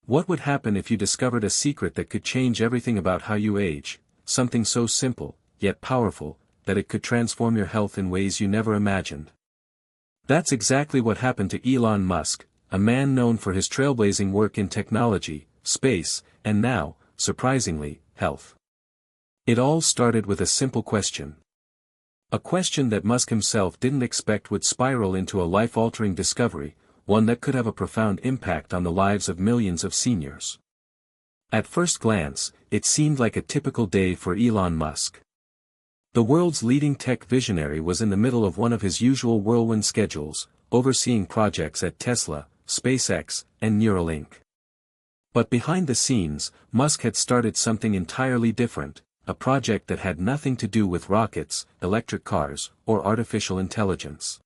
What would happen if you discovered a secret that could change everything about how you age, something so simple, yet powerful, that it could transform your health in ways you never imagined? That's exactly what happened to Elon Musk, a man known for his trailblazing work in technology, space, and now, surprisingly, health. It all started with a simple question. A question that Musk himself didn't expect would spiral into a life-altering discovery, one that could have a profound impact on the lives of millions of seniors. At first glance, it seemed like a typical day for Elon Musk. The world's leading tech visionary was in the middle of one of his usual whirlwind schedules, overseeing projects at Tesla, SpaceX, and Neuralink. But behind the scenes, Musk had started something entirely different, a project that had nothing to do with rockets, electric cars, or artificial intelligence.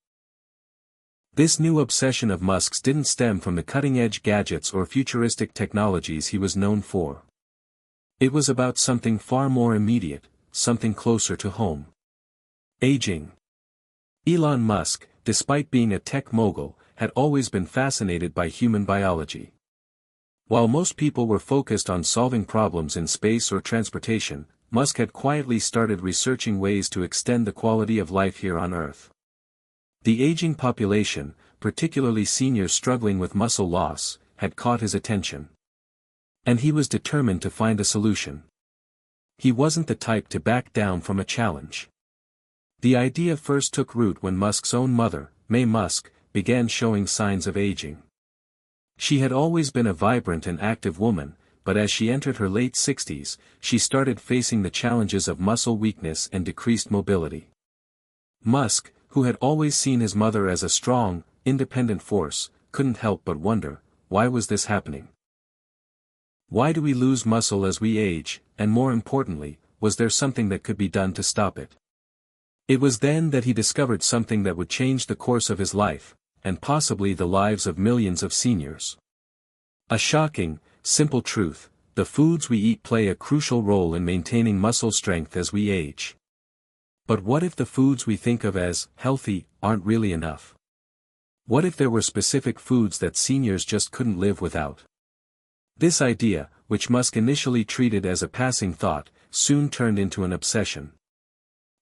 This new obsession of Musk's didn't stem from the cutting-edge gadgets or futuristic technologies he was known for. It was about something far more immediate, something closer to home. Aging. Elon Musk, despite being a tech mogul, had always been fascinated by human biology. While most people were focused on solving problems in space or transportation, Musk had quietly started researching ways to extend the quality of life here on Earth. The aging population, particularly seniors struggling with muscle loss, had caught his attention. And he was determined to find a solution. He wasn't the type to back down from a challenge. The idea first took root when Musk's own mother, May Musk, began showing signs of aging. She had always been a vibrant and active woman, but as she entered her late 60s, she started facing the challenges of muscle weakness and decreased mobility. Musk, who had always seen his mother as a strong, independent force, couldn't help but wonder, why was this happening? Why do we lose muscle as we age, and more importantly, was there something that could be done to stop it? It was then that he discovered something that would change the course of his life, and possibly the lives of millions of seniors. A shocking, simple truth: the foods we eat play a crucial role in maintaining muscle strength as we age. But what if the foods we think of as healthy aren't really enough? What if there were specific foods that seniors just couldn't live without? This idea, which Musk initially treated as a passing thought, soon turned into an obsession.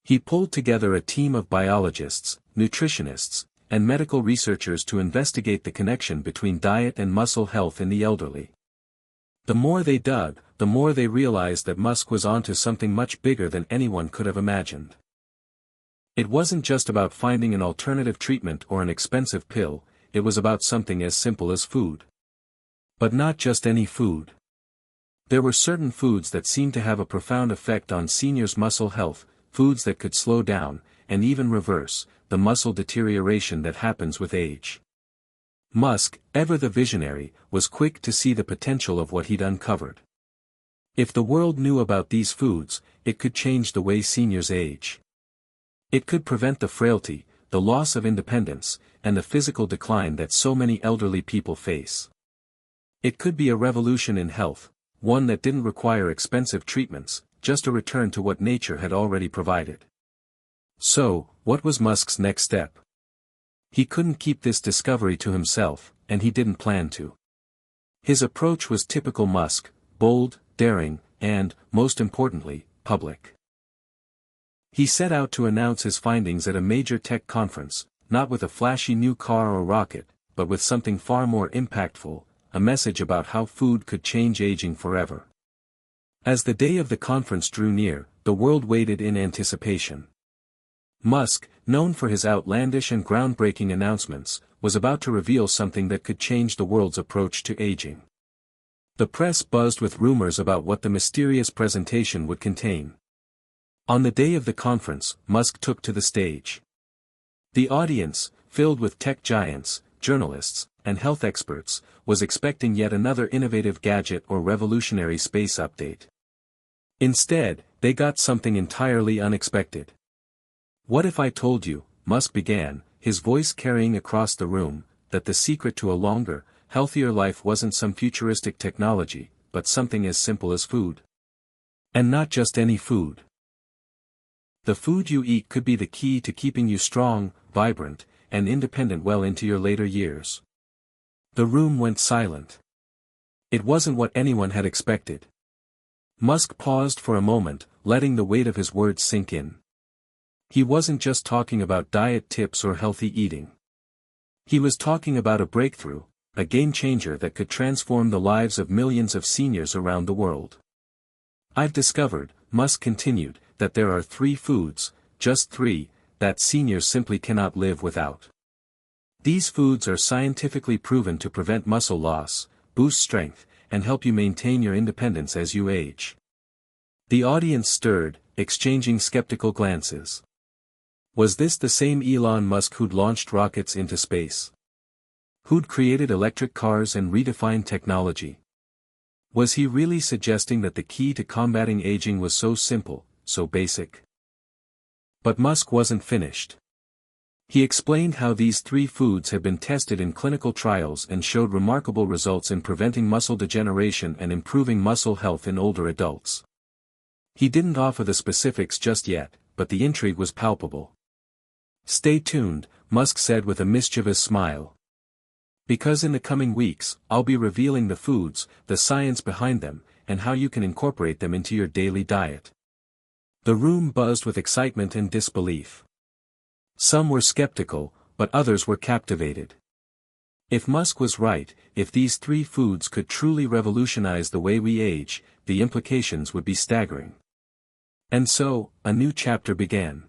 He pulled together a team of biologists, nutritionists, and medical researchers to investigate the connection between diet and muscle health in the elderly. The more they dug, the more they realized that Musk was onto something much bigger than anyone could have imagined. It wasn't just about finding an alternative treatment or an expensive pill, it was about something as simple as food. But not just any food. There were certain foods that seemed to have a profound effect on seniors' muscle health, foods that could slow down, and even reverse, the muscle deterioration that happens with age. Musk, ever the visionary, was quick to see the potential of what he'd uncovered. If the world knew about these foods, it could change the way seniors age. It could prevent the frailty, the loss of independence, and the physical decline that so many elderly people face. It could be a revolution in health, one that didn't require expensive treatments, just a return to what nature had already provided. So, what was Musk's next step? He couldn't keep this discovery to himself, and he didn't plan to. His approach was typical Musk: bold, daring, and, most importantly, public. He set out to announce his findings at a major tech conference, not with a flashy new car or rocket, but with something far more impactful: a message about how food could change aging forever. As the day of the conference drew near, the world waited in anticipation. Musk, known for his outlandish and groundbreaking announcements, was about to reveal something that could change the world's approach to aging. The press buzzed with rumors about what the mysterious presentation would contain. On the day of the conference, Musk took to the stage. The audience, filled with tech giants, journalists, and health experts, was expecting yet another innovative gadget or revolutionary space update. Instead, they got something entirely unexpected. "What if I told you," Musk began, his voice carrying across the room, "that the secret to a longer, healthier life wasn't some futuristic technology, but something as simple as food? And not just any food. The food you eat could be the key to keeping you strong, vibrant, and independent well into your later years." The room went silent. It wasn't what anyone had expected. Musk paused for a moment, letting the weight of his words sink in. He wasn't just talking about diet tips or healthy eating. He was talking about a breakthrough, a game-changer that could transform the lives of millions of seniors around the world. I've discovered, Musk continued, that there are 3 foods, just 3, that seniors simply cannot live without. These foods are scientifically proven to prevent muscle loss, boost strength, and help you maintain your independence as you age. The audience stirred, exchanging skeptical glances. Was this the same Elon Musk who'd launched rockets into space? Who'd created electric cars and redefined technology? Was he really suggesting that the key to combating aging was so simple, so basic? But Musk wasn't finished. He explained how these 3 foods had been tested in clinical trials and showed remarkable results in preventing muscle degeneration and improving muscle health in older adults. He didn't offer the specifics just yet, but the intrigue was palpable. "Stay tuned," Musk said with a mischievous smile. "Because in the coming weeks, I'll be revealing the foods, the science behind them, and how you can incorporate them into your daily diet." The room buzzed with excitement and disbelief. Some were skeptical, but others were captivated. If Musk was right, if these 3 foods could truly revolutionize the way we age, the implications would be staggering. And so, a new chapter began.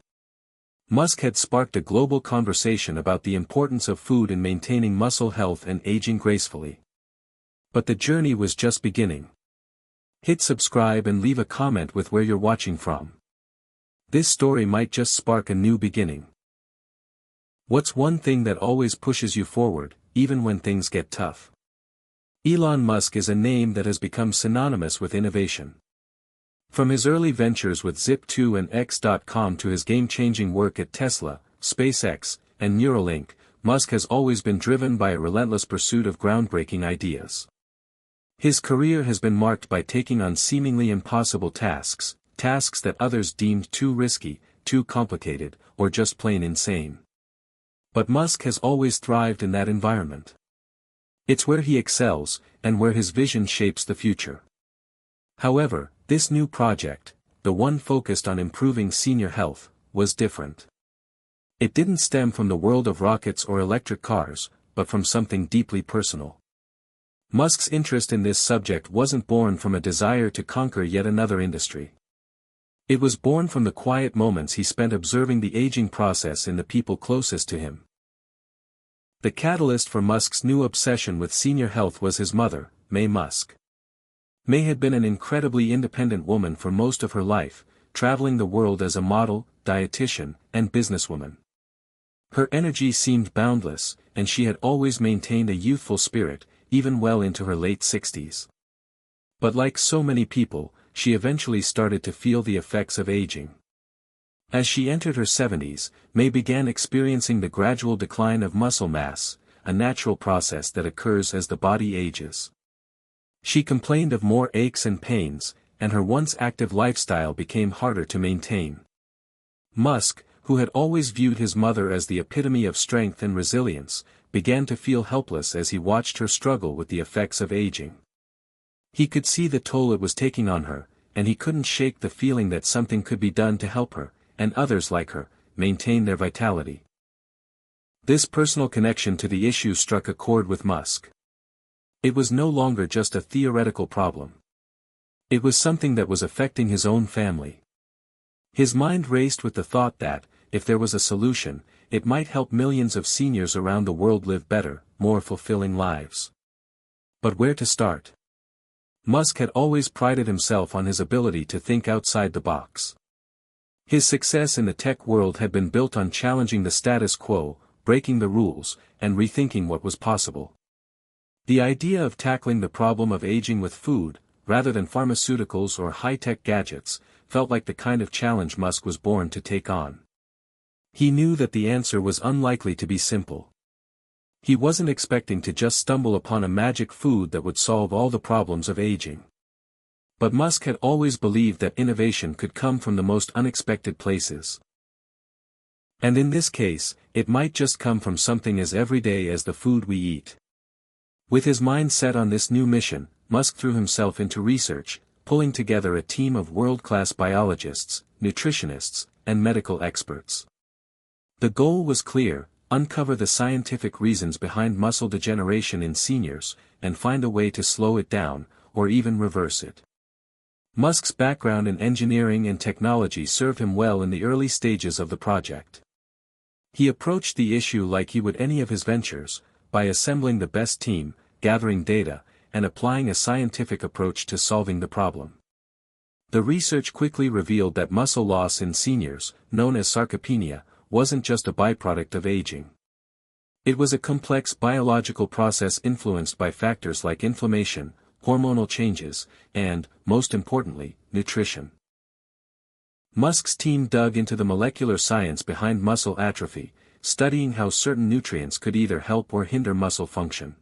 Musk had sparked a global conversation about the importance of food in maintaining muscle health and aging gracefully. But the journey was just beginning. Hit subscribe and leave a comment with where you're watching from. This story might just spark a new beginning. What's one thing that always pushes you forward, even when things get tough? Elon Musk is a name that has become synonymous with innovation. From his early ventures with Zip2 and X.com to his game-changing work at Tesla, SpaceX, and Neuralink, Musk has always been driven by a relentless pursuit of groundbreaking ideas. His career has been marked by taking on seemingly impossible tasks that others deemed too risky, too complicated, or just plain insane. But Musk has always thrived in that environment. It's where he excels, and where his vision shapes the future. However, this new project, the one focused on improving senior health, was different. It didn't stem from the world of rockets or electric cars, but from something deeply personal. Musk's interest in this subject wasn't born from a desire to conquer yet another industry. It was born from the quiet moments he spent observing the aging process in the people closest to him. The catalyst for Musk's new obsession with senior health was his mother, May Musk. May had been an incredibly independent woman for most of her life, traveling the world as a model, dietitian, and businesswoman. Her energy seemed boundless, and she had always maintained a youthful spirit, even well into her late 60s. But like so many people, she eventually started to feel the effects of aging. As she entered her 70s, May began experiencing the gradual decline of muscle mass, a natural process that occurs as the body ages. She complained of more aches and pains, and her once active lifestyle became harder to maintain. Musk, who had always viewed his mother as the epitome of strength and resilience, began to feel helpless as he watched her struggle with the effects of aging. He could see the toll it was taking on her, and he couldn't shake the feeling that something could be done to help her, and others like her, maintain their vitality. This personal connection to the issue struck a chord with Musk. It was no longer just a theoretical problem. It was something that was affecting his own family. His mind raced with the thought that, if there was a solution, it might help millions of seniors around the world live better, more fulfilling lives. But where to start? Musk had always prided himself on his ability to think outside the box. His success in the tech world had been built on challenging the status quo, breaking the rules, and rethinking what was possible. The idea of tackling the problem of aging with food, rather than pharmaceuticals or high-tech gadgets, felt like the kind of challenge Musk was born to take on. He knew that the answer was unlikely to be simple. He wasn't expecting to just stumble upon a magic food that would solve all the problems of aging. But Musk had always believed that innovation could come from the most unexpected places. And in this case, it might just come from something as everyday as the food we eat. With his mind set on this new mission, Musk threw himself into research, pulling together a team of world-class biologists, nutritionists, and medical experts. The goal was clear: uncover the scientific reasons behind muscle degeneration in seniors, and find a way to slow it down, or even reverse it. Musk's background in engineering and technology served him well in the early stages of the project. He approached the issue like he would any of his ventures, by assembling the best team, gathering data, and applying a scientific approach to solving the problem. The research quickly revealed that muscle loss in seniors, known as sarcopenia, wasn't just a byproduct of aging. It was a complex biological process influenced by factors like inflammation, hormonal changes, and, most importantly, nutrition. Musk's team dug into the molecular science behind muscle atrophy, studying how certain nutrients could either help or hinder muscle function.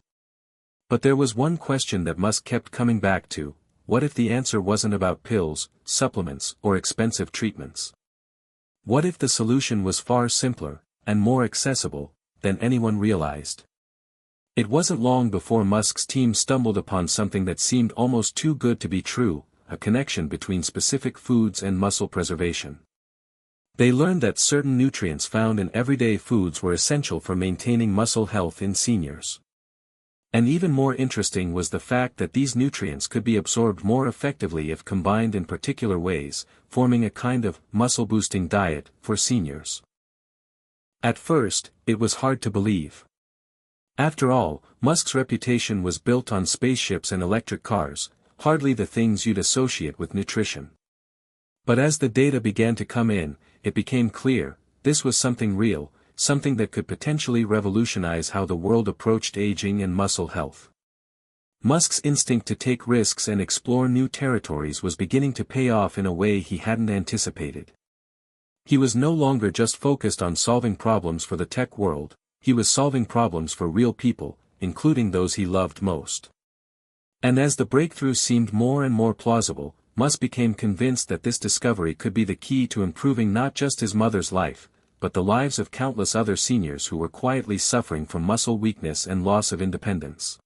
But there was one question that Musk kept coming back to: what if the answer wasn't about pills, supplements, or expensive treatments? What if the solution was far simpler, and more accessible, than anyone realized? It wasn't long before Musk's team stumbled upon something that seemed almost too good to be true: a connection between specific foods and muscle preservation. They learned that certain nutrients found in everyday foods were essential for maintaining muscle health in seniors. And even more interesting was the fact that these nutrients could be absorbed more effectively if combined in particular ways, forming a kind of muscle-boosting diet for seniors. At first, it was hard to believe. After all, Musk's reputation was built on spaceships and electric cars, hardly the things you'd associate with nutrition. But as the data began to come in, it became clear: this was something real, something that could potentially revolutionize how the world approached aging and muscle health. Musk's instinct to take risks and explore new territories was beginning to pay off in a way he hadn't anticipated. He was no longer just focused on solving problems for the tech world, he was solving problems for real people, including those he loved most. And as the breakthrough seemed more and more plausible, Musk became convinced that this discovery could be the key to improving not just his mother's life, but the lives of countless other seniors who were quietly suffering from muscle weakness and loss of independence.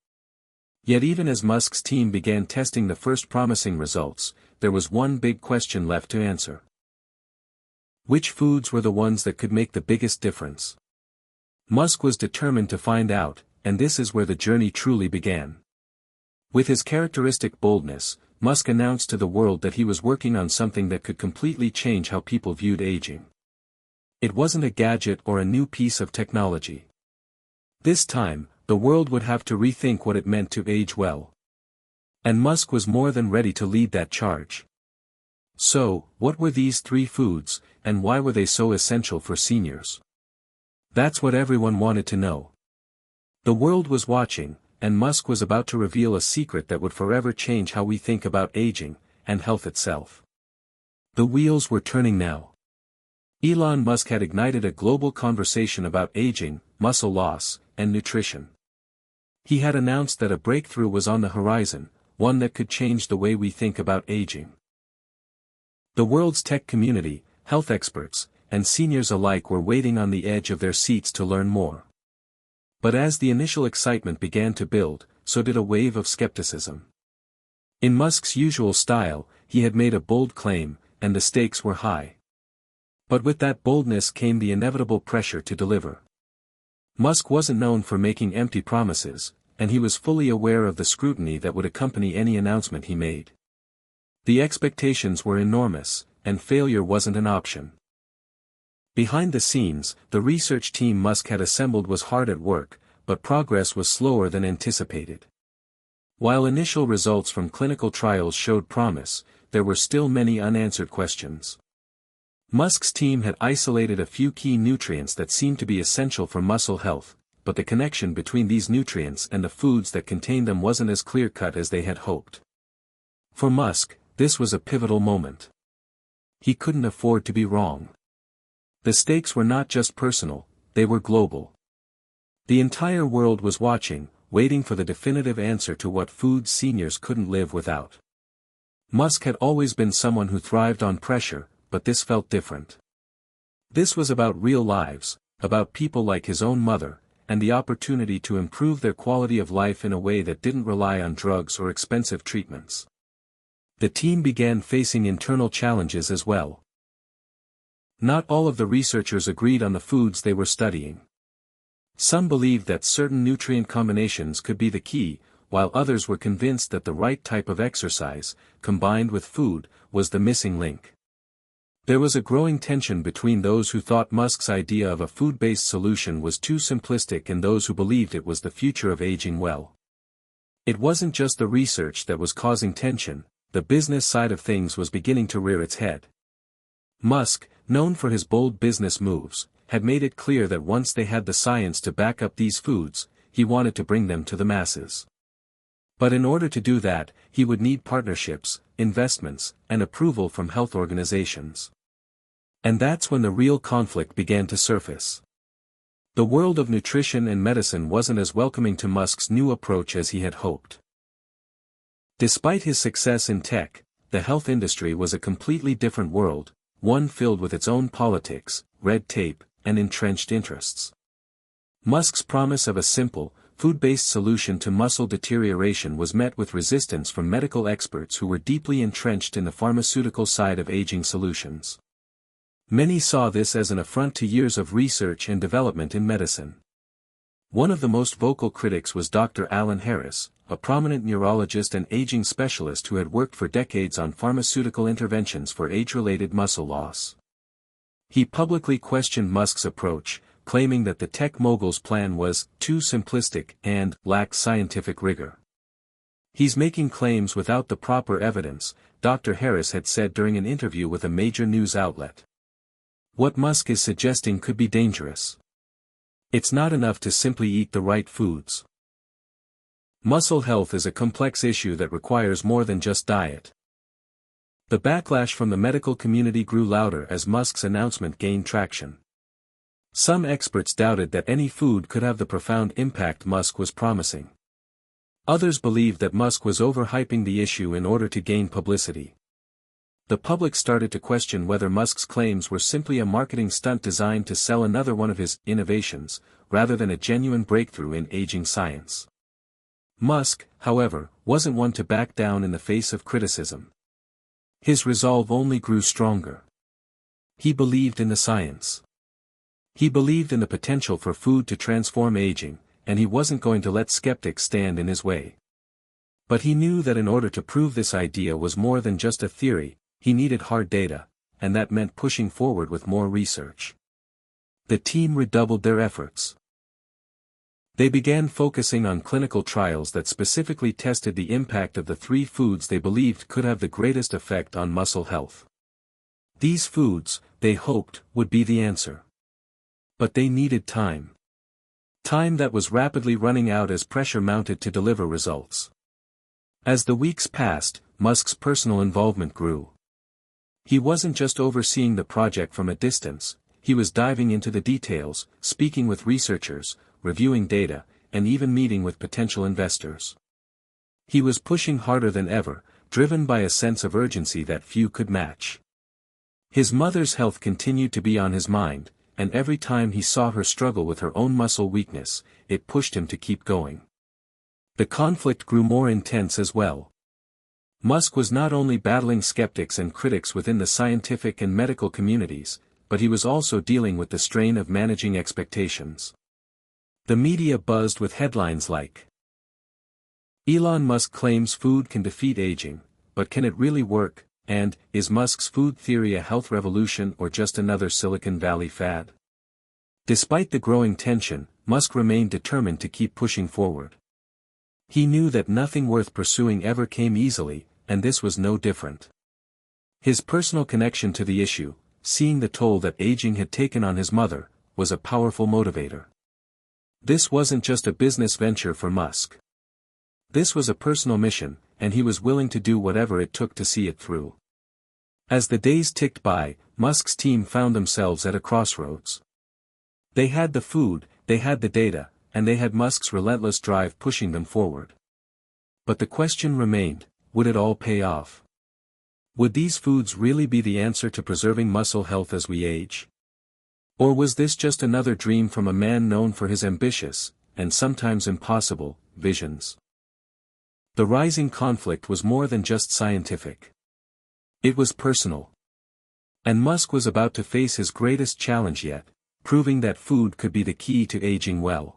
Yet even as Musk's team began testing the first promising results, there was one big question left to answer. Which foods were the ones that could make the biggest difference? Musk was determined to find out, and this is where the journey truly began. With his characteristic boldness, Musk announced to the world that he was working on something that could completely change how people viewed aging. It wasn't a gadget or a new piece of technology. This time, the world would have to rethink what it meant to age well. And Musk was more than ready to lead that charge. So, what were these 3 foods, and why were they so essential for seniors? That's what everyone wanted to know. The world was watching, and Musk was about to reveal a secret that would forever change how we think about aging, and health itself. The wheels were turning now. Elon Musk had ignited a global conversation about aging, muscle loss, and nutrition. He had announced that a breakthrough was on the horizon, one that could change the way we think about aging. The world's tech community, health experts, and seniors alike were waiting on the edge of their seats to learn more. But as the initial excitement began to build, so did a wave of skepticism. In Musk's usual style, he had made a bold claim, and the stakes were high. But with that boldness came the inevitable pressure to deliver. Musk wasn't known for making empty promises, and he was fully aware of the scrutiny that would accompany any announcement he made. The expectations were enormous, and failure wasn't an option. Behind the scenes, the research team Musk had assembled was hard at work, but progress was slower than anticipated. While initial results from clinical trials showed promise, there were still many unanswered questions. Musk's team had isolated a few key nutrients that seemed to be essential for muscle health, but the connection between these nutrients and the foods that contained them wasn't as clear-cut as they had hoped. For Musk, this was a pivotal moment. He couldn't afford to be wrong. The stakes were not just personal, they were global. The entire world was watching, waiting for the definitive answer to what foods seniors couldn't live without. Musk had always been someone who thrived on pressure, but this felt different. This was about real lives, about people like his own mother, and the opportunity to improve their quality of life in a way that didn't rely on drugs or expensive treatments. The team began facing internal challenges as well. Not all of the researchers agreed on the foods they were studying. Some believed that certain nutrient combinations could be the key, while others were convinced that the right type of exercise, combined with food, was the missing link. There was a growing tension between those who thought Musk's idea of a food-based solution was too simplistic and those who believed it was the future of aging well. It wasn't just the research that was causing tension, the business side of things was beginning to rear its head. Musk, known for his bold business moves, had made it clear that once they had the science to back up these foods, he wanted to bring them to the masses. But in order to do that, he would need partnerships, investments, and approval from health organizations. And that's when the real conflict began to surface. The world of nutrition and medicine wasn't as welcoming to Musk's new approach as he had hoped. Despite his success in tech, the health industry was a completely different world, one filled with its own politics, red tape, and entrenched interests. Musk's promise of a simple, food-based solution to muscle deterioration was met with resistance from medical experts who were deeply entrenched in the pharmaceutical side of aging solutions. Many saw this as an affront to years of research and development in medicine. One of the most vocal critics was Dr. Alan Harris, a prominent neurologist and aging specialist who had worked for decades on pharmaceutical interventions for age-related muscle loss. He publicly questioned Musk's approach, claiming that the tech mogul's plan was too simplistic and lacked scientific rigor. He's making claims without the proper evidence, Dr. Harris had said during an interview with a major news outlet. What Musk is suggesting could be dangerous. It's not enough to simply eat the right foods. Muscle health is a complex issue that requires more than just diet. The backlash from the medical community grew louder as Musk's announcement gained traction. Some experts doubted that any food could have the profound impact Musk was promising. Others believed that Musk was overhyping the issue in order to gain publicity. The public started to question whether Musk's claims were simply a marketing stunt designed to sell another one of his innovations, rather than a genuine breakthrough in aging science. Musk, however, wasn't one to back down in the face of criticism. His resolve only grew stronger. He believed in the science. He believed in the potential for food to transform aging, and he wasn't going to let skeptics stand in his way. But he knew that in order to prove this idea was more than just a theory, he needed hard data, and that meant pushing forward with more research. The team redoubled their efforts. They began focusing on clinical trials that specifically tested the impact of the 3 foods they believed could have the greatest effect on muscle health. These foods, they hoped, would be the answer. But they needed time. Time that was rapidly running out as pressure mounted to deliver results. As the weeks passed, Musk's personal involvement grew. He wasn't just overseeing the project from a distance, he was diving into the details, speaking with researchers, reviewing data, and even meeting with potential investors. He was pushing harder than ever, driven by a sense of urgency that few could match. His mother's health continued to be on his mind, and every time he saw her struggle with her own muscle weakness, it pushed him to keep going. The conflict grew more intense as well. Musk was not only battling skeptics and critics within the scientific and medical communities, but he was also dealing with the strain of managing expectations. The media buzzed with headlines like, "Elon Musk claims food can defeat aging, but can it really work?" And, "Is Musk's food theory a health revolution or just another Silicon Valley fad?" Despite the growing tension, Musk remained determined to keep pushing forward. He knew that nothing worth pursuing ever came easily, and this was no different. His personal connection to the issue, seeing the toll that aging had taken on his mother, was a powerful motivator. This wasn't just a business venture for Musk. This was a personal mission, and he was willing to do whatever it took to see it through. As the days ticked by, Musk's team found themselves at a crossroads. They had the food, they had the data, and they had Musk's relentless drive pushing them forward. But the question remained, would it all pay off? Would these foods really be the answer to preserving muscle health as we age? Or was this just another dream from a man known for his ambitious, and sometimes impossible, visions? The rising conflict was more than just scientific. It was personal. And Musk was about to face his greatest challenge yet, proving that food could be the key to aging well.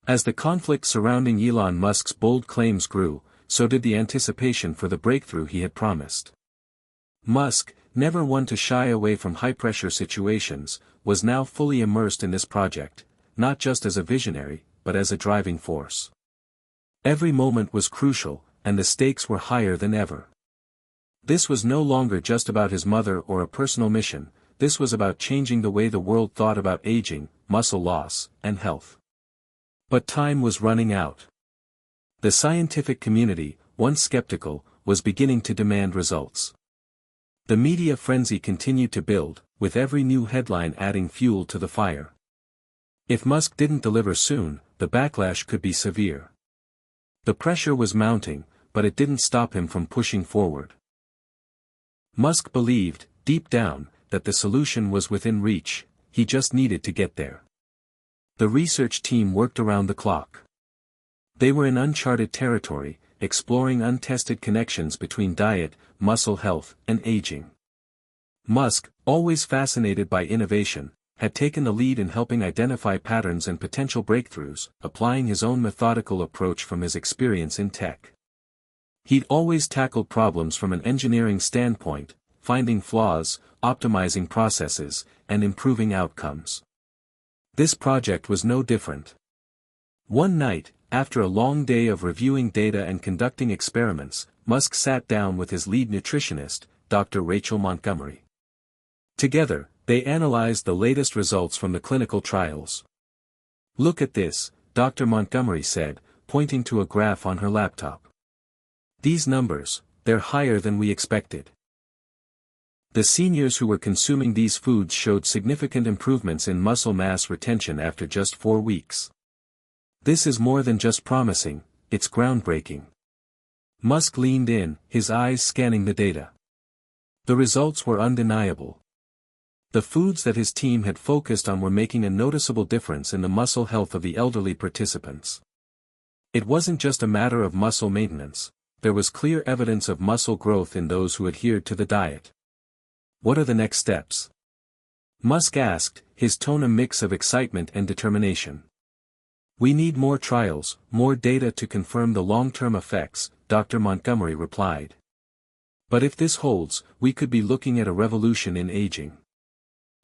As the conflict surrounding Elon Musk's bold claims grew, so did the anticipation for the breakthrough he had promised. Musk, never one to shy away from high-pressure situations, was now fully immersed in this project, not just as a visionary, but as a driving force. Every moment was crucial, and the stakes were higher than ever. This was no longer just about his mother or a personal mission, this was about changing the way the world thought about aging, muscle loss, and health. But time was running out. The scientific community, once skeptical, was beginning to demand results. The media frenzy continued to build, with every new headline adding fuel to the fire. If Musk didn't deliver soon, the backlash could be severe. The pressure was mounting, but it didn't stop him from pushing forward. Musk believed, deep down, that the solution was within reach, he just needed to get there. The research team worked around the clock. They were in uncharted territory, exploring untested connections between diet, muscle health, and aging. Musk, always fascinated by innovation, had taken the lead in helping identify patterns and potential breakthroughs, applying his own methodical approach from his experience in tech. He'd always tackled problems from an engineering standpoint, finding flaws, optimizing processes, and improving outcomes. This project was no different. One night, after a long day of reviewing data and conducting experiments, Musk sat down with his lead nutritionist, Dr. Rachel Montgomery. Together, they analyzed the latest results from the clinical trials. "Look at this," Dr. Montgomery said, pointing to a graph on her laptop. "These numbers, they're higher than we expected." The seniors who were consuming these foods showed significant improvements in muscle mass retention after just 4 weeks. "This is more than just promising, it's groundbreaking." Musk leaned in, his eyes scanning the data. The results were undeniable. The foods that his team had focused on were making a noticeable difference in the muscle health of the elderly participants. It wasn't just a matter of muscle maintenance, there was clear evidence of muscle growth in those who adhered to the diet. "What are the next steps?" Musk asked, his tone a mix of excitement and determination. "We need more trials, more data to confirm the long-term effects," Dr. Montgomery replied. "But if this holds, we could be looking at a revolution in aging."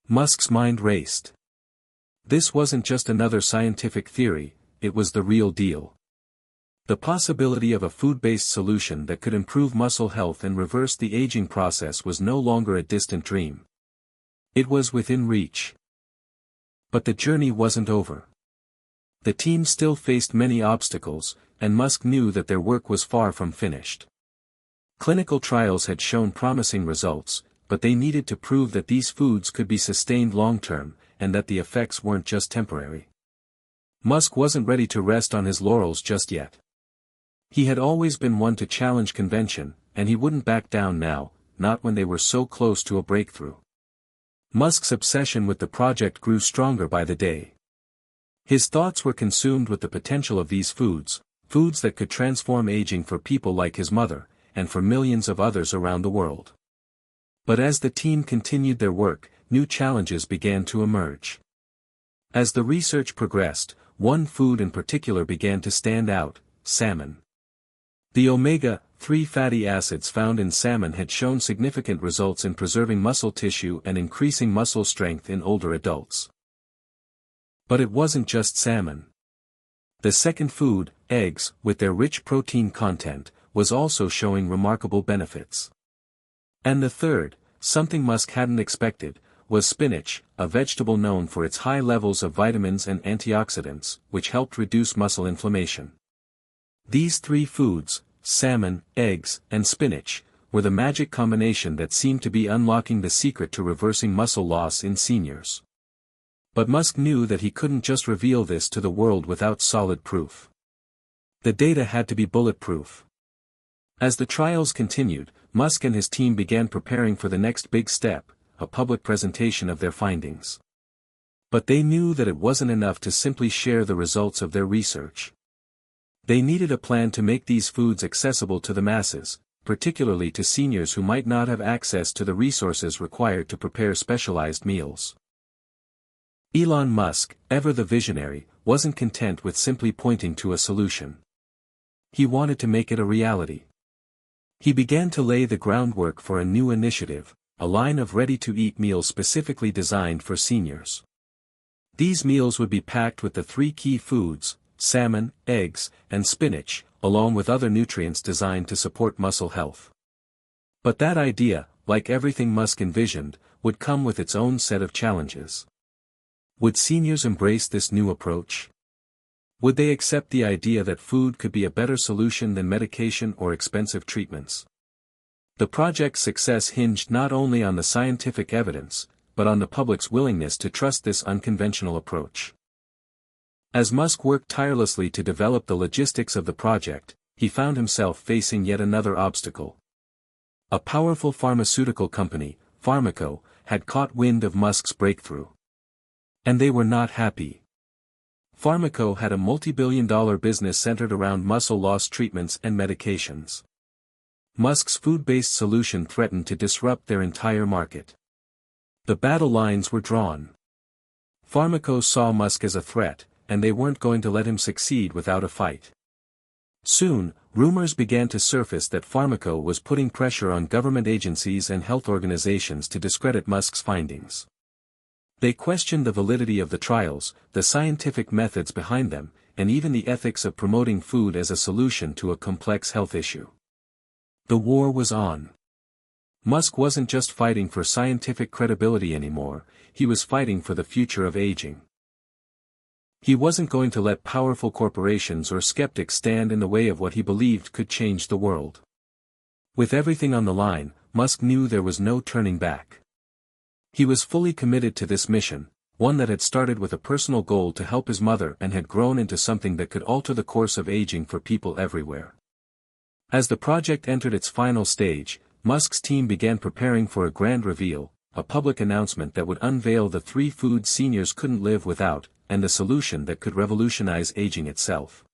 Musk's mind raced. This wasn't just another scientific theory, it was the real deal. The possibility of a food-based solution that could improve muscle health and reverse the aging process was no longer a distant dream. It was within reach. But the journey wasn't over. The team still faced many obstacles, and Musk knew that their work was far from finished. Clinical trials had shown promising results, but they needed to prove that these foods could be sustained long-term, and that the effects weren't just temporary. Musk wasn't ready to rest on his laurels just yet. He had always been one to challenge convention, and he wouldn't back down now, not when they were so close to a breakthrough. Musk's obsession with the project grew stronger by the day. His thoughts were consumed with the potential of these foods, foods that could transform aging for people like his mother, and for millions of others around the world. But as the team continued their work, new challenges began to emerge. As the research progressed, one food in particular began to stand out: salmon. The omega-3 fatty acids found in salmon had shown significant results in preserving muscle tissue and increasing muscle strength in older adults. But it wasn't just salmon. The second food, eggs, with their rich protein content, was also showing remarkable benefits. And the third, something Musk hadn't expected, was spinach, a vegetable known for its high levels of vitamins and antioxidants, which helped reduce muscle inflammation. These 3 foods, salmon, eggs, and spinach, were the magic combination that seemed to be unlocking the secret to reversing muscle loss in seniors. But Musk knew that he couldn't just reveal this to the world without solid proof. The data had to be bulletproof. As the trials continued, Musk and his team began preparing for the next big step, a public presentation of their findings. But they knew that it wasn't enough to simply share the results of their research. They needed a plan to make these foods accessible to the masses, particularly to seniors who might not have access to the resources required to prepare specialized meals. Elon Musk, ever the visionary, wasn't content with simply pointing to a solution. He wanted to make it a reality. He began to lay the groundwork for a new initiative, a line of ready-to-eat meals specifically designed for seniors. These meals would be packed with the three key foods, salmon, eggs, and spinach, along with other nutrients designed to support muscle health. But that idea, like everything Musk envisioned, would come with its own set of challenges. Would seniors embrace this new approach? Would they accept the idea that food could be a better solution than medication or expensive treatments? The project's success hinged not only on the scientific evidence, but on the public's willingness to trust this unconventional approach. As Musk worked tirelessly to develop the logistics of the project, he found himself facing yet another obstacle. A powerful pharmaceutical company, Pharmaco, had caught wind of Musk's breakthrough. And they were not happy. Pharmaco had a multi-billion-dollar business centered around muscle loss treatments and medications. Musk's food-based solution threatened to disrupt their entire market. The battle lines were drawn. Pharmaco saw Musk as a threat, and they weren't going to let him succeed without a fight. Soon, rumors began to surface that Pharmaco was putting pressure on government agencies and health organizations to discredit Musk's findings. They questioned the validity of the trials, the scientific methods behind them, and even the ethics of promoting food as a solution to a complex health issue. The war was on. Musk wasn't just fighting for scientific credibility anymore, he was fighting for the future of aging. He wasn't going to let powerful corporations or skeptics stand in the way of what he believed could change the world. With everything on the line, Musk knew there was no turning back. He was fully committed to this mission, one that had started with a personal goal to help his mother and had grown into something that could alter the course of aging for people everywhere. As the project entered its final stage, Musk's team began preparing for a grand reveal, a public announcement that would unveil the three foods seniors couldn't live without, and a solution that could revolutionize aging itself.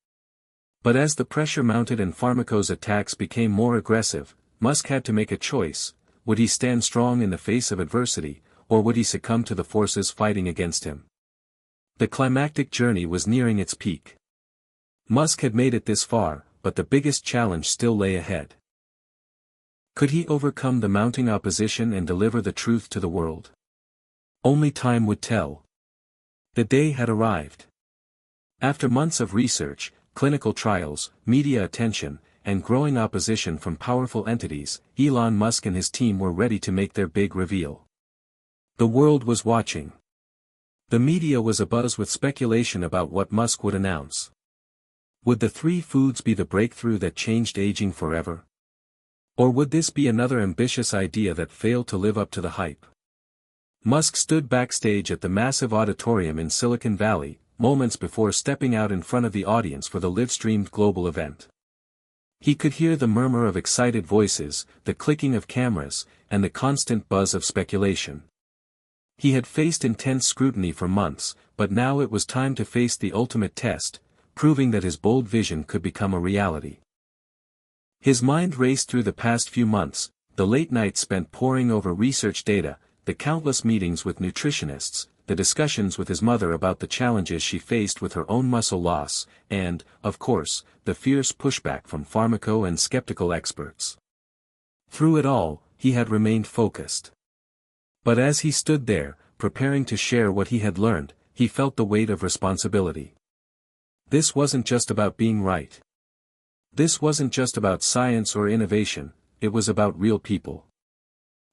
But as the pressure mounted and Pharmaco's attacks became more aggressive, Musk had to make a choice: would he stand strong in the face of adversity, or would he succumb to the forces fighting against him? The climactic journey was nearing its peak. Musk had made it this far, but the biggest challenge still lay ahead. Could he overcome the mounting opposition and deliver the truth to the world? Only time would tell. The day had arrived. After months of research, clinical trials, media attention, and growing opposition from powerful entities, Elon Musk and his team were ready to make their big reveal. The world was watching. The media was abuzz with speculation about what Musk would announce. Would the three foods be the breakthrough that changed aging forever? Or would this be another ambitious idea that failed to live up to the hype? Musk stood backstage at the massive auditorium in Silicon Valley, moments before stepping out in front of the audience for the live-streamed global event. He could hear the murmur of excited voices, the clicking of cameras, and the constant buzz of speculation. He had faced intense scrutiny for months, but now it was time to face the ultimate test, proving that his bold vision could become a reality. His mind raced through the past few months, the late nights spent poring over research data, the countless meetings with nutritionists, the discussions with his mother about the challenges she faced with her own muscle loss, and, of course, the fierce pushback from Pharmaco and skeptical experts. Through it all, he had remained focused. But as he stood there, preparing to share what he had learned, he felt the weight of responsibility. This wasn't just about being right. This wasn't just about science or innovation, it was about real people.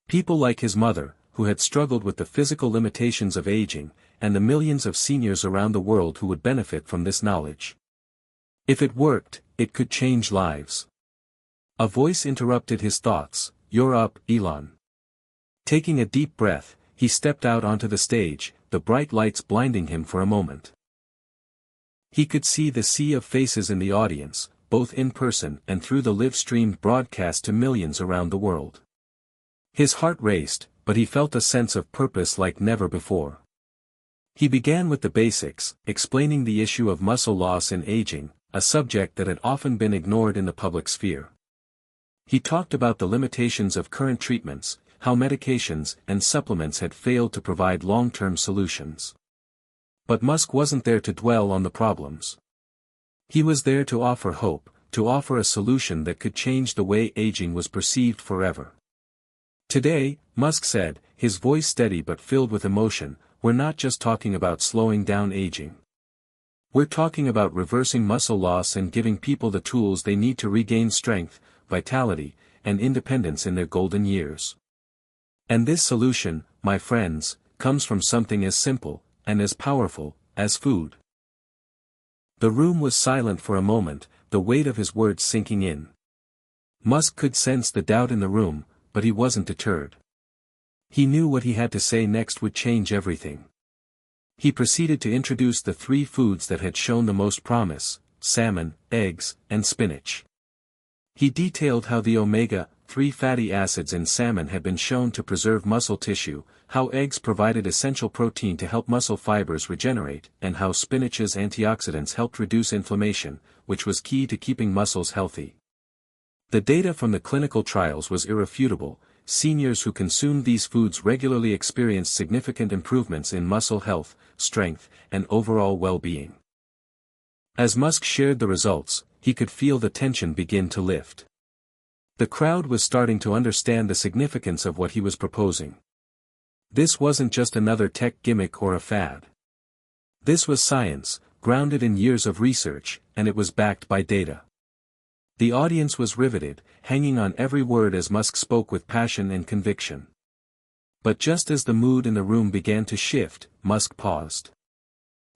People like his mother, who had struggled with the physical limitations of aging, and the millions of seniors around the world who would benefit from this knowledge. If it worked, it could change lives. A voice interrupted his thoughts. "You're up, Elon." Taking a deep breath, he stepped out onto the stage, the bright lights blinding him for a moment. He could see the sea of faces in the audience, both in person and through the live-streamed broadcast to millions around the world. His heart raced, but he felt a sense of purpose like never before. He began with the basics, explaining the issue of muscle loss and aging, a subject that had often been ignored in the public sphere. He talked about the limitations of current treatments, how medications and supplements had failed to provide long-term solutions. But Musk wasn't there to dwell on the problems. He was there to offer hope, to offer a solution that could change the way aging was perceived forever. Today, Musk said, his voice steady but filled with emotion, we're not just talking about slowing down aging. We're talking about reversing muscle loss and giving people the tools they need to regain strength, vitality, and independence in their golden years. And this solution, my friends, comes from something as simple, and as powerful, as food. The room was silent for a moment, the weight of his words sinking in. Musk could sense the doubt in the room, but he wasn't deterred. He knew what he had to say next would change everything. He proceeded to introduce the three foods that had shown the most promise: salmon, eggs, and spinach. He detailed how the omega-3 fatty acids in salmon had been shown to preserve muscle tissue, how eggs provided essential protein to help muscle fibers regenerate, and how spinach's antioxidants helped reduce inflammation, which was key to keeping muscles healthy. The data from the clinical trials was irrefutable. Seniors who consumed these foods regularly experienced significant improvements in muscle health, strength, and overall well-being. As Musk shared the results, he could feel the tension begin to lift. The crowd was starting to understand the significance of what he was proposing. This wasn't just another tech gimmick or a fad. This was science, grounded in years of research, and it was backed by data. The audience was riveted, hanging on every word as Musk spoke with passion and conviction. But just as the mood in the room began to shift, Musk paused.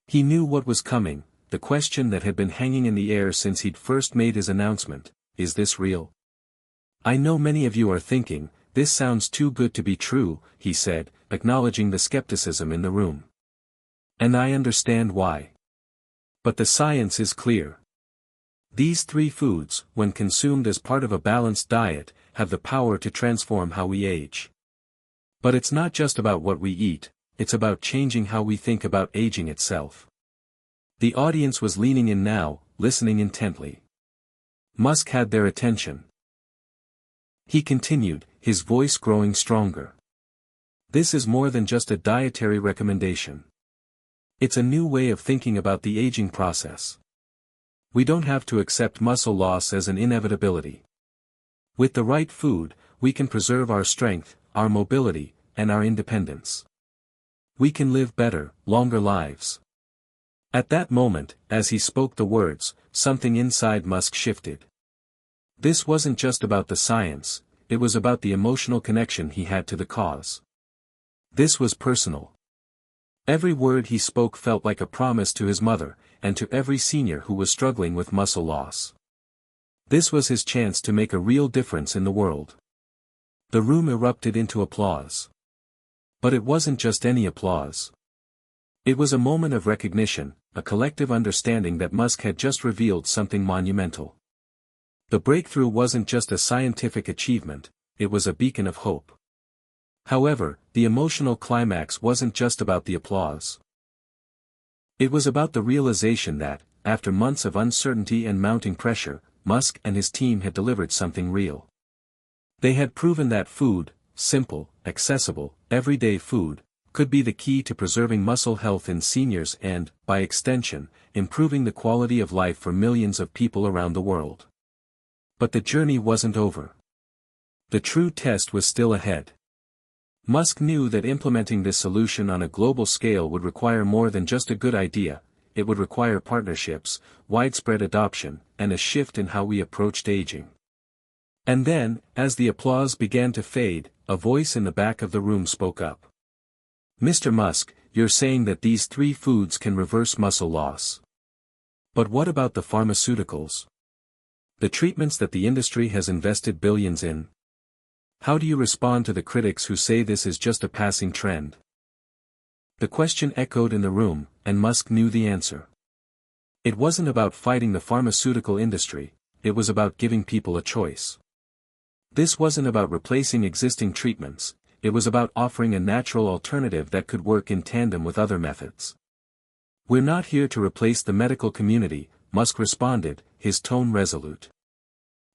He knew what was coming, the question that had been hanging in the air since he'd first made his announcement: is this real? I know many of you are thinking, this sounds too good to be true, he said, acknowledging the skepticism in the room. And I understand why. But the science is clear. These three foods, when consumed as part of a balanced diet, have the power to transform how we age. But it's not just about what we eat, it's about changing how we think about aging itself. The audience was leaning in now, listening intently. Musk had their attention. He continued, his voice growing stronger. This is more than just a dietary recommendation. It's a new way of thinking about the aging process. We don't have to accept muscle loss as an inevitability. With the right food, we can preserve our strength, our mobility, and our independence. We can live better, longer lives. At that moment, as he spoke the words, something inside Musk shifted. This wasn't just about the science, it was about the emotional connection he had to the cause. This was personal. Every word he spoke felt like a promise to his mother, and to every senior who was struggling with muscle loss. This was his chance to make a real difference in the world. The room erupted into applause. But it wasn't just any applause. It was a moment of recognition, a collective understanding that Musk had just revealed something monumental. The breakthrough wasn't just a scientific achievement, it was a beacon of hope. However, the emotional climax wasn't just about the applause. It was about the realization that, after months of uncertainty and mounting pressure, Musk and his team had delivered something real. They had proven that food, simple, accessible, everyday food, could be the key to preserving muscle health in seniors and, by extension, improving the quality of life for millions of people around the world. But the journey wasn't over. The true test was still ahead. Musk knew that implementing this solution on a global scale would require more than just a good idea, it would require partnerships, widespread adoption, and a shift in how we approached aging. And then, as the applause began to fade, a voice in the back of the room spoke up. Mr. Musk, you're saying that these three foods can reverse muscle loss. But what about the pharmaceuticals? The treatments that the industry has invested billions in? How do you respond to the critics who say this is just a passing trend? The question echoed in the room, and Musk knew the answer. It wasn't about fighting the pharmaceutical industry, it was about giving people a choice. This wasn't about replacing existing treatments, it was about offering a natural alternative that could work in tandem with other methods. "We're not here to replace the medical community," Musk responded, his tone resolute.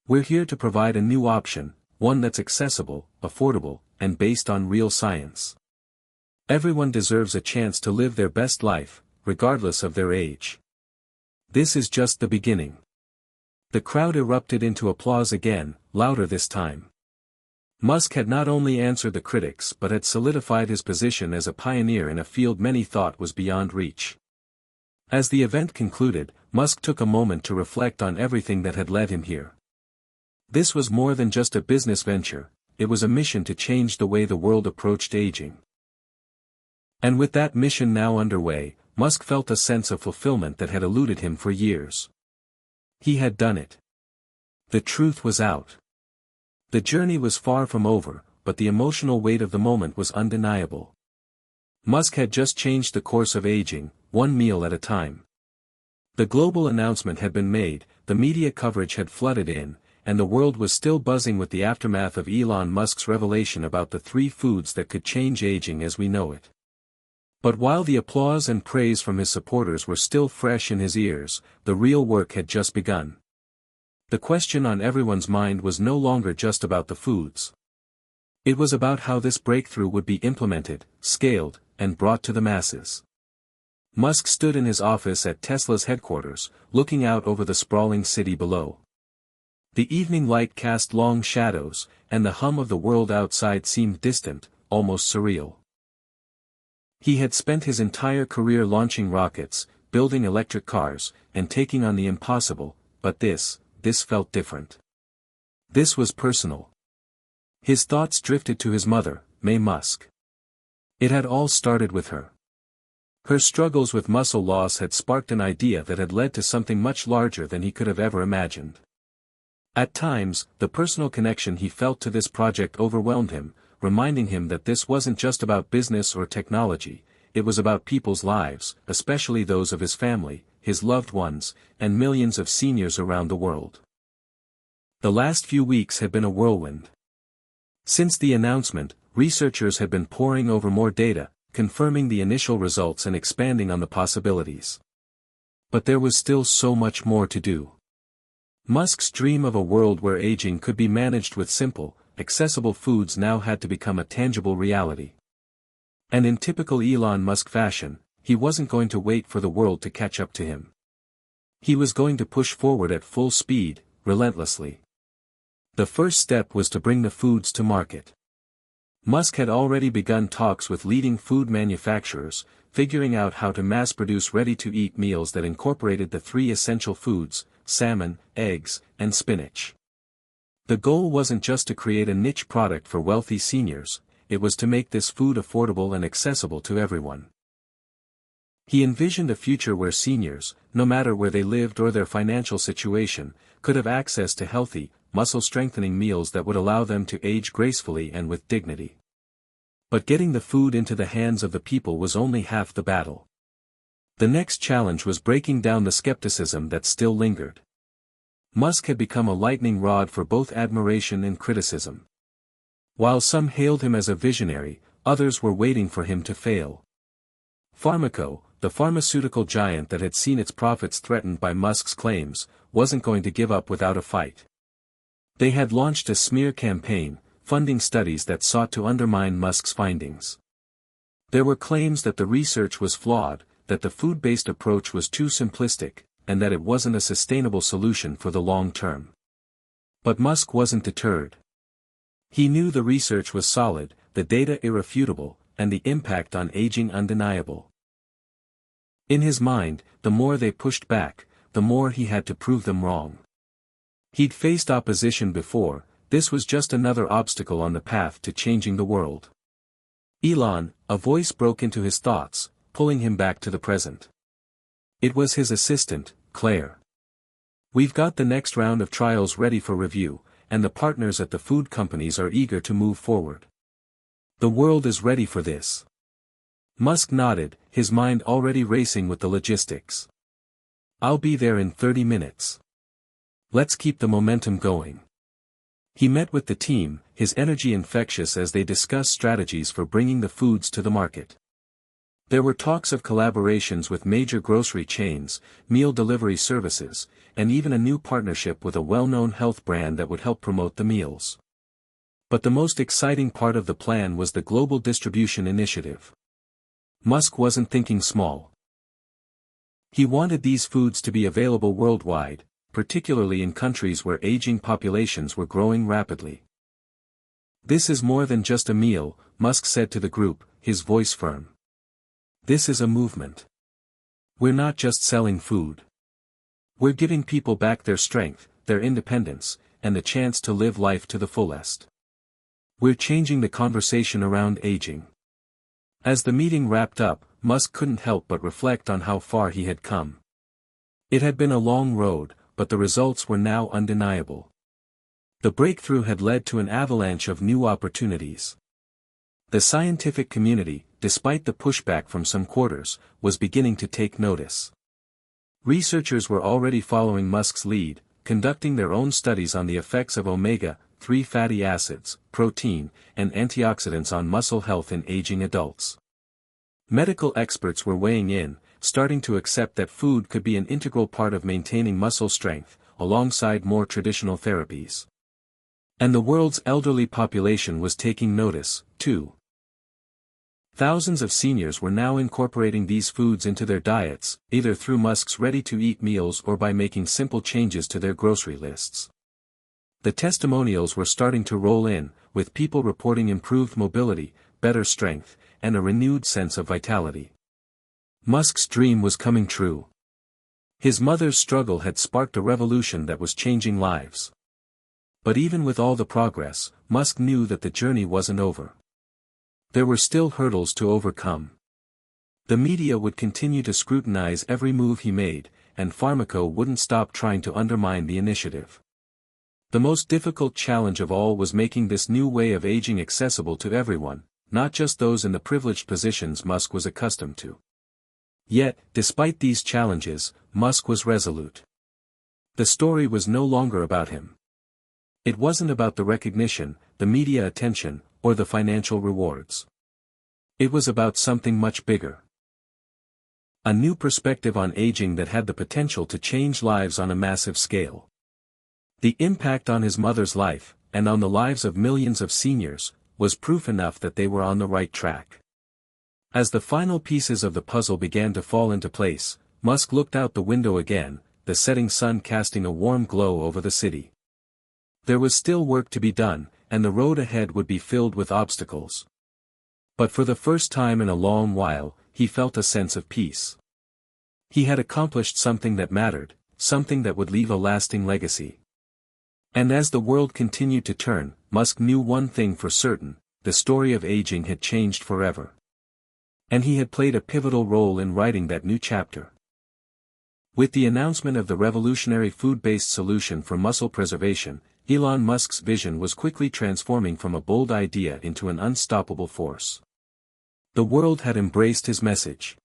"We're here to provide a new option, one that's accessible, affordable, and based on real science. Everyone deserves a chance to live their best life, regardless of their age. This is just the beginning." The crowd erupted into applause again, louder this time. Musk had not only answered the critics but had solidified his position as a pioneer in a field many thought was beyond reach. As the event concluded, Musk took a moment to reflect on everything that had led him here. This was more than just a business venture, it was a mission to change the way the world approached aging. And with that mission now underway, Musk felt a sense of fulfillment that had eluded him for years. He had done it. The truth was out. The journey was far from over, but the emotional weight of the moment was undeniable. Musk had just changed the course of aging, one meal at a time. The global announcement had been made, the media coverage had flooded in, and the world was still buzzing with the aftermath of Elon Musk's revelation about the 3 foods that could change aging as we know it. But while the applause and praise from his supporters were still fresh in his ears, the real work had just begun. The question on everyone's mind was no longer just about the foods. It was about how this breakthrough would be implemented, scaled, and brought to the masses. Musk stood in his office at Tesla's headquarters, looking out over the sprawling city below. The evening light cast long shadows, and the hum of the world outside seemed distant, almost surreal. He had spent his entire career launching rockets, building electric cars, and taking on the impossible, but this felt different. This was personal. His thoughts drifted to his mother, May Musk. It had all started with her. Her struggles with muscle loss had sparked an idea that had led to something much larger than he could have ever imagined. At times, the personal connection he felt to this project overwhelmed him, reminding him that this wasn't just about business or technology, it was about people's lives, especially those of his family, his loved ones, and millions of seniors around the world. The last few weeks had been a whirlwind. Since the announcement, researchers had been poring over more data, confirming the initial results and expanding on the possibilities. But there was still so much more to do. Musk's dream of a world where aging could be managed with simple, accessible foods now had to become a tangible reality. And in typical Elon Musk fashion, he wasn't going to wait for the world to catch up to him. He was going to push forward at full speed, relentlessly. The first step was to bring the foods to market. Musk had already begun talks with leading food manufacturers, figuring out how to mass-produce ready-to-eat meals that incorporated the 3 essential foods: salmon, eggs, and spinach. The goal wasn't just to create a niche product for wealthy seniors, it was to make this food affordable and accessible to everyone. He envisioned a future where seniors, no matter where they lived or their financial situation, could have access to healthy, muscle-strengthening meals that would allow them to age gracefully and with dignity. But getting the food into the hands of the people was only half the battle. The next challenge was breaking down the skepticism that still lingered. Musk had become a lightning rod for both admiration and criticism. While some hailed him as a visionary, others were waiting for him to fail. Pharmaco, the pharmaceutical giant that had seen its profits threatened by Musk's claims, wasn't going to give up without a fight. They had launched a smear campaign, funding studies that sought to undermine Musk's findings. There were claims that the research was flawed, that the food-based approach was too simplistic, and that it wasn't a sustainable solution for the long term. But Musk wasn't deterred. He knew the research was solid, the data irrefutable, and the impact on aging undeniable. In his mind, the more they pushed back, the more he had to prove them wrong. He'd faced opposition before, this was just another obstacle on the path to changing the world. "Elon," a voice broke into his thoughts, pulling him back to the present. It was his assistant, Claire. "We've got the next round of trials ready for review, and the partners at the food companies are eager to move forward. The world is ready for this." Musk nodded, his mind already racing with the logistics. "I'll be there in 30 minutes. Let's keep the momentum going." He met with the team, his energy infectious as they discussed strategies for bringing the foods to the market. There were talks of collaborations with major grocery chains, meal delivery services, and even a new partnership with a well-known health brand that would help promote the meals. But the most exciting part of the plan was the global distribution initiative. Musk wasn't thinking small. He wanted these foods to be available worldwide, particularly in countries where aging populations were growing rapidly. "This is more than just a meal," Musk said to the group, his voice firm. "This is a movement. We're not just selling food. We're giving people back their strength, their independence, and the chance to live life to the fullest. We're changing the conversation around aging." As the meeting wrapped up, Musk couldn't help but reflect on how far he had come. It had been a long road, but the results were now undeniable. The breakthrough had led to an avalanche of new opportunities. The scientific community, despite the pushback from some quarters, was beginning to take notice. Researchers were already following Musk's lead, conducting their own studies on the effects of omega-3 fatty acids, protein, and antioxidants on muscle health in aging adults. Medical experts were weighing in, starting to accept that food could be an integral part of maintaining muscle strength, alongside more traditional therapies. And the world's elderly population was taking notice, too. Thousands of seniors were now incorporating these foods into their diets, either through Musk's ready-to-eat meals or by making simple changes to their grocery lists. The testimonials were starting to roll in, with people reporting improved mobility, better strength, and a renewed sense of vitality. Musk's dream was coming true. His mother's struggle had sparked a revolution that was changing lives. But even with all the progress, Musk knew that the journey wasn't over. There were still hurdles to overcome. The media would continue to scrutinize every move he made, and Pharmaco wouldn't stop trying to undermine the initiative. The most difficult challenge of all was making this new way of aging accessible to everyone, not just those in the privileged positions Musk was accustomed to. Yet, despite these challenges, Musk was resolute. The story was no longer about him. It wasn't about the recognition, the media attention, or the financial rewards. It was about something much bigger. A new perspective on aging that had the potential to change lives on a massive scale. The impact on his mother's life, and on the lives of millions of seniors, was proof enough that they were on the right track. As the final pieces of the puzzle began to fall into place, Musk looked out the window again, the setting sun casting a warm glow over the city. There was still work to be done, and the road ahead would be filled with obstacles. But for the first time in a long while, he felt a sense of peace. He had accomplished something that mattered, something that would leave a lasting legacy. And as the world continued to turn, Musk knew one thing for certain: the story of aging had changed forever. And he had played a pivotal role in writing that new chapter. With the announcement of the revolutionary food-based solution for muscle preservation, Elon Musk's vision was quickly transforming from a bold idea into an unstoppable force. The world had embraced his message.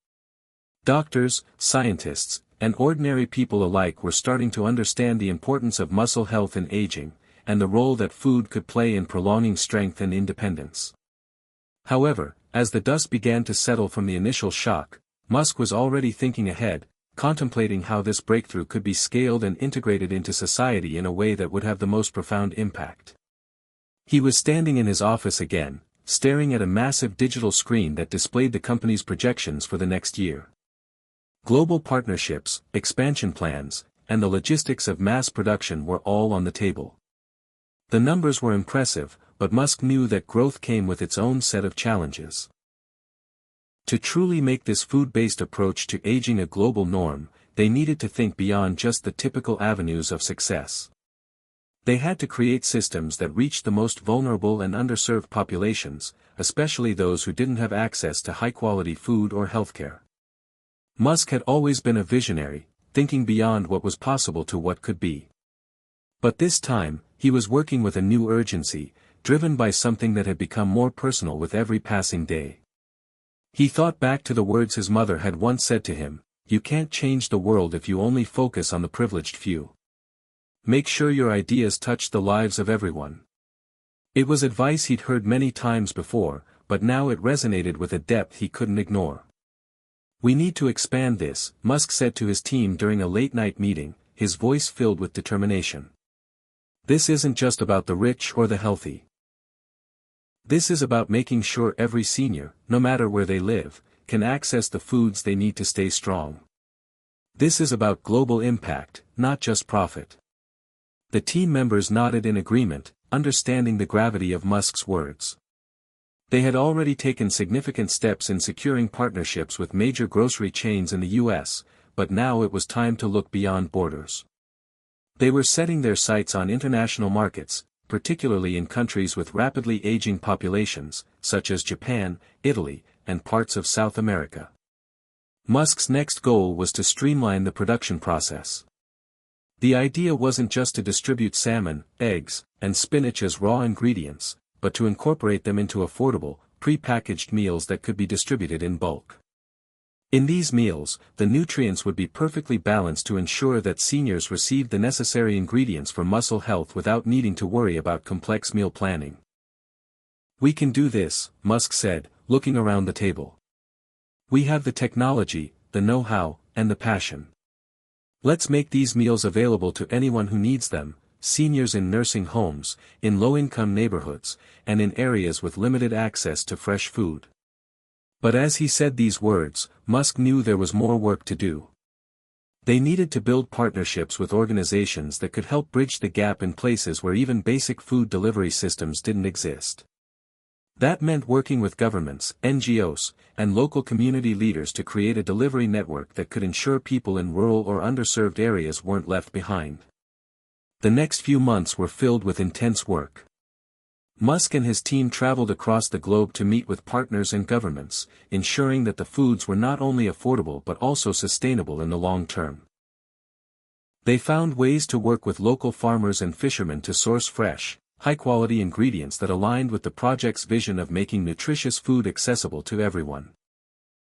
Doctors, scientists, and ordinary people alike were starting to understand the importance of muscle health in aging, and the role that food could play in prolonging strength and independence. However, as the dust began to settle from the initial shock, Musk was already thinking ahead, contemplating how this breakthrough could be scaled and integrated into society in a way that would have the most profound impact. He was standing in his office again, staring at a massive digital screen that displayed the company's projections for the next year. Global partnerships, expansion plans, and the logistics of mass production were all on the table. The numbers were impressive, but Musk knew that growth came with its own set of challenges. To truly make this food-based approach to aging a global norm, they needed to think beyond just the typical avenues of success. They had to create systems that reached the most vulnerable and underserved populations, especially those who didn't have access to high-quality food or healthcare. Musk had always been a visionary, thinking beyond what was possible to what could be. But this time, he was working with a new urgency, driven by something that had become more personal with every passing day. He thought back to the words his mother had once said to him: "You can't change the world if you only focus on the privileged few." Make sure your ideas touch the lives of everyone. It was advice he'd heard many times before, but now it resonated with a depth he couldn't ignore. We need to expand this, Musk said to his team during a late-night meeting, his voice filled with determination. This isn't just about the rich or the healthy. This is about making sure every senior, no matter where they live, can access the foods they need to stay strong. This is about global impact, not just profit. The team members nodded in agreement, understanding the gravity of Musk's words. They had already taken significant steps in securing partnerships with major grocery chains in the US, but now it was time to look beyond borders. They were setting their sights on international markets, particularly in countries with rapidly aging populations, such as Japan, Italy, and parts of South America. Musk's next goal was to streamline the production process. The idea wasn't just to distribute salmon, eggs, and spinach as raw ingredients, but to incorporate them into affordable, pre-packaged meals that could be distributed in bulk. In these meals, the nutrients would be perfectly balanced to ensure that seniors received the necessary ingredients for muscle health without needing to worry about complex meal planning. We can do this, Musk said, looking around the table. We have the technology, the know-how, and the passion. Let's make these meals available to anyone who needs them, seniors in nursing homes, in low-income neighborhoods, and in areas with limited access to fresh food. But as he said these words, Musk knew there was more work to do. They needed to build partnerships with organizations that could help bridge the gap in places where even basic food delivery systems didn't exist. That meant working with governments, NGOs, and local community leaders to create a delivery network that could ensure people in rural or underserved areas weren't left behind. The next few months were filled with intense work. Musk and his team traveled across the globe to meet with partners and governments, ensuring that the foods were not only affordable but also sustainable in the long term. They found ways to work with local farmers and fishermen to source fresh, high-quality ingredients that aligned with the project's vision of making nutritious food accessible to everyone.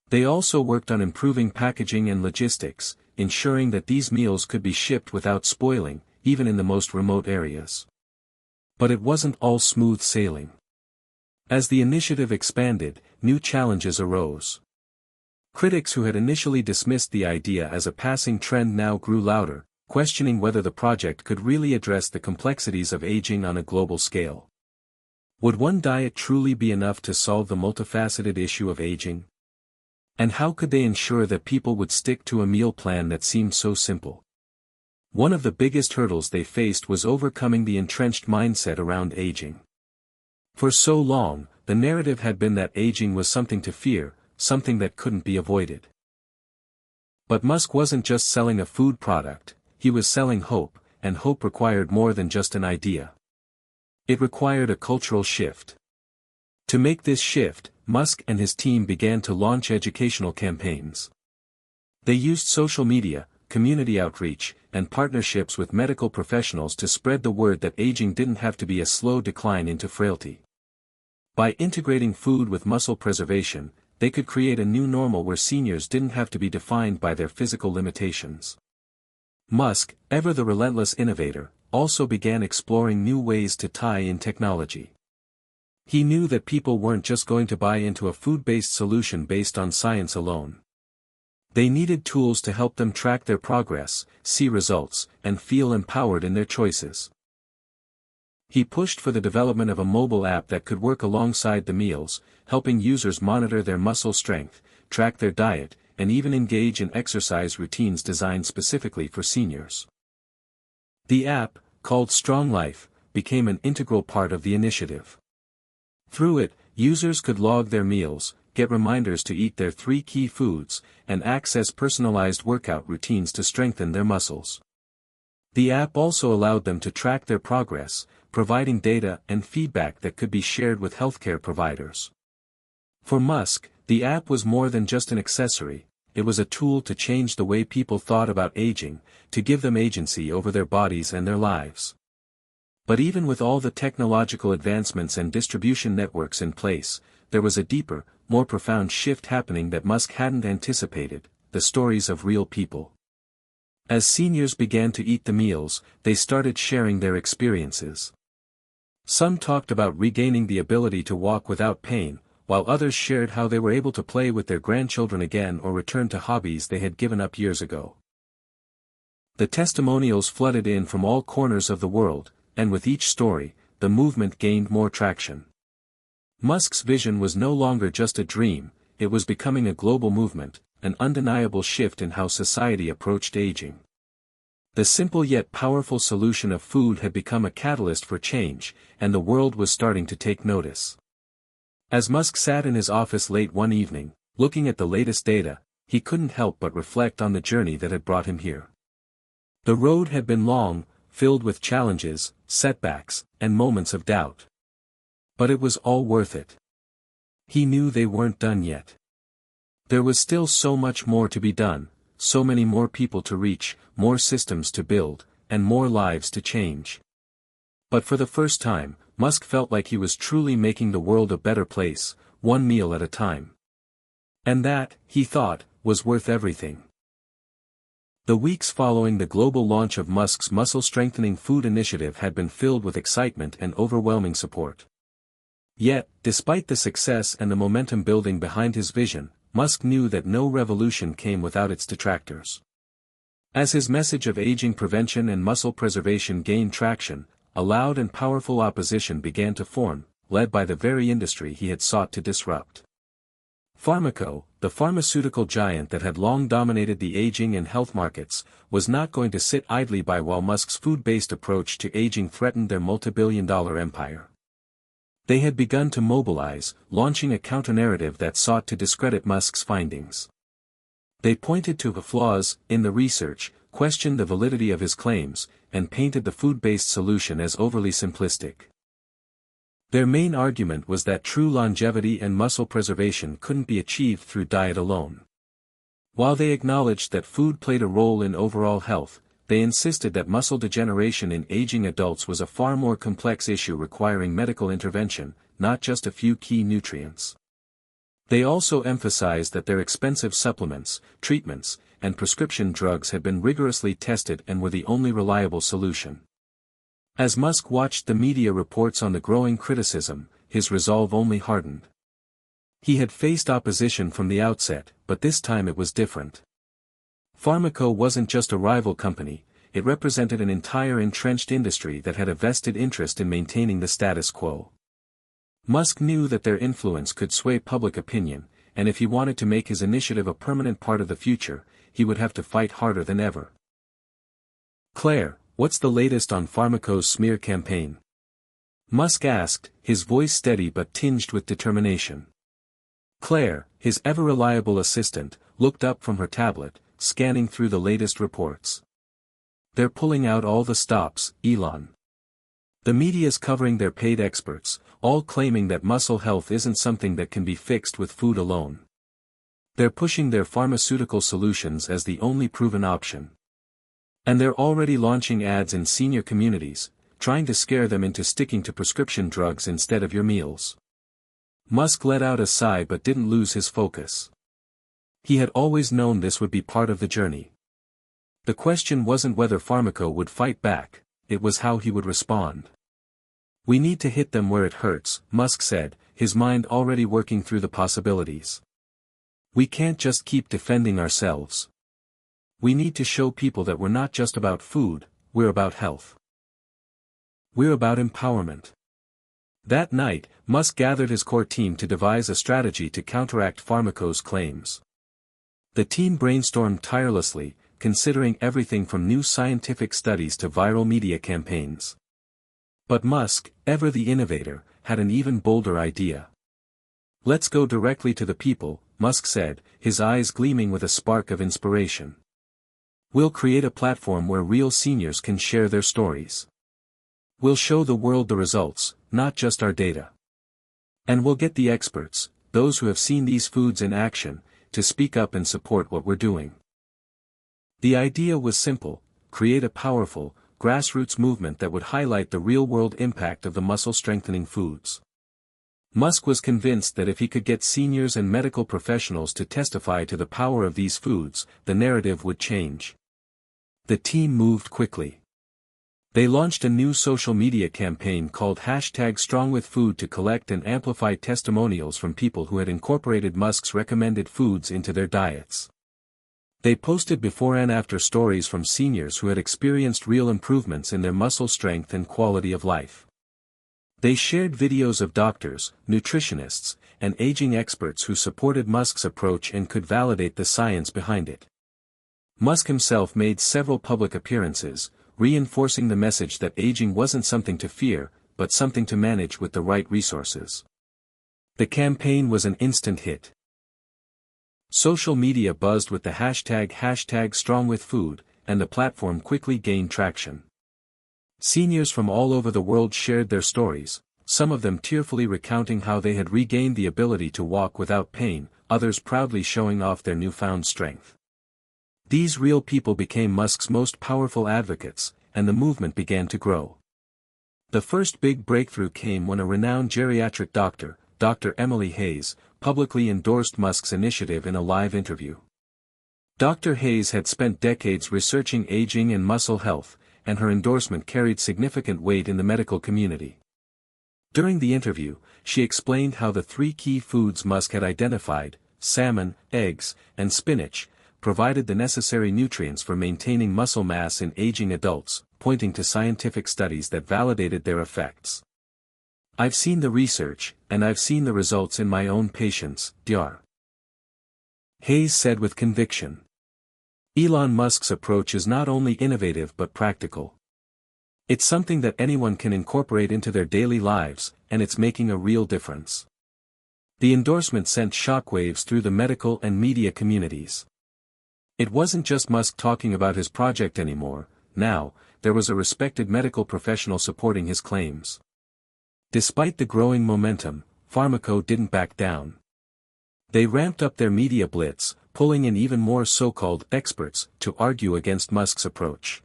They also worked on improving packaging and logistics, ensuring that these meals could be shipped without spoiling, even in the most remote areas. But it wasn't all smooth sailing. As the initiative expanded, new challenges arose. Critics who had initially dismissed the idea as a passing trend now grew louder, questioning whether the project could really address the complexities of aging on a global scale. Would one diet truly be enough to solve the multifaceted issue of aging? And how could they ensure that people would stick to a meal plan that seemed so simple? One of the biggest hurdles they faced was overcoming the entrenched mindset around aging. For so long, the narrative had been that aging was something to fear, something that couldn't be avoided. But Musk wasn't just selling a food product, he was selling hope, and hope required more than just an idea. It required a cultural shift. To make this shift, Musk and his team began to launch educational campaigns. They used social media, community outreach, and partnerships with medical professionals to spread the word that aging didn't have to be a slow decline into frailty. By integrating food with muscle preservation, they could create a new normal where seniors didn't have to be defined by their physical limitations. Musk, ever the relentless innovator, also began exploring new ways to tie in technology. He knew that people weren't just going to buy into a food-based solution based on science alone. They needed tools to help them track their progress, see results, and feel empowered in their choices. He pushed for the development of a mobile app that could work alongside the meals, helping users monitor their muscle strength, track their diet, and even engage in exercise routines designed specifically for seniors. The app, called Strong Life, became an integral part of the initiative. Through it, users could log their meals, get reminders to eat their 3 key foods, and access personalized workout routines to strengthen their muscles. The app also allowed them to track their progress, providing data and feedback that could be shared with healthcare providers. For Musk, the app was more than just an accessory, it was a tool to change the way people thought about aging, to give them agency over their bodies and their lives. But even with all the technological advancements and distribution networks in place, there was a deeper, more profound shift happening that Musk hadn't anticipated: the stories of real people. As seniors began to eat the meals, they started sharing their experiences. Some talked about regaining the ability to walk without pain, while others shared how they were able to play with their grandchildren again or return to hobbies they had given up years ago. The testimonials flooded in from all corners of the world, and with each story, the movement gained more traction. Musk's vision was no longer just a dream, it was becoming a global movement, an undeniable shift in how society approached aging. The simple yet powerful solution of food had become a catalyst for change, and the world was starting to take notice. As Musk sat in his office late one evening, looking at the latest data, he couldn't help but reflect on the journey that had brought him here. The road had been long, filled with challenges, setbacks, and moments of doubt. But it was all worth it. He knew they weren't done yet. There was still so much more to be done, so many more people to reach, more systems to build, and more lives to change. But for the first time, Musk felt like he was truly making the world a better place, one meal at a time. And that, he thought, was worth everything. The weeks following the global launch of Musk's muscle-strengthening food initiative had been filled with excitement and overwhelming support. Yet, despite the success and the momentum building behind his vision, Musk knew that no revolution came without its detractors. As his message of aging prevention and muscle preservation gained traction, a loud and powerful opposition began to form, led by the very industry he had sought to disrupt. Pharmaco, the pharmaceutical giant that had long dominated the aging and health markets, was not going to sit idly by while Musk's food-based approach to aging threatened their multi-billion-dollar empire. They had begun to mobilize, launching a counter-narrative that sought to discredit Musk's findings. They pointed to the flaws in the research, questioned the validity of his claims, and painted the food-based solution as overly simplistic. Their main argument was that true longevity and muscle preservation couldn't be achieved through diet alone. While they acknowledged that food played a role in overall health, they insisted that muscle degeneration in aging adults was a far more complex issue requiring medical intervention, not just a few key nutrients. They also emphasized that their expensive supplements, treatments, and prescription drugs had been rigorously tested and were the only reliable solution. As Musk watched the media reports on the growing criticism, his resolve only hardened. He had faced opposition from the outset, but this time it was different. Pharmaco wasn't just a rival company, it represented an entire entrenched industry that had a vested interest in maintaining the status quo. Musk knew that their influence could sway public opinion, and if he wanted to make his initiative a permanent part of the future, he would have to fight harder than ever. "Claire, what's the latest on Pharmaco's smear campaign?" Musk asked, his voice steady but tinged with determination. Claire, his ever-reliable assistant, looked up from her tablet, scanning through the latest reports. "They're pulling out all the stops, Elon. The media's covering their paid experts, all claiming that muscle health isn't something that can be fixed with food alone. They're pushing their pharmaceutical solutions as the only proven option. And they're already launching ads in senior communities, trying to scare them into sticking to prescription drugs instead of your meals." Musk let out a sigh but didn't lose his focus. He had always known this would be part of the journey. The question wasn't whether Pharmaco would fight back, it was how he would respond. "We need to hit them where it hurts," Musk said, his mind already working through the possibilities. "We can't just keep defending ourselves. We need to show people that we're not just about food, we're about health. We're about empowerment." That night, Musk gathered his core team to devise a strategy to counteract Pharmaco's claims. The team brainstormed tirelessly, considering everything from new scientific studies to viral media campaigns. But Musk, ever the innovator, had an even bolder idea. "Let's go directly to the people," Musk said, his eyes gleaming with a spark of inspiration. "We'll create a platform where real seniors can share their stories. We'll show the world the results, not just our data. And we'll get the experts, those who have seen these foods in action, to speak up and support what we're doing." The idea was simple: create a powerful, grassroots movement that would highlight the real-world impact of the muscle-strengthening foods. Musk was convinced that if he could get seniors and medical professionals to testify to the power of these foods, the narrative would change. The team moved quickly. They launched a new social media campaign called #StrongWithFood to collect and amplify testimonials from people who had incorporated Musk's recommended foods into their diets. They posted before and after stories from seniors who had experienced real improvements in their muscle strength and quality of life. They shared videos of doctors, nutritionists, and aging experts who supported Musk's approach and could validate the science behind it. Musk himself made several public appearances, reinforcing the message that aging wasn't something to fear, but something to manage with the right resources. The campaign was an instant hit. Social media buzzed with the #StrongWithFood, and the platform quickly gained traction. Seniors from all over the world shared their stories, some of them tearfully recounting how they had regained the ability to walk without pain, others proudly showing off their newfound strength. These real people became Musk's most powerful advocates, and the movement began to grow. The first big breakthrough came when a renowned geriatric doctor, Dr. Emily Hayes, publicly endorsed Musk's initiative in a live interview. Dr. Hayes had spent decades researching aging and muscle health, and her endorsement carried significant weight in the medical community. During the interview, she explained how the three key foods Musk had identified, salmon, eggs, and spinach, provided the necessary nutrients for maintaining muscle mass in aging adults, pointing to scientific studies that validated their effects. "I've seen the research, and I've seen the results in my own patients," Dr. Hayes said with conviction. Elon Musk's approach is not only innovative but practical. It's something that anyone can incorporate into their daily lives, and it's making a real difference. The endorsement sent shockwaves through the medical and media communities. It wasn't just Musk talking about his project anymore. Now, there was a respected medical professional supporting his claims. Despite the growing momentum, Pharmaco didn't back down. They ramped up their media blitz, pulling in even more so-called experts to argue against Musk's approach.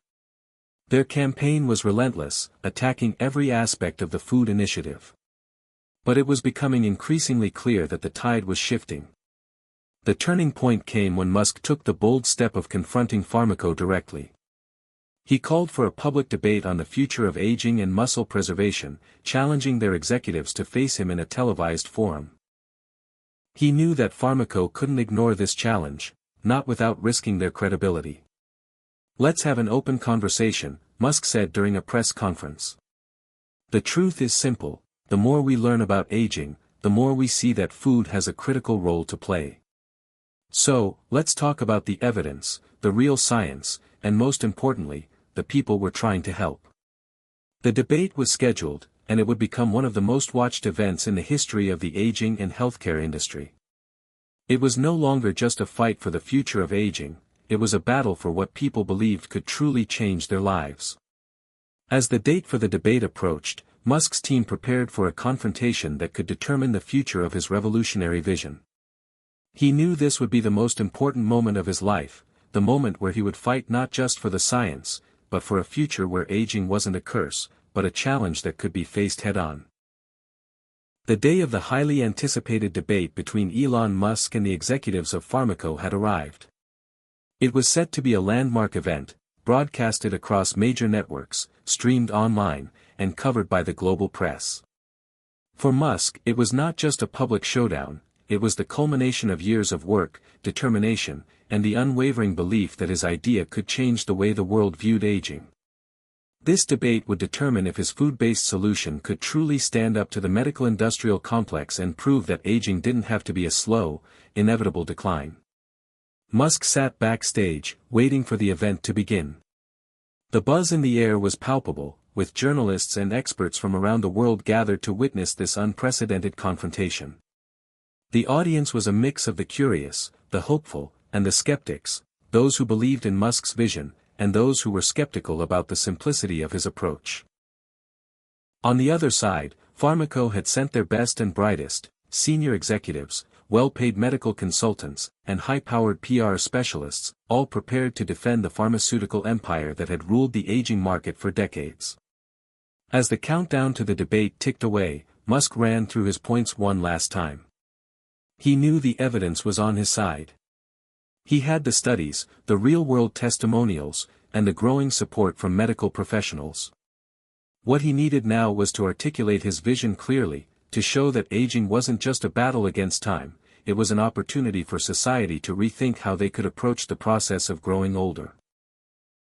Their campaign was relentless, attacking every aspect of the food initiative. But it was becoming increasingly clear that the tide was shifting. The turning point came when Musk took the bold step of confronting Pharmaco directly. He called for a public debate on the future of aging and muscle preservation, challenging their executives to face him in a televised forum. He knew that Pharmaco couldn't ignore this challenge, not without risking their credibility. "Let's have an open conversation," Musk said during a press conference. "The truth is simple, the more we learn about aging, the more we see that food has a critical role to play. So, let's talk about the evidence, the real science, and most importantly, the people we're trying to help." The debate was scheduled, and it would become one of the most watched events in the history of the aging and healthcare industry. It was no longer just a fight for the future of aging, it was a battle for what people believed could truly change their lives. As the date for the debate approached, Musk's team prepared for a confrontation that could determine the future of his revolutionary vision. He knew this would be the most important moment of his life, the moment where he would fight not just for the science, but for a future where aging wasn't a curse, but a challenge that could be faced head-on. The day of the highly anticipated debate between Elon Musk and the executives of Pharmaco had arrived. It was set to be a landmark event, broadcasted across major networks, streamed online, and covered by the global press. For Musk, it was not just a public showdown, it was the culmination of years of work, determination, and the unwavering belief that his idea could change the way the world viewed aging. This debate would determine if his food-based solution could truly stand up to the medical-industrial complex and prove that aging didn't have to be a slow, inevitable decline. Musk sat backstage, waiting for the event to begin. The buzz in the air was palpable, with journalists and experts from around the world gathered to witness this unprecedented confrontation. The audience was a mix of the curious, the hopeful, and the skeptics, those who believed in Musk's vision, and those who were skeptical about the simplicity of his approach. On the other side, Pharmaco had sent their best and brightest, senior executives, well-paid medical consultants, and high-powered PR specialists, all prepared to defend the pharmaceutical empire that had ruled the aging market for decades. As the countdown to the debate ticked away, Musk ran through his points one last time. He knew the evidence was on his side. He had the studies, the real-world testimonials, and the growing support from medical professionals. What he needed now was to articulate his vision clearly, to show that aging wasn't just a battle against time, it was an opportunity for society to rethink how they could approach the process of growing older.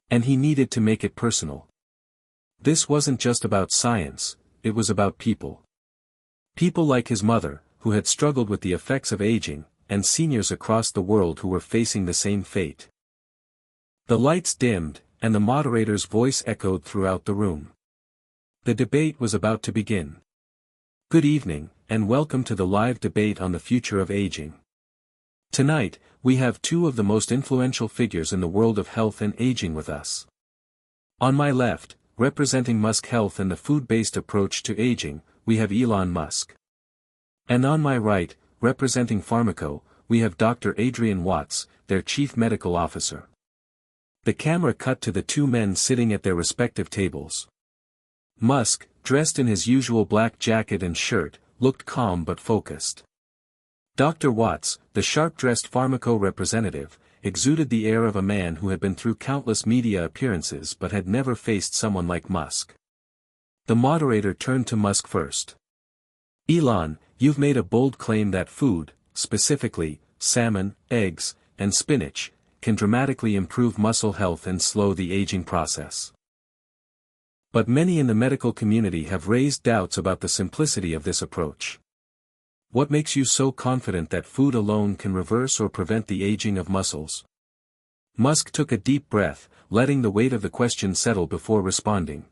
And he needed to make it personal. This wasn't just about science, it was about people. People like his mother, who had struggled with the effects of aging, and seniors across the world who were facing the same fate. The lights dimmed, and the moderator's voice echoed throughout the room. The debate was about to begin. Good evening, and welcome to the live debate on the future of aging. Tonight, we have two of the most influential figures in the world of health and aging with us. On my left, representing Musk Health and the food-based approach to aging, we have Elon Musk. And on my right, representing Pharmaco, we have Dr. Adrian Watts, their Chief Medical Officer. The camera cut to the two men sitting at their respective tables. Musk, dressed in his usual black jacket and shirt, looked calm but focused. Dr. Watts, the sharp-dressed Pharmaco representative, exuded the air of a man who had been through countless media appearances but had never faced someone like Musk. The moderator turned to Musk first. Elon, you've made a bold claim that food, specifically, salmon, eggs, and spinach, can dramatically improve muscle health and slow the aging process. But many in the medical community have raised doubts about the simplicity of this approach. What makes you so confident that food alone can reverse or prevent the aging of muscles? Musk took a deep breath, letting the weight of the question settle before responding.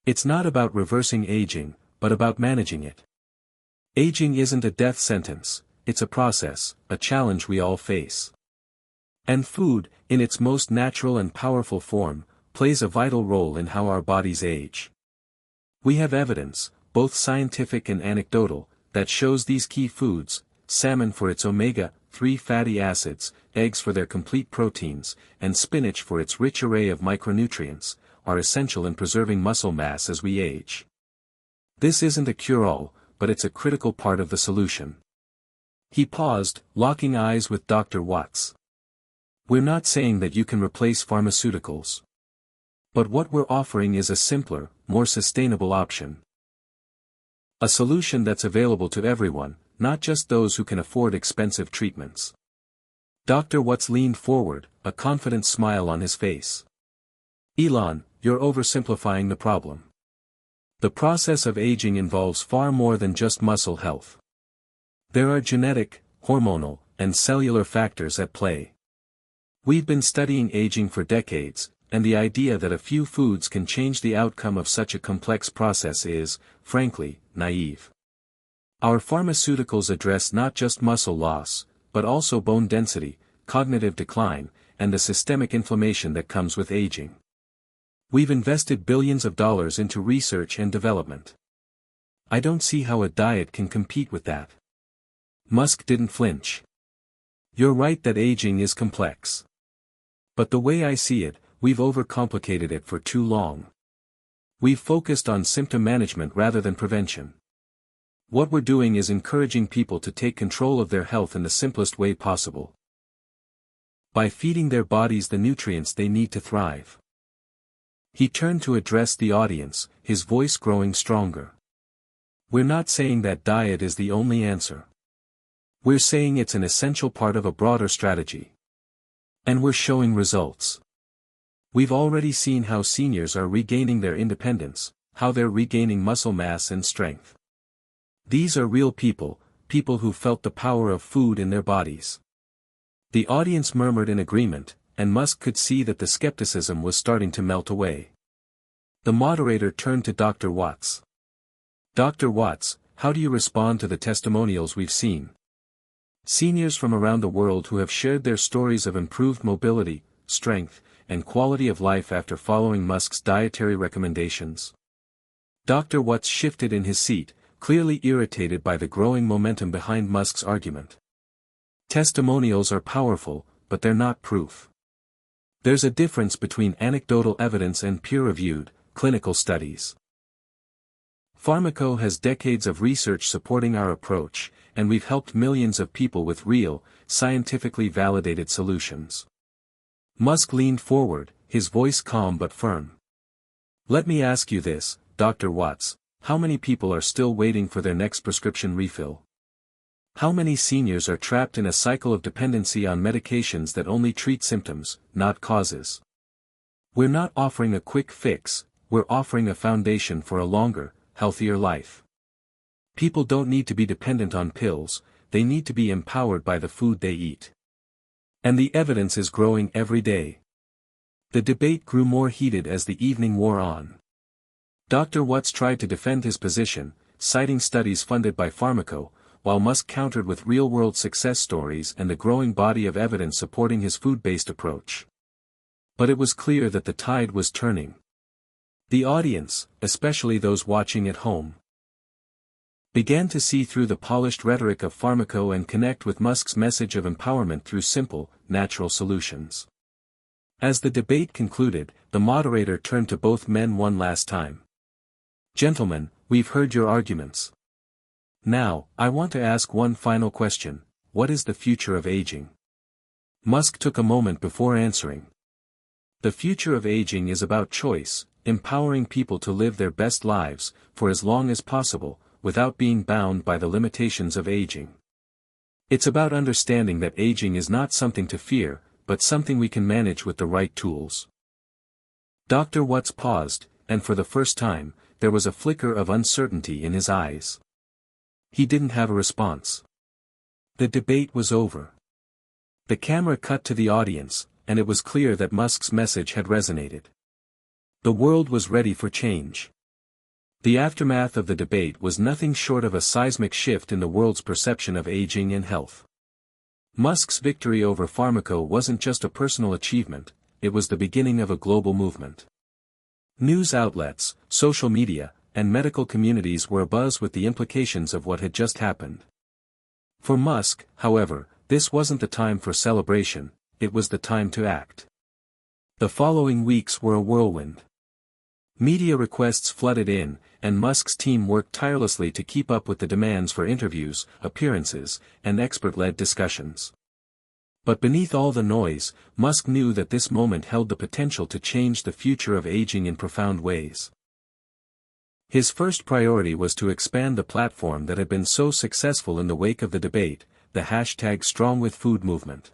It's not about reversing aging, but about managing it. Aging isn't a death sentence, it's a process, a challenge we all face. And food, in its most natural and powerful form, plays a vital role in how our bodies age. We have evidence, both scientific and anecdotal, that shows these key foods, salmon for its omega-3 fatty acids, eggs for their complete proteins, and spinach for its rich array of micronutrients, are essential in preserving muscle mass as we age. This isn't a cure-all, but it's a critical part of the solution. He paused, locking eyes with Dr. Watts. We're not saying that you can replace pharmaceuticals. But what we're offering is a simpler, more sustainable option. A solution that's available to everyone, not just those who can afford expensive treatments. Dr. Watts leaned forward, a confident smile on his face. Elon, you're oversimplifying the problem. The process of aging involves far more than just muscle health. There are genetic, hormonal, and cellular factors at play. We've been studying aging for decades, and the idea that a few foods can change the outcome of such a complex process is, frankly, naive. Our pharmaceuticals address not just muscle loss, but also bone density, cognitive decline, and the systemic inflammation that comes with aging. We've invested billions of dollars into research and development. I don't see how a diet can compete with that. Musk didn't flinch. You're right that aging is complex. But the way I see it, we've overcomplicated it for too long. We've focused on symptom management rather than prevention. What we're doing is encouraging people to take control of their health in the simplest way possible. By feeding their bodies the nutrients they need to thrive. He turned to address the audience, his voice growing stronger. We're not saying that diet is the only answer. We're saying it's an essential part of a broader strategy. And we're showing results. We've already seen how seniors are regaining their independence, how they're regaining muscle mass and strength. These are real people, people who felt the power of food in their bodies. The audience murmured in agreement, and Musk could see that the skepticism was starting to melt away. The moderator turned to Dr. Watts. Dr. Watts, how do you respond to the testimonials we've seen? Seniors from around the world who have shared their stories of improved mobility, strength, and quality of life after following Musk's dietary recommendations. Dr. Watts shifted in his seat, clearly irritated by the growing momentum behind Musk's argument. Testimonials are powerful, but they're not proof. There's a difference between anecdotal evidence and peer-reviewed, clinical studies. Pharmaco has decades of research supporting our approach, and we've helped millions of people with real, scientifically validated solutions. Musk leaned forward, his voice calm but firm. "Let me ask you this, Dr. Watts, how many people are still waiting for their next prescription refill? How many seniors are trapped in a cycle of dependency on medications that only treat symptoms, not causes? We're not offering a quick fix, we're offering a foundation for a longer, healthier life. People don't need to be dependent on pills, they need to be empowered by the food they eat. And the evidence is growing every day." The debate grew more heated as the evening wore on. Dr. Watts tried to defend his position, citing studies funded by Pharmaco, while Musk countered with real-world success stories and the growing body of evidence supporting his food-based approach. But it was clear that the tide was turning. The audience, especially those watching at home, began to see through the polished rhetoric of Pharmaco and connect with Musk's message of empowerment through simple, natural solutions. As the debate concluded, the moderator turned to both men one last time. "Gentlemen, we've heard your arguments. Now, I want to ask one final question: what is the future of aging?" Musk took a moment before answering. "The future of aging is about choice, empowering people to live their best lives, for as long as possible, without being bound by the limitations of aging. It's about understanding that aging is not something to fear, but something we can manage with the right tools." Dr. Watts paused, and for the first time, there was a flicker of uncertainty in his eyes. He didn't have a response. The debate was over. The camera cut to the audience, and it was clear that Musk's message had resonated. The world was ready for change. The aftermath of the debate was nothing short of a seismic shift in the world's perception of aging and health. Musk's victory over Pharmaco wasn't just a personal achievement, it was the beginning of a global movement. News outlets, social media, and medical communities were abuzz with the implications of what had just happened. For Musk, however, this wasn't the time for celebration, it was the time to act. The following weeks were a whirlwind. Media requests flooded in, and Musk's team worked tirelessly to keep up with the demands for interviews, appearances, and expert-led discussions. But beneath all the noise, Musk knew that this moment held the potential to change the future of aging in profound ways. His first priority was to expand the platform that had been so successful in the wake of the debate, the #StrongWithFood movement.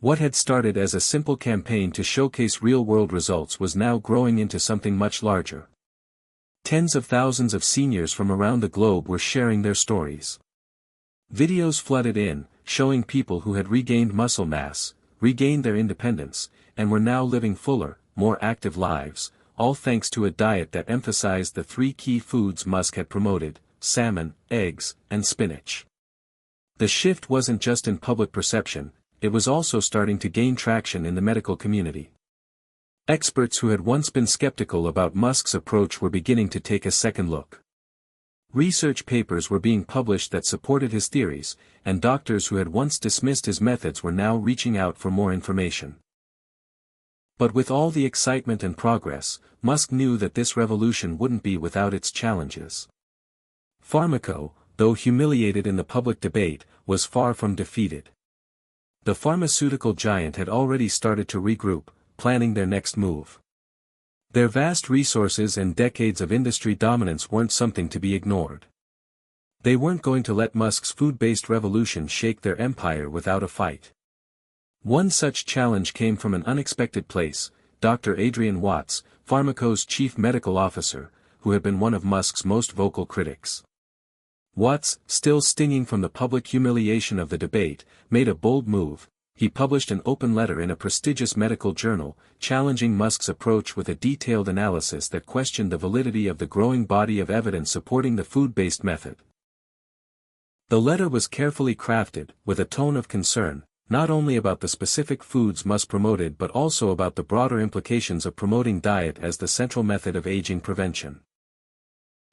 What had started as a simple campaign to showcase real-world results was now growing into something much larger. Tens of thousands of seniors from around the globe were sharing their stories. Videos flooded in, showing people who had regained muscle mass, regained their independence, and were now living fuller, more active lives, all thanks to a diet that emphasized the three key foods Musk had promoted: salmon, eggs, and spinach. The shift wasn't just in public perception, it was also starting to gain traction in the medical community. Experts who had once been skeptical about Musk's approach were beginning to take a second look. Research papers were being published that supported his theories, and doctors who had once dismissed his methods were now reaching out for more information. But with all the excitement and progress, Musk knew that this revolution wouldn't be without its challenges. Pharmaco, though humiliated in the public debate, was far from defeated. The pharmaceutical giant had already started to regroup, planning their next move. Their vast resources and decades of industry dominance weren't something to be ignored. They weren't going to let Musk's food-based revolution shake their empire without a fight. One such challenge came from an unexpected place: Dr. Adrian Watts, Pharmaco's chief medical officer, who had been one of Musk's most vocal critics. Watts, still stinging from the public humiliation of the debate, made a bold move. He published an open letter in a prestigious medical journal, challenging Musk's approach with a detailed analysis that questioned the validity of the growing body of evidence supporting the food-based method. The letter was carefully crafted, with a tone of concern, not only about the specific foods Musk promoted but also about the broader implications of promoting diet as the central method of aging prevention.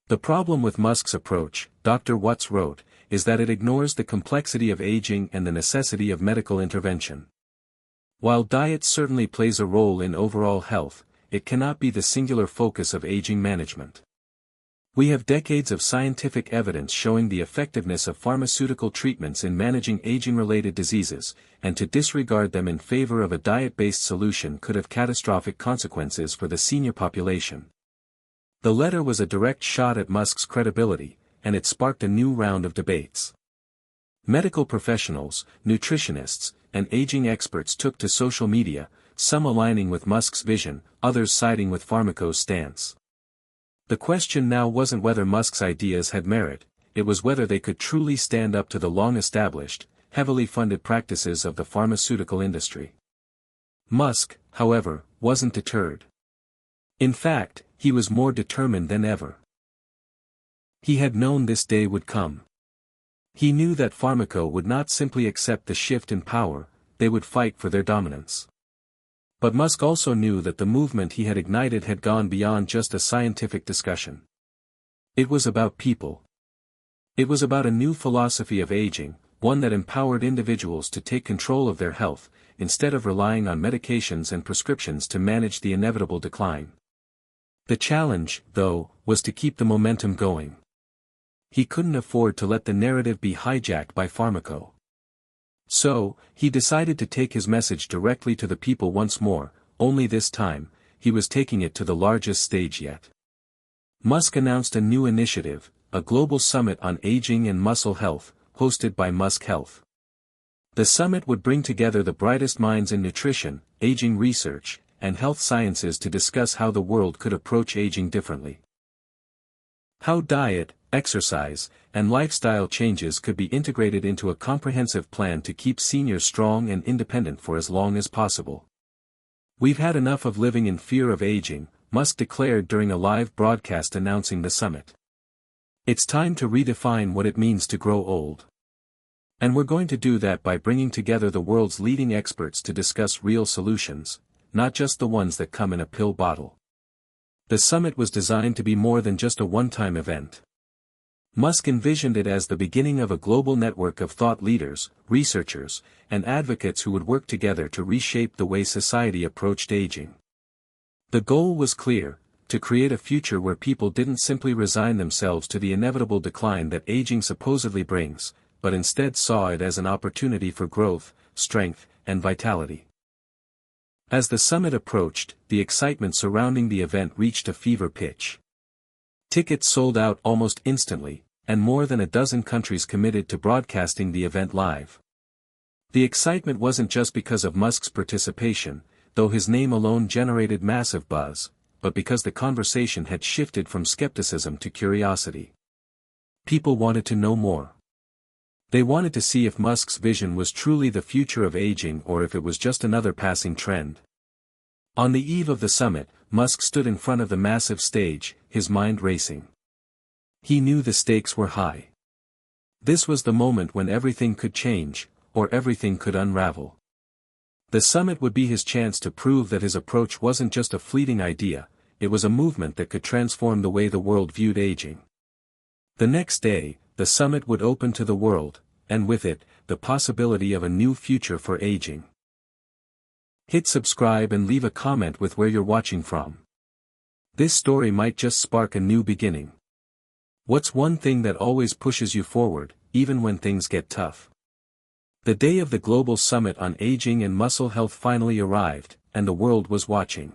The problem with Musk's approach, Dr. Watts wrote, is that it ignores the complexity of aging and the necessity of medical intervention. While diet certainly plays a role in overall health, it cannot be the singular focus of aging management. We have decades of scientific evidence showing the effectiveness of pharmaceutical treatments in managing aging-related diseases, and to disregard them in favor of a diet-based solution could have catastrophic consequences for the senior population. The letter was a direct shot at Musk's credibility, and it sparked a new round of debates. Medical professionals, nutritionists, and aging experts took to social media, some aligning with Musk's vision, others siding with Pharmaco's stance. The question now wasn't whether Musk's ideas had merit, it was whether they could truly stand up to the long-established, heavily funded practices of the pharmaceutical industry. Musk, however, wasn't deterred. In fact, he was more determined than ever. He had known this day would come. He knew that Pharmaco would not simply accept the shift in power, they would fight for their dominance. But Musk also knew that the movement he had ignited had gone beyond just a scientific discussion. It was about people. It was about a new philosophy of aging, one that empowered individuals to take control of their health, instead of relying on medications and prescriptions to manage the inevitable decline. The challenge, though, was to keep the momentum going. He couldn't afford to let the narrative be hijacked by Pharmaco. So, he decided to take his message directly to the people once more, only this time, he was taking it to the largest stage yet. Musk announced a new initiative, a global summit on aging and muscle health, hosted by Musk Health. The summit would bring together the brightest minds in nutrition, aging research, and health sciences to discuss how the world could approach aging differently. How diet, exercise, and lifestyle changes could be integrated into a comprehensive plan to keep seniors strong and independent for as long as possible. "We've had enough of living in fear of aging," Musk declared during a live broadcast announcing the summit. "It's time to redefine what it means to grow old. And we're going to do that by bringing together the world's leading experts to discuss real solutions, not just the ones that come in a pill bottle." The summit was designed to be more than just a one-time event. Musk envisioned it as the beginning of a global network of thought leaders, researchers, and advocates who would work together to reshape the way society approached aging. The goal was clear: to create a future where people didn't simply resign themselves to the inevitable decline that aging supposedly brings, but instead saw it as an opportunity for growth, strength, and vitality. As the summit approached, the excitement surrounding the event reached a fever pitch. Tickets sold out almost instantly, and more than a dozen countries committed to broadcasting the event live. The excitement wasn't just because of Musk's participation, though his name alone generated massive buzz, but because the conversation had shifted from skepticism to curiosity. People wanted to know more. They wanted to see if Musk's vision was truly the future of aging or if it was just another passing trend. On the eve of the summit, Musk stood in front of the massive stage, his mind racing. He knew the stakes were high. This was the moment when everything could change, or everything could unravel. The summit would be his chance to prove that his approach wasn't just a fleeting idea, it was a movement that could transform the way the world viewed aging. The next day, the summit would open to the world, and with it, the possibility of a new future for aging. Hit subscribe and leave a comment with where you're watching from. This story might just spark a new beginning. What's one thing that always pushes you forward, even when things get tough? The day of the Global Summit on Aging and Muscle Health finally arrived, and the world was watching.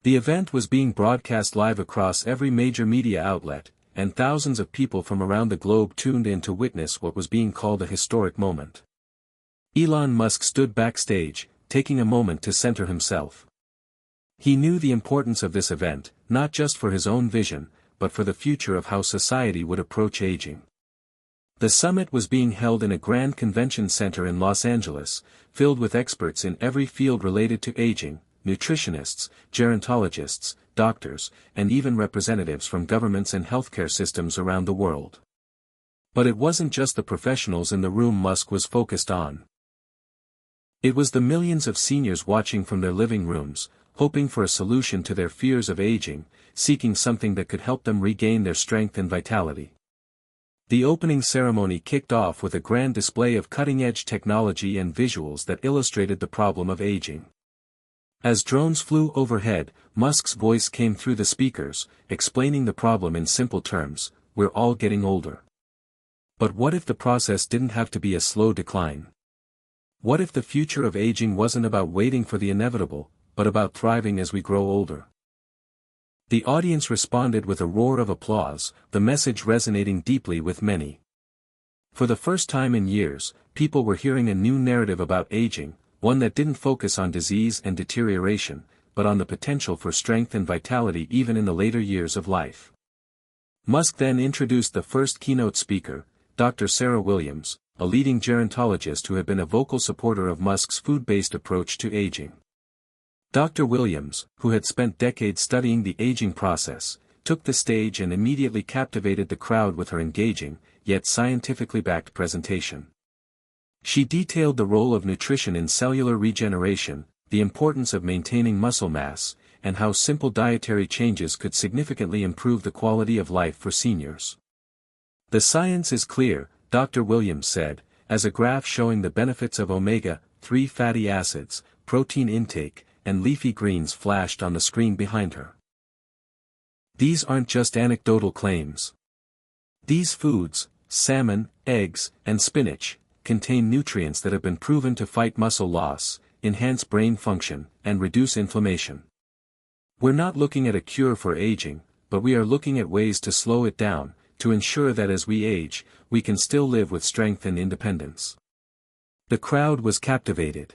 The event was being broadcast live across every major media outlet, and thousands of people from around the globe tuned in to witness what was being called a historic moment. Elon Musk stood backstage, taking a moment to center himself. He knew the importance of this event, not just for his own vision, but for the future of how society would approach aging. The summit was being held in a grand convention center in Los Angeles, filled with experts in every field related to aging, nutritionists, gerontologists, doctors, and even representatives from governments and healthcare systems around the world. But it wasn't just the professionals in the room Musk was focused on. It was the millions of seniors watching from their living rooms, hoping for a solution to their fears of aging, seeking something that could help them regain their strength and vitality. The opening ceremony kicked off with a grand display of cutting-edge technology and visuals that illustrated the problem of aging. As drones flew overhead, Musk's voice came through the speakers, explaining the problem in simple terms: we're all getting older. But what if the process didn't have to be a slow decline? What if the future of aging wasn't about waiting for the inevitable, but about thriving as we grow older? The audience responded with a roar of applause, the message resonating deeply with many. For the first time in years, people were hearing a new narrative about aging, one that didn't focus on disease and deterioration, but on the potential for strength and vitality even in the later years of life. Musk then introduced the first keynote speaker, Dr. Sarah Williams, a leading gerontologist who had been a vocal supporter of Musk's food-based approach to aging. Dr. Williams, who had spent decades studying the aging process, took the stage and immediately captivated the crowd with her engaging, yet scientifically backed presentation. She detailed the role of nutrition in cellular regeneration, the importance of maintaining muscle mass, and how simple dietary changes could significantly improve the quality of life for seniors. The science is clear, Dr. Williams said, as a graph showing the benefits of omega-3 fatty acids, protein intake, and leafy greens flashed on the screen behind her. These aren't just anecdotal claims. These foods, salmon, eggs, and spinach, contain nutrients that have been proven to fight muscle loss, enhance brain function, and reduce inflammation. We're not looking at a cure for aging, but we are looking at ways to slow it down, to ensure that as we age, we can still live with strength and independence. The crowd was captivated.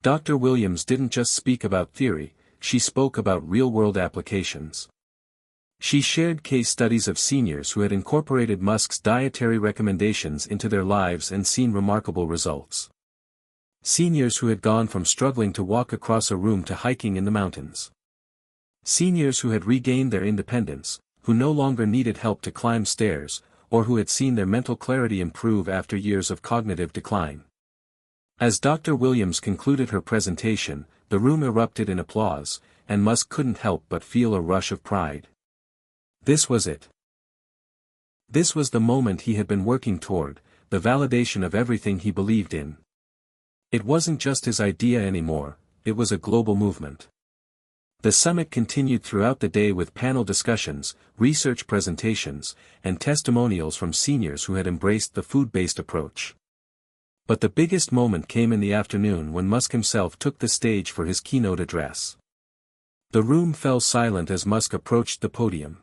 Dr. Williams didn't just speak about theory, she spoke about real-world applications. She shared case studies of seniors who had incorporated Musk's dietary recommendations into their lives and seen remarkable results. Seniors who had gone from struggling to walk across a room to hiking in the mountains. Seniors who had regained their independence, who no longer needed help to climb stairs, or who had seen their mental clarity improve after years of cognitive decline. As Dr. Williams concluded her presentation, the room erupted in applause, and Musk couldn't help but feel a rush of pride. This was it. This was the moment he had been working toward, the validation of everything he believed in. It wasn't just his idea anymore, it was a global movement. The summit continued throughout the day with panel discussions, research presentations, and testimonials from seniors who had embraced the food-based approach. But the biggest moment came in the afternoon when Musk himself took the stage for his keynote address. The room fell silent as Musk approached the podium.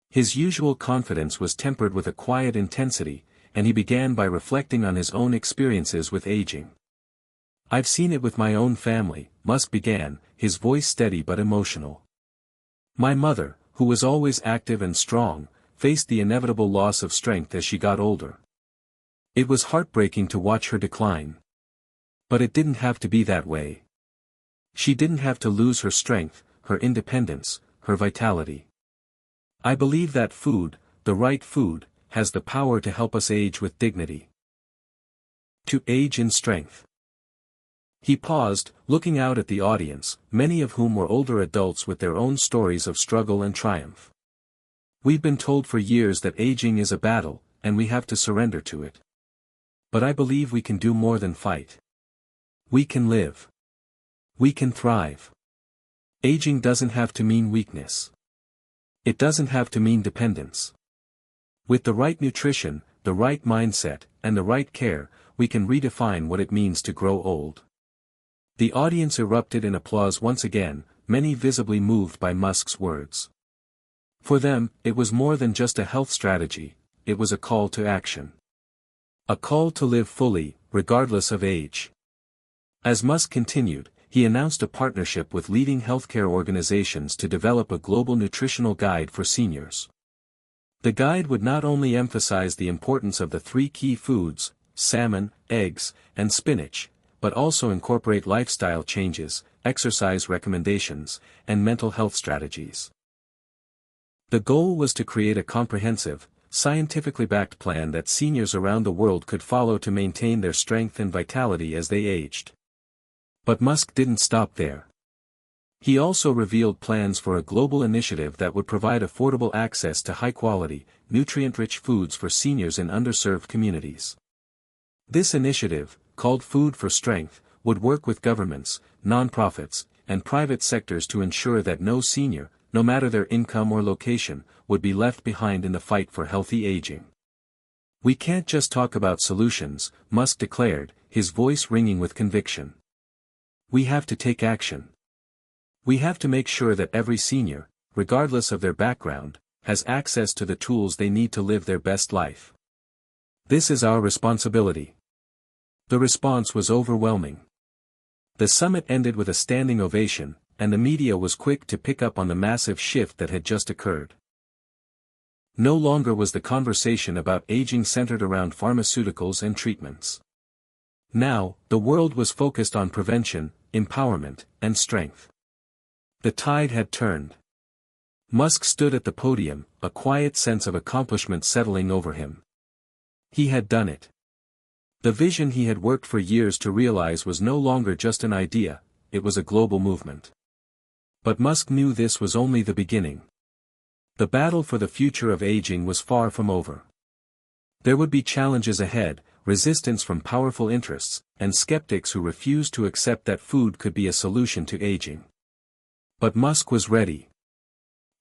His usual confidence was tempered with a quiet intensity, and he began by reflecting on his own experiences with aging. "I've seen it with my own family," Musk began, his voice steady but emotional. "My mother, who was always active and strong, faced the inevitable loss of strength as she got older. It was heartbreaking to watch her decline. But it didn't have to be that way. She didn't have to lose her strength, her independence, her vitality. I believe that food, the right food, has the power to help us age with dignity. To age in strength." He paused, looking out at the audience, many of whom were older adults with their own stories of struggle and triumph. "We've been told for years that aging is a battle, and we have to surrender to it. But I believe we can do more than fight. We can live. We can thrive. Aging doesn't have to mean weakness. It doesn't have to mean dependence. With the right nutrition, the right mindset, and the right care, we can redefine what it means to grow old." The audience erupted in applause once again, many visibly moved by Musk's words. For them, it was more than just a health strategy, it was a call to action. A call to live fully, regardless of age. As Musk continued, he announced a partnership with leading healthcare organizations to develop a global nutritional guide for seniors. The guide would not only emphasize the importance of the 3 key foods, salmon, eggs, and spinach, but also incorporate lifestyle changes, exercise recommendations, and mental health strategies. The goal was to create a comprehensive, scientifically backed plan that seniors around the world could follow to maintain their strength and vitality as they aged. But Musk didn't stop there. He also revealed plans for a global initiative that would provide affordable access to high-quality, nutrient-rich foods for seniors in underserved communities. This initiative, called Food for Strength, would work with governments, nonprofits, and private sectors to ensure that no senior, no matter their income or location, would be left behind in the fight for healthy aging. "We can't just talk about solutions," Musk declared, his voice ringing with conviction. "We have to take action. We have to make sure that every senior, regardless of their background, has access to the tools they need to live their best life. This is our responsibility." The response was overwhelming. The summit ended with a standing ovation, and the media was quick to pick up on the massive shift that had just occurred. No longer was the conversation about aging centered around pharmaceuticals and treatments. Now, the world was focused on prevention, empowerment, and strength. The tide had turned. Musk stood at the podium, a quiet sense of accomplishment settling over him. He had done it. The vision he had worked for years to realize was no longer just an idea, it was a global movement. But Musk knew this was only the beginning. The battle for the future of aging was far from over. There would be challenges ahead, resistance from powerful interests, and skeptics who refused to accept that food could be a solution to aging. But Musk was ready.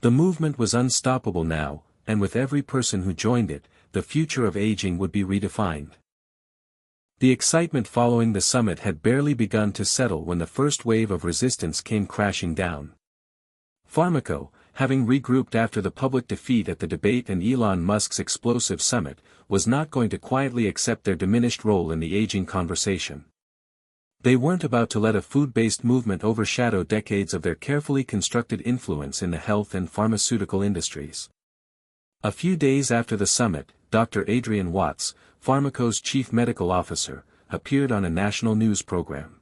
The movement was unstoppable now, and with every person who joined it, the future of aging would be redefined. The excitement following the summit had barely begun to settle when the first wave of resistance came crashing down. Pharmaco, having regrouped after the public defeat at the debate and Elon Musk's explosive summit, was not going to quietly accept their diminished role in the aging conversation. They weren't about to let a food-based movement overshadow decades of their carefully constructed influence in the health and pharmaceutical industries. A few days after the summit, Dr. Adrian Watts, Pharmaco's chief medical officer, appeared on a national news program.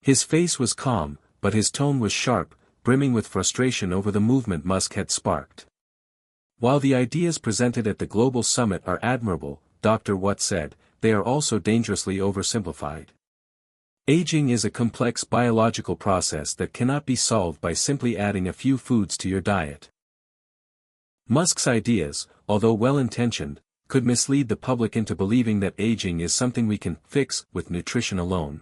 His face was calm, but his tone was sharp, brimming with frustration over the movement Musk had sparked. "While the ideas presented at the global summit are admirable," Dr. Watts said, "they are also dangerously oversimplified. Aging is a complex biological process that cannot be solved by simply adding a few foods to your diet." Musk's ideas, although well-intentioned, could mislead the public into believing that aging is something we can fix with nutrition alone.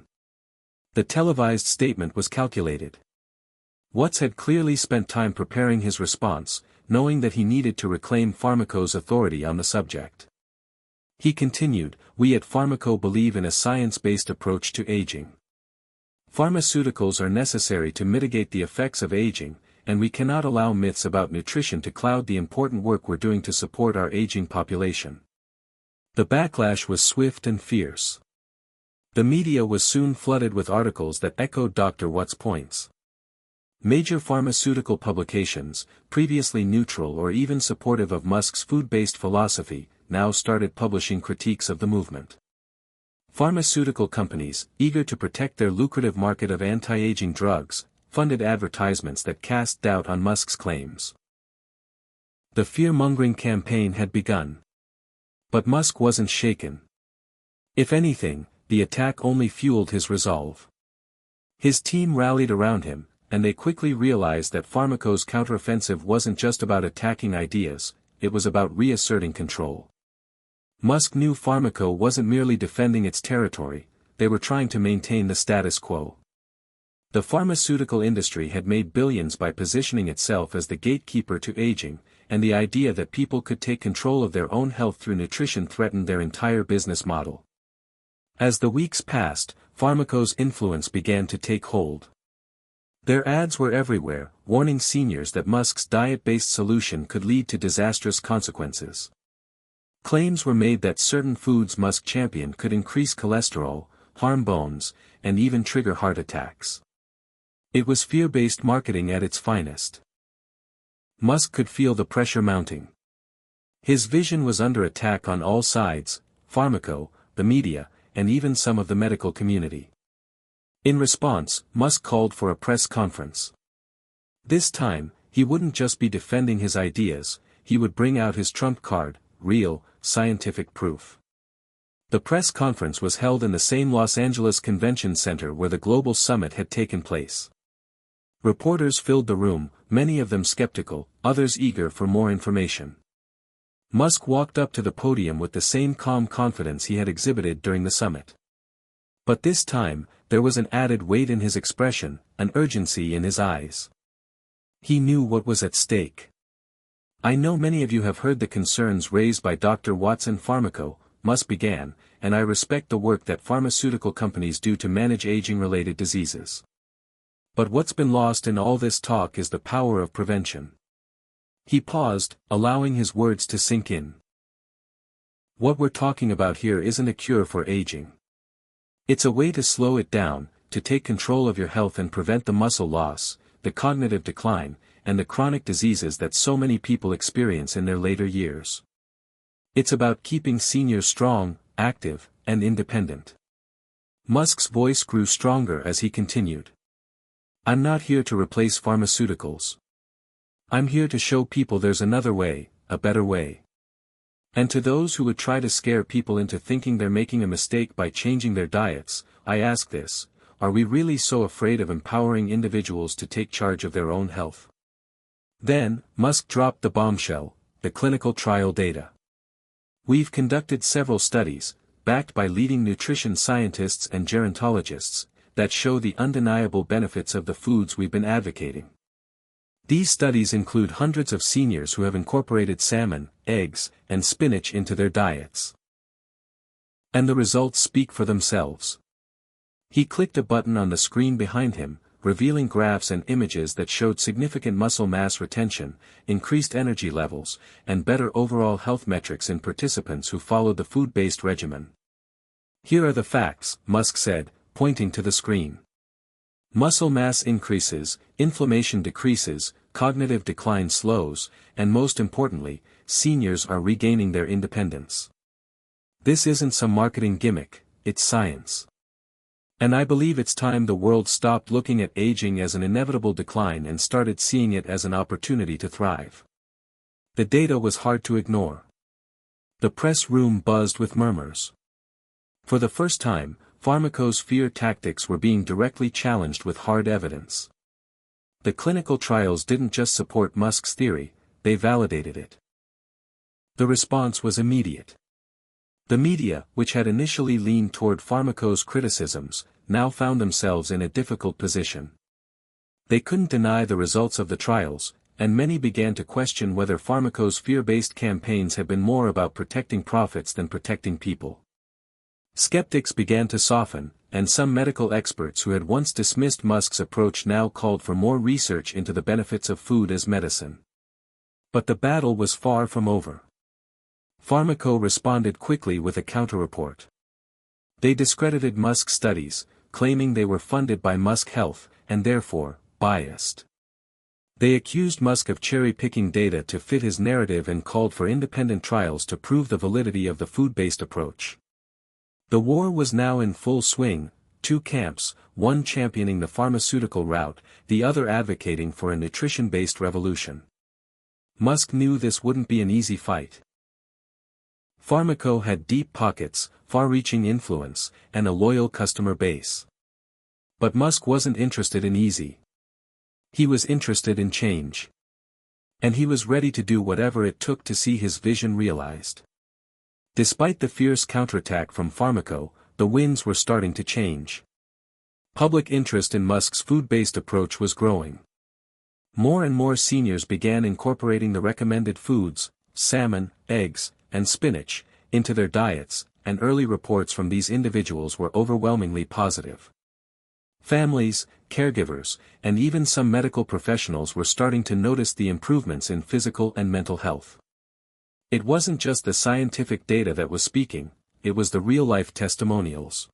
The televised statement was calculated. Watts had clearly spent time preparing his response, knowing that he needed to reclaim Pharmaco's authority on the subject. He continued, "We at Pharmaco believe in a science-based approach to aging. Pharmaceuticals are necessary to mitigate the effects of aging, and we cannot allow myths about nutrition to cloud the important work we're doing to support our aging population." The backlash was swift and fierce. The media was soon flooded with articles that echoed Dr. Watts' points. Major pharmaceutical publications, previously neutral or even supportive of Musk's food-based philosophy, now started publishing critiques of the movement. Pharmaceutical companies, eager to protect their lucrative market of anti-aging drugs, funded advertisements that cast doubt on Musk's claims. The fear-mongering campaign had begun. But Musk wasn't shaken. If anything, the attack only fueled his resolve. His team rallied around him, and they quickly realized that Pharmaco's counteroffensive wasn't just about attacking ideas, it was about reasserting control. Musk knew Pharmaco wasn't merely defending its territory, they were trying to maintain the status quo. The pharmaceutical industry had made billions by positioning itself as the gatekeeper to aging, and the idea that people could take control of their own health through nutrition threatened their entire business model. As the weeks passed, Pharmaco's influence began to take hold. Their ads were everywhere, warning seniors that Musk's diet-based solution could lead to disastrous consequences. Claims were made that certain foods Musk championed could increase cholesterol, harm bones, and even trigger heart attacks. It was fear-based marketing at its finest. Musk could feel the pressure mounting. His vision was under attack on all sides, Pharmaco, the media, and even some of the medical community. In response, Musk called for a press conference. This time, he wouldn't just be defending his ideas, he would bring out his trump card, real, scientific proof. The press conference was held in the same Los Angeles Convention Center where the global summit had taken place. Reporters filled the room, many of them skeptical, others eager for more information. Musk walked up to the podium with the same calm confidence he had exhibited during the summit. But this time, there was an added weight in his expression, an urgency in his eyes. He knew what was at stake. "I know many of you have heard the concerns raised by Dr. Watson Pharmaco," Musk began, "and I respect the work that pharmaceutical companies do to manage aging-related diseases. But what's been lost in all this talk is the power of prevention." He paused, allowing his words to sink in. "What we're talking about here isn't a cure for aging. It's a way to slow it down, to take control of your health and prevent the muscle loss, the cognitive decline, and the chronic diseases that so many people experience in their later years. It's about keeping seniors strong, active, and independent." Musk's voice grew stronger as he continued. "I'm not here to replace pharmaceuticals. I'm here to show people there's another way, a better way. And to those who would try to scare people into thinking they're making a mistake by changing their diets, I ask this: are we really so afraid of empowering individuals to take charge of their own health?" Then, Musk dropped the bombshell: the clinical trial data. "We've conducted several studies, backed by leading nutrition scientists and gerontologists, that show the undeniable benefits of the foods we've been advocating. These studies include hundreds of seniors who have incorporated salmon, eggs, and spinach into their diets. And the results speak for themselves." He clicked a button on the screen behind him, revealing graphs and images that showed significant muscle mass retention, increased energy levels, and better overall health metrics in participants who followed the food-based regimen. "Here are the facts," Musk said, pointing to the screen. "Muscle mass increases, inflammation decreases, cognitive decline slows, and most importantly, seniors are regaining their independence. This isn't some marketing gimmick, it's science. And I believe it's time the world stopped looking at aging as an inevitable decline and started seeing it as an opportunity to thrive." The data was hard to ignore. The press room buzzed with murmurs. For the first time, Pharmaco's fear tactics were being directly challenged with hard evidence. The clinical trials didn't just support Musk's theory, they validated it. The response was immediate. The media, which had initially leaned toward Pharmaco's criticisms, now found themselves in a difficult position. They couldn't deny the results of the trials, and many began to question whether Pharmaco's fear-based campaigns had been more about protecting profits than protecting people. Skeptics began to soften, and some medical experts who had once dismissed Musk's approach now called for more research into the benefits of food as medicine. But the battle was far from over. Pharmaco responded quickly with a counter-report. They discredited Musk's studies, claiming they were funded by Musk Health, and therefore, biased. They accused Musk of cherry-picking data to fit his narrative and called for independent trials to prove the validity of the food-based approach. The war was now in full swing, two camps, one championing the pharmaceutical route, the other advocating for a nutrition-based revolution. Musk knew this wouldn't be an easy fight. Pharmaco had deep pockets, far-reaching influence, and a loyal customer base. But Musk wasn't interested in easy. He was interested in change. And he was ready to do whatever it took to see his vision realized. Despite the fierce counterattack from Pharmaco, the winds were starting to change. Public interest in Musk's food-based approach was growing. More and more seniors began incorporating the recommended foods, salmon, eggs, and spinach, into their diets, and early reports from these individuals were overwhelmingly positive. Families, caregivers, and even some medical professionals were starting to notice the improvements in physical and mental health. It wasn't just the scientific data that was speaking, it was the real-life testimonials.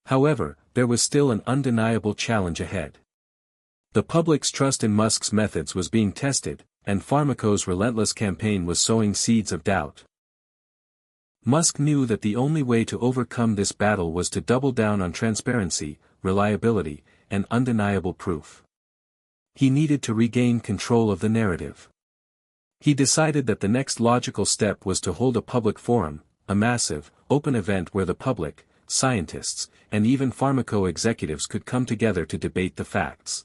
However, there was still an undeniable challenge ahead. The public's trust in Musk's methods was being tested, and Pharmaco's relentless campaign was sowing seeds of doubt. Musk knew that the only way to overcome this battle was to double down on transparency, reliability, and undeniable proof. He needed to regain control of the narrative. He decided that the next logical step was to hold a public forum, a massive, open event where the public, scientists, and even Pharmaco executives could come together to debate the facts.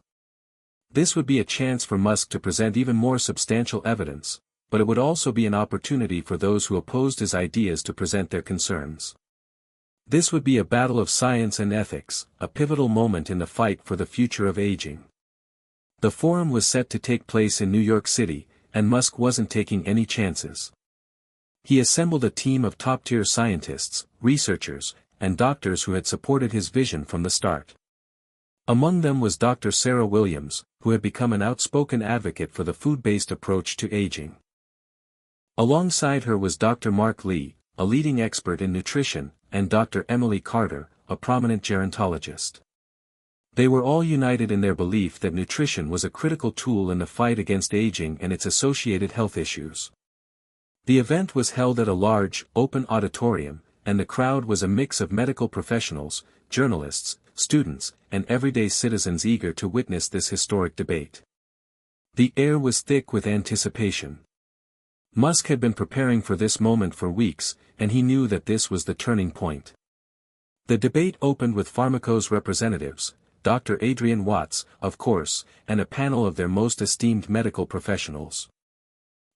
This would be a chance for Musk to present even more substantial evidence, but it would also be an opportunity for those who opposed his ideas to present their concerns. This would be a battle of science and ethics, a pivotal moment in the fight for the future of aging. The forum was set to take place in New York City, and Musk wasn't taking any chances. He assembled a team of top-tier scientists, researchers, and doctors who had supported his vision from the start. Among them was Dr. Sarah Williams, who had become an outspoken advocate for the food-based approach to aging. Alongside her was Dr. Mark Lee, a leading expert in nutrition, and Dr. Emily Carter, a prominent gerontologist. They were all united in their belief that nutrition was a critical tool in the fight against aging and its associated health issues. The event was held at a large, open auditorium, and the crowd was a mix of medical professionals, journalists, students, and everyday citizens eager to witness this historic debate. The air was thick with anticipation. Musk had been preparing for this moment for weeks, and he knew that this was the turning point. The debate opened with Pharmaco's representatives, Dr. Adrian Watts, of course, and a panel of their most esteemed medical professionals.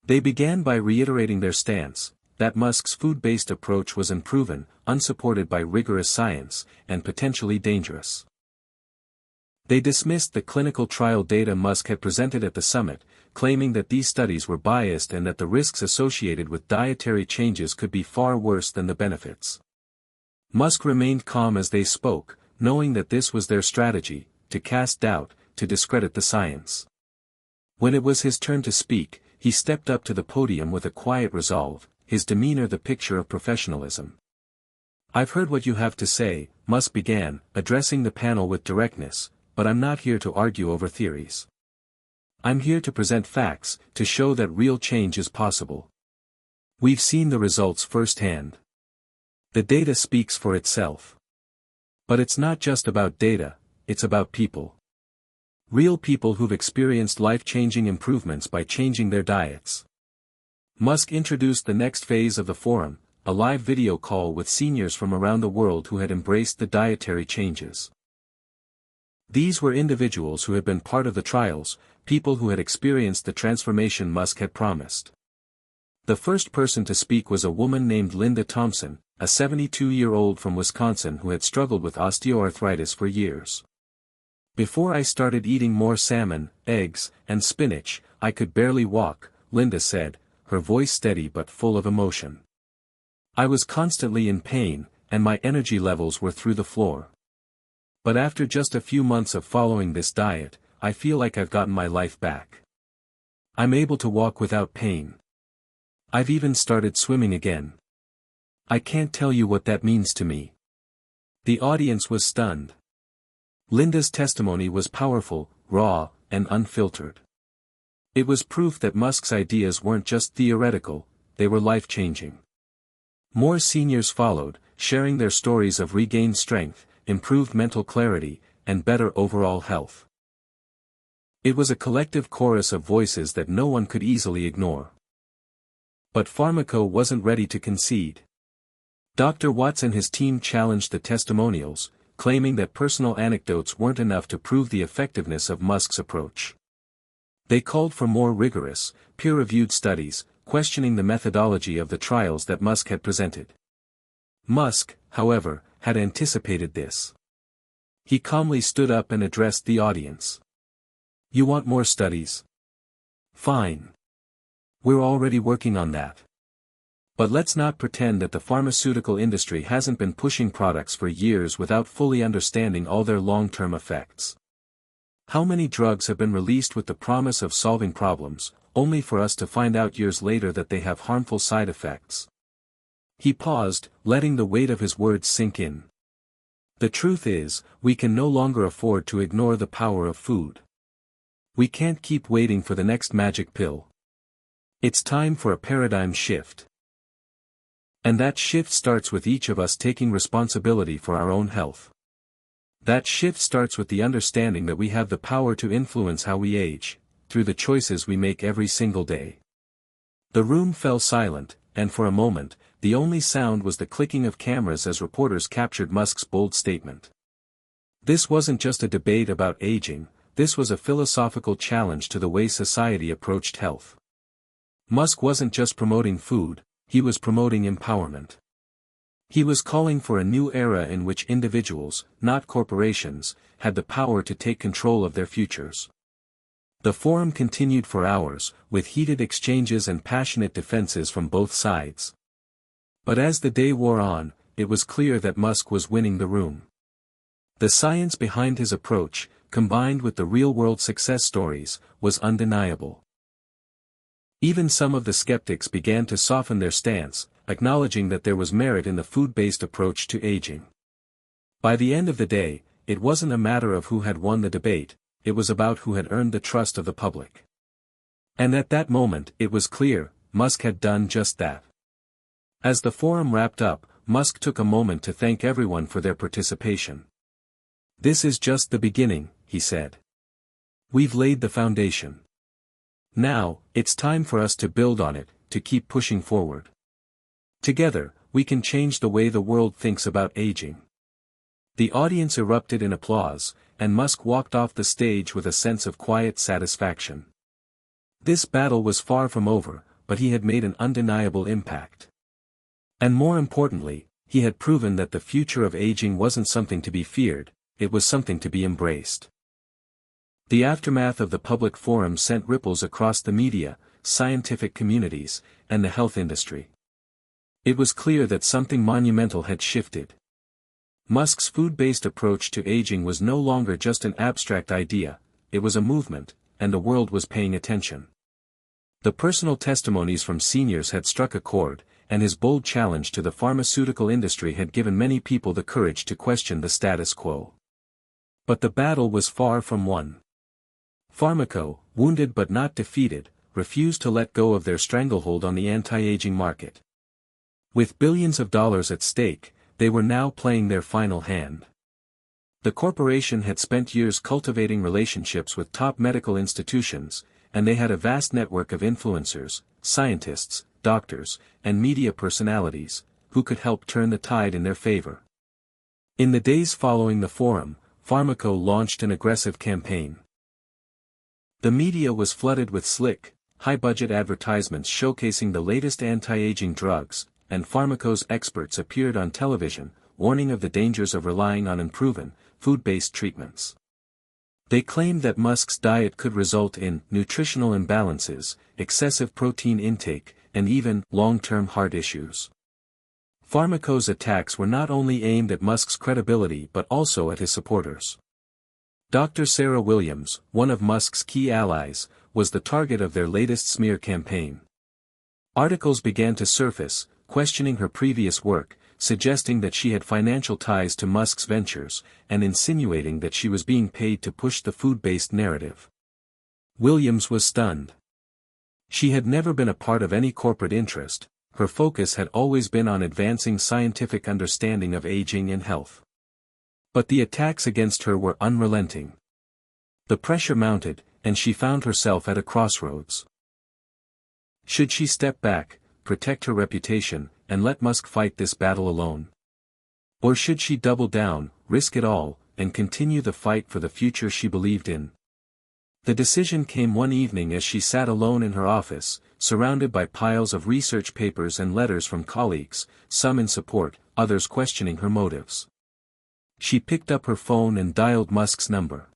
They began by reiterating their stance, that Musk's food-based approach was unproven, unsupported by rigorous science, and potentially dangerous. They dismissed the clinical trial data Musk had presented at the summit, claiming that these studies were biased and that the risks associated with dietary changes could be far worse than the benefits. Musk remained calm as they spoke, knowing that this was their strategy, to cast doubt, to discredit the science. When it was his turn to speak, he stepped up to the podium with a quiet resolve, his demeanor the picture of professionalism. "I've heard what you have to say," Musk began, addressing the panel with directness, "but I'm not here to argue over theories. I'm here to present facts, to show that real change is possible. We've seen the results firsthand. The data speaks for itself. But it's not just about data, it's about people. Real people who've experienced life-changing improvements by changing their diets." Musk introduced the next phase of the forum, a live video call with seniors from around the world who had embraced the dietary changes. These were individuals who had been part of the trials, people who had experienced the transformation Musk had promised. The first person to speak was a woman named Linda Thompson, a 72-year-old from Wisconsin who had struggled with osteoarthritis for years. "Before I started eating more salmon, eggs, and spinach, I could barely walk," Linda said, her voice steady but full of emotion. "I was constantly in pain, and my energy levels were through the floor. But after just a few months of following this diet, I feel like I've gotten my life back. I'm able to walk without pain. I've even started swimming again. I can't tell you what that means to me." The audience was stunned. Linda's testimony was powerful, raw, and unfiltered. It was proof that Musk's ideas weren't just theoretical, they were life-changing. More seniors followed, sharing their stories of regained strength, improved mental clarity, and better overall health. It was a collective chorus of voices that no one could easily ignore. But Pharmaco wasn't ready to concede. Dr. Watts and his team challenged the testimonials, claiming that personal anecdotes weren't enough to prove the effectiveness of Musk's approach. They called for more rigorous, peer-reviewed studies, questioning the methodology of the trials that Musk had presented. Musk, however, had anticipated this. He calmly stood up and addressed the audience. "You want more studies? Fine. We're already working on that. But let's not pretend that the pharmaceutical industry hasn't been pushing products for years without fully understanding all their long-term effects. How many drugs have been released with the promise of solving problems, only for us to find out years later that they have harmful side effects?" He paused, letting the weight of his words sink in. "The truth is, we can no longer afford to ignore the power of food. We can't keep waiting for the next magic pill. It's time for a paradigm shift. And that shift starts with each of us taking responsibility for our own health. That shift starts with the understanding that we have the power to influence how we age, through the choices we make every single day." The room fell silent, and for a moment, the only sound was the clicking of cameras as reporters captured Musk's bold statement. This wasn't just a debate about aging, this was a philosophical challenge to the way society approached health. Musk wasn't just promoting food, he was promoting empowerment. He was calling for a new era in which individuals, not corporations, had the power to take control of their futures. The forum continued for hours, with heated exchanges and passionate defenses from both sides. But as the day wore on, it was clear that Musk was winning the room. The science behind his approach, combined with the real-world success stories, was undeniable. Even some of the skeptics began to soften their stance, acknowledging that there was merit in the food-based approach to aging. By the end of the day, it wasn't a matter of who had won the debate, it was about who had earned the trust of the public. And at that moment it was clear, Musk had done just that. As the forum wrapped up, Musk took a moment to thank everyone for their participation. "This is just the beginning," he said. "We've laid the foundation. Now, it's time for us to build on it, to keep pushing forward. Together, we can change the way the world thinks about aging." The audience erupted in applause, and Musk walked off the stage with a sense of quiet satisfaction. This battle was far from over, but he had made an undeniable impact. And more importantly, he had proven that the future of aging wasn't something to be feared, it was something to be embraced. The aftermath of the public forum sent ripples across the media, scientific communities, and the health industry. It was clear that something monumental had shifted. Musk's food-based approach to aging was no longer just an abstract idea, it was a movement, and the world was paying attention. The personal testimonies from seniors had struck a chord, and his bold challenge to the pharmaceutical industry had given many people the courage to question the status quo. But the battle was far from won. Pharmaco, wounded but not defeated, refused to let go of their stranglehold on the anti-aging market. With billions of dollars at stake, they were now playing their final hand. The corporation had spent years cultivating relationships with top medical institutions, and they had a vast network of influencers, scientists, doctors, and media personalities, who could help turn the tide in their favor. In the days following the forum, Pharmaco launched an aggressive campaign. The media was flooded with slick, high-budget advertisements showcasing the latest anti-aging drugs, and Pharmaco's experts appeared on television, warning of the dangers of relying on unproven, food-based treatments. They claimed that Musk's diet could result in nutritional imbalances, excessive protein intake, and even long-term heart issues. Pharmaco's attacks were not only aimed at Musk's credibility but also at his supporters. Dr. Sarah Williams, one of Musk's key allies, was the target of their latest smear campaign. Articles began to surface, questioning her previous work, suggesting that she had financial ties to Musk's ventures, and insinuating that she was being paid to push the food-based narrative. Williams was stunned. She had never been a part of any corporate interest, her focus had always been on advancing scientific understanding of aging and health. But the attacks against her were unrelenting. The pressure mounted, and she found herself at a crossroads. Should she step back, protect her reputation, and let Musk fight this battle alone? Or should she double down, risk it all, and continue the fight for the future she believed in? The decision came one evening as she sat alone in her office, surrounded by piles of research papers and letters from colleagues, some in support, others questioning her motives. She picked up her phone and dialed Musk's number.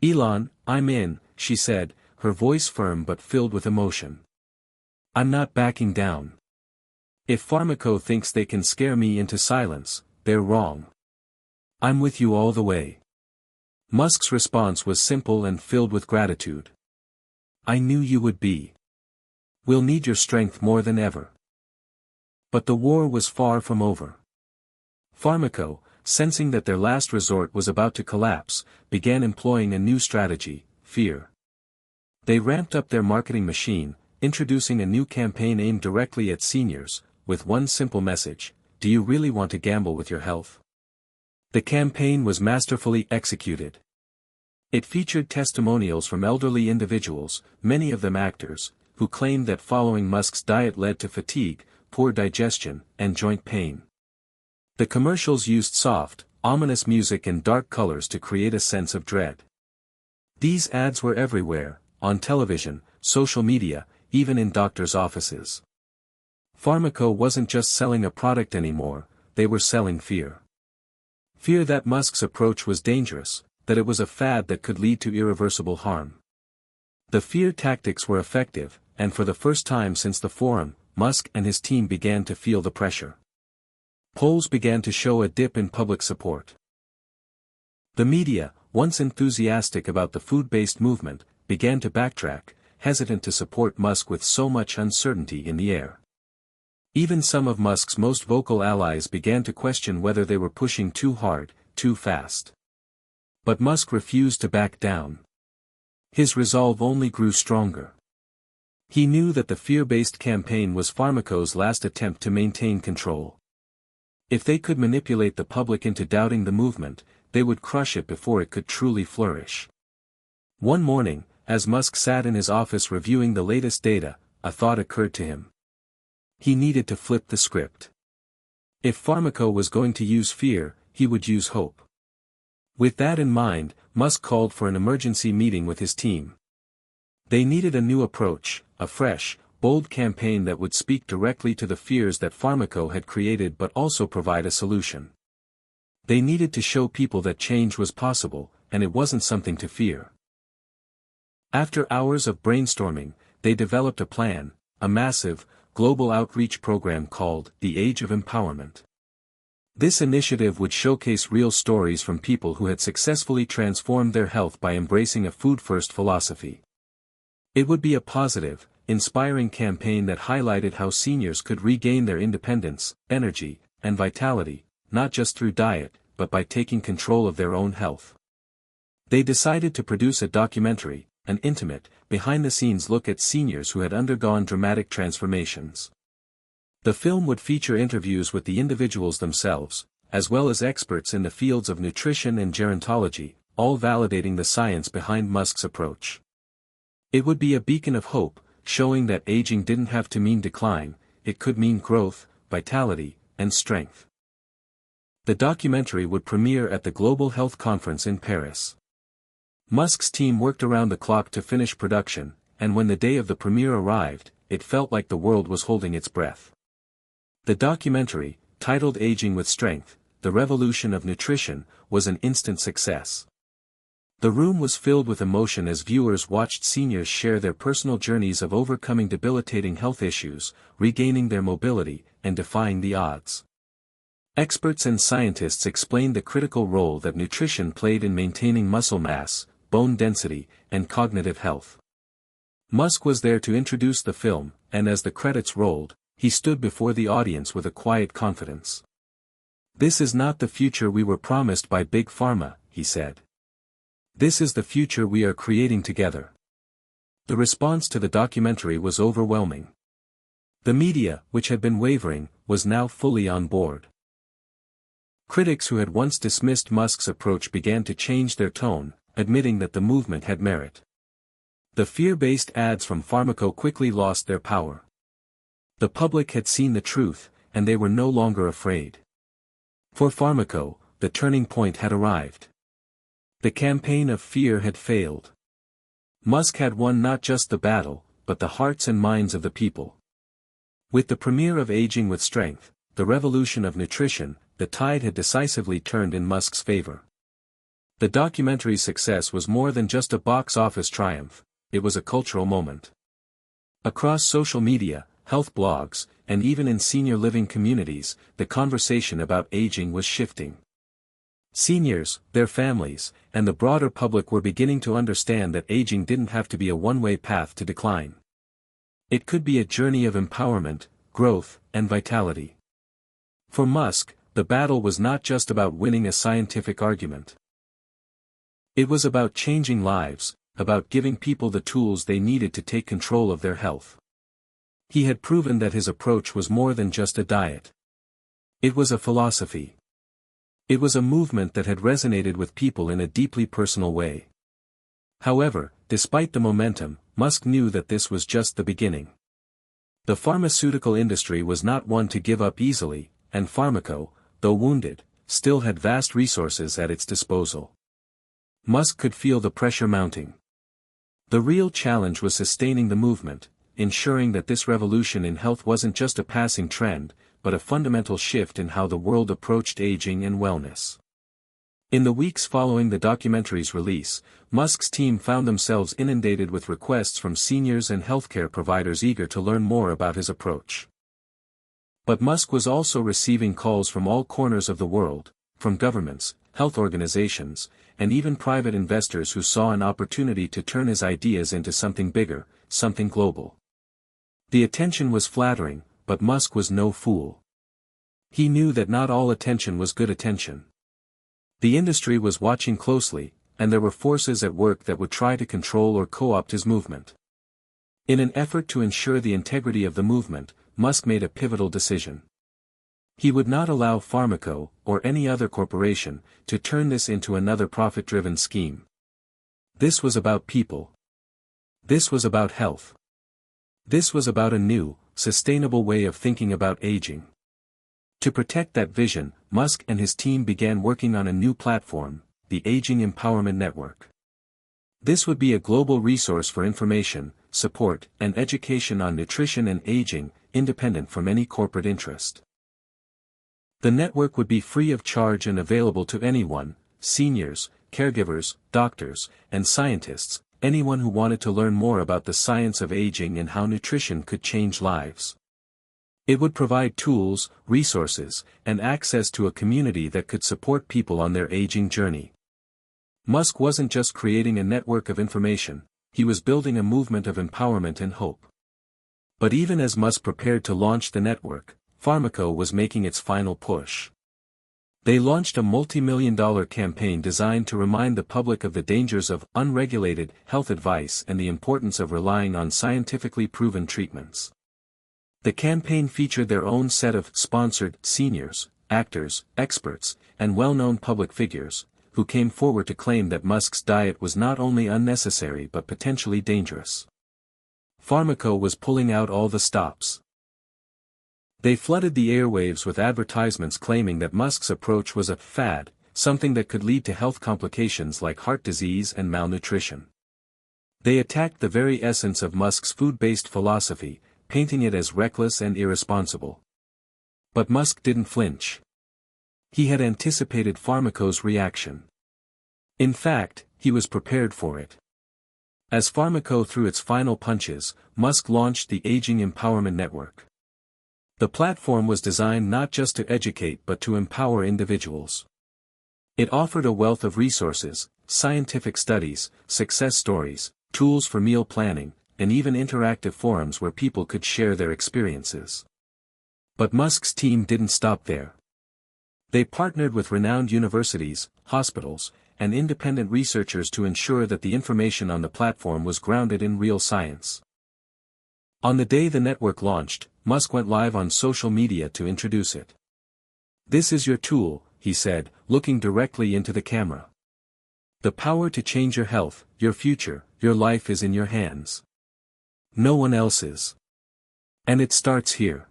"Elon, I'm in," she said, her voice firm but filled with emotion. "I'm not backing down. If Pharmaco thinks they can scare me into silence, they're wrong. I'm with you all the way." Musk's response was simple and filled with gratitude. "I knew you would be. We'll need your strength more than ever." But the war was far from over. Pharmaco, sensing that their last resort was about to collapse, began employing a new strategy: fear. They ramped up their marketing machine, introducing a new campaign aimed directly at seniors, with one simple message: do you really want to gamble with your health? The campaign was masterfully executed. It featured testimonials from elderly individuals, many of them actors, who claimed that following Musk's diet led to fatigue, poor digestion, and joint pain. The commercials used soft, ominous music and dark colors to create a sense of dread. These ads were everywhere, on television, social media, even in doctors' offices. Pharmaco wasn't just selling a product anymore, they were selling fear. Fear that Musk's approach was dangerous, that it was a fad that could lead to irreversible harm. The fear tactics were effective, and for the first time since the forum, Musk and his team began to feel the pressure. Polls began to show a dip in public support. The media, once enthusiastic about the food-based movement, began to backtrack, hesitant to support Musk with so much uncertainty in the air. Even some of Musk's most vocal allies began to question whether they were pushing too hard, too fast. But Musk refused to back down. His resolve only grew stronger. He knew that the fear-based campaign was Pharmaco's last attempt to maintain control. If they could manipulate the public into doubting the movement, they would crush it before it could truly flourish. One morning, as Musk sat in his office reviewing the latest data, a thought occurred to him. He needed to flip the script. If Pharmaco was going to use fear, he would use hope. With that in mind, Musk called for an emergency meeting with his team. They needed a new approach, a fresh, bold campaign that would speak directly to the fears that Pharmaco had created but also provide a solution. They needed to show people that change was possible, and it wasn't something to fear. After hours of brainstorming, they developed a plan, a massive, global outreach program called The Age of Empowerment. This initiative would showcase real stories from people who had successfully transformed their health by embracing a food-first philosophy. It would be a positive, inspiring campaign that highlighted how seniors could regain their independence, energy, and vitality, not just through diet, but by taking control of their own health. They decided to produce a documentary, an intimate, behind-the-scenes look at seniors who had undergone dramatic transformations. The film would feature interviews with the individuals themselves, as well as experts in the fields of nutrition and gerontology, all validating the science behind Musk's approach. It would be a beacon of hope, showing that aging didn't have to mean decline, it could mean growth, vitality, and strength. The documentary would premiere at the Global Health Conference in Paris. Musk's team worked around the clock to finish production, and when the day of the premiere arrived, it felt like the world was holding its breath. The documentary, titled Aging with Strength, The Revolution of Nutrition, was an instant success. The room was filled with emotion as viewers watched seniors share their personal journeys of overcoming debilitating health issues, regaining their mobility, and defying the odds. Experts and scientists explained the critical role that nutrition played in maintaining muscle mass, bone density, and cognitive health. Musk was there to introduce the film, and as the credits rolled, he stood before the audience with a quiet confidence. "This is not the future we were promised by Big Pharma," he said. "This is the future we are creating together." The response to the documentary was overwhelming. The media, which had been wavering, was now fully on board. Critics who had once dismissed Musk's approach began to change their tone, admitting that the movement had merit. The fear-based ads from Pharmaco quickly lost their power. The public had seen the truth, and they were no longer afraid. For Pharmaco, the turning point had arrived. The campaign of fear had failed. Musk had won not just the battle, but the hearts and minds of the people. With the premiere of Aging with Strength, The Revolution of Nutrition, the tide had decisively turned in Musk's favor. The documentary's success was more than just a box office triumph, it was a cultural moment. Across social media, health blogs, and even in senior living communities, the conversation about aging was shifting. Seniors, their families, and the broader public were beginning to understand that aging didn't have to be a one-way path to decline. It could be a journey of empowerment, growth, and vitality. For Musk, the battle was not just about winning a scientific argument. It was about changing lives, about giving people the tools they needed to take control of their health. He had proven that his approach was more than just a diet. It was a philosophy. It was a movement that had resonated with people in a deeply personal way. However, despite the momentum, Musk knew that this was just the beginning. The pharmaceutical industry was not one to give up easily, and Pharmaco, though wounded, still had vast resources at its disposal. Musk could feel the pressure mounting. The real challenge was sustaining the movement, ensuring that this revolution in health wasn't just a passing trend, but a fundamental shift in how the world approached aging and wellness. In the weeks following the documentary's release, Musk's team found themselves inundated with requests from seniors and healthcare providers eager to learn more about his approach. But Musk was also receiving calls from all corners of the world, from governments, health organizations, and even private investors who saw an opportunity to turn his ideas into something bigger, something global. The attention was flattering, but Musk was no fool. He knew that not all attention was good attention. The industry was watching closely, and there were forces at work that would try to control or co-opt his movement. In an effort to ensure the integrity of the movement, Musk made a pivotal decision. He would not allow Pharmaco, or any other corporation, to turn this into another profit-driven scheme. This was about people. This was about health. This was about a new, sustainable way of thinking about aging. To protect that vision, Musk and his team began working on a new platform, the Aging Empowerment Network. This would be a global resource for information, support, and education on nutrition and aging, independent from any corporate interest. The network would be free of charge and available to anyone, seniors, caregivers, doctors, and scientists, anyone who wanted to learn more about the science of aging and how nutrition could change lives. It would provide tools, resources, and access to a community that could support people on their aging journey. Musk wasn't just creating a network of information, he was building a movement of empowerment and hope. But even as Musk prepared to launch the network, Pharmaco was making its final push. They launched a multi-million-dollar campaign designed to remind the public of the dangers of unregulated health advice and the importance of relying on scientifically proven treatments. The campaign featured their own set of sponsored seniors, actors, experts, and well-known public figures, who came forward to claim that Musk's diet was not only unnecessary but potentially dangerous. Pharmaco was pulling out all the stops. They flooded the airwaves with advertisements claiming that Musk's approach was a fad, something that could lead to health complications like heart disease and malnutrition. They attacked the very essence of Musk's food-based philosophy, painting it as reckless and irresponsible. But Musk didn't flinch. He had anticipated Pharmaco's reaction. In fact, he was prepared for it. As Pharmaco threw its final punches, Musk launched the Aging Empowerment Network. The platform was designed not just to educate but to empower individuals. It offered a wealth of resources, scientific studies, success stories, tools for meal planning, and even interactive forums where people could share their experiences. But Musk's team didn't stop there. They partnered with renowned universities, hospitals, and independent researchers to ensure that the information on the platform was grounded in real science. On the day the network launched, Musk went live on social media to introduce it. "This is your tool," he said, looking directly into the camera. "The power to change your health, your future, your life is in your hands. No one else's. And it starts here.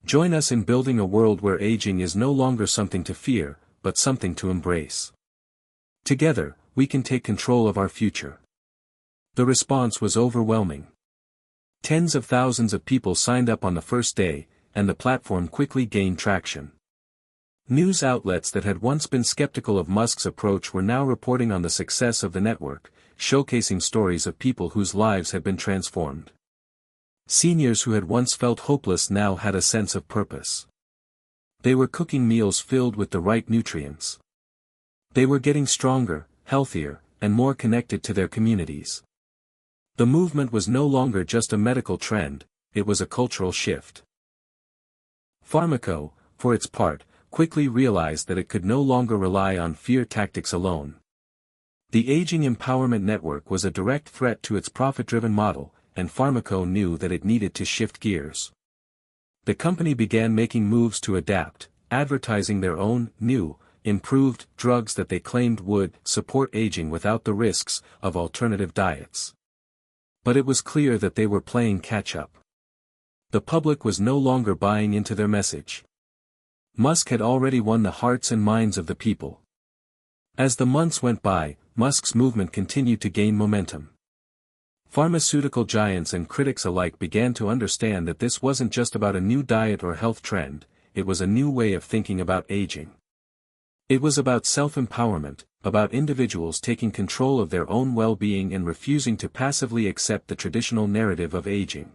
Join us in building a world where aging is no longer something to fear, but something to embrace. Together, we can take control of our future." The response was overwhelming. Tens of thousands of people signed up on the first day, and the platform quickly gained traction. News outlets that had once been skeptical of Musk's approach were now reporting on the success of the network, showcasing stories of people whose lives had been transformed. Seniors who had once felt hopeless now had a sense of purpose. They were cooking meals filled with the right nutrients. They were getting stronger, healthier, and more connected to their communities. The movement was no longer just a medical trend, it was a cultural shift. Pharmaco, for its part, quickly realized that it could no longer rely on fear tactics alone. The Aging Empowerment Network was a direct threat to its profit-driven model, and Pharmaco knew that it needed to shift gears. The company began making moves to adapt, advertising their own, new, improved drugs that they claimed would support aging without the risks of alternative diets. But it was clear that they were playing catch-up. The public was no longer buying into their message. Musk had already won the hearts and minds of the people. As the months went by, Musk's movement continued to gain momentum. Pharmaceutical giants and critics alike began to understand that this wasn't just about a new diet or health trend, it was a new way of thinking about aging. It was about self-empowerment, about individuals taking control of their own well-being and refusing to passively accept the traditional narrative of aging.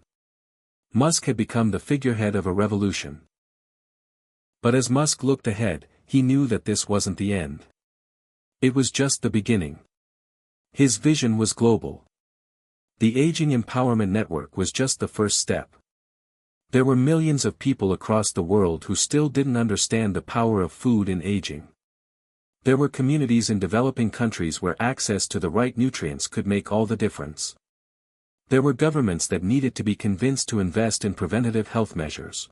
Musk had become the figurehead of a revolution. But as Musk looked ahead, he knew that this wasn't the end. It was just the beginning. His vision was global. The Aging Empowerment Network was just the first step. There were millions of people across the world who still didn't understand the power of food in aging. There were communities in developing countries where access to the right nutrients could make all the difference. There were governments that needed to be convinced to invest in preventative health measures.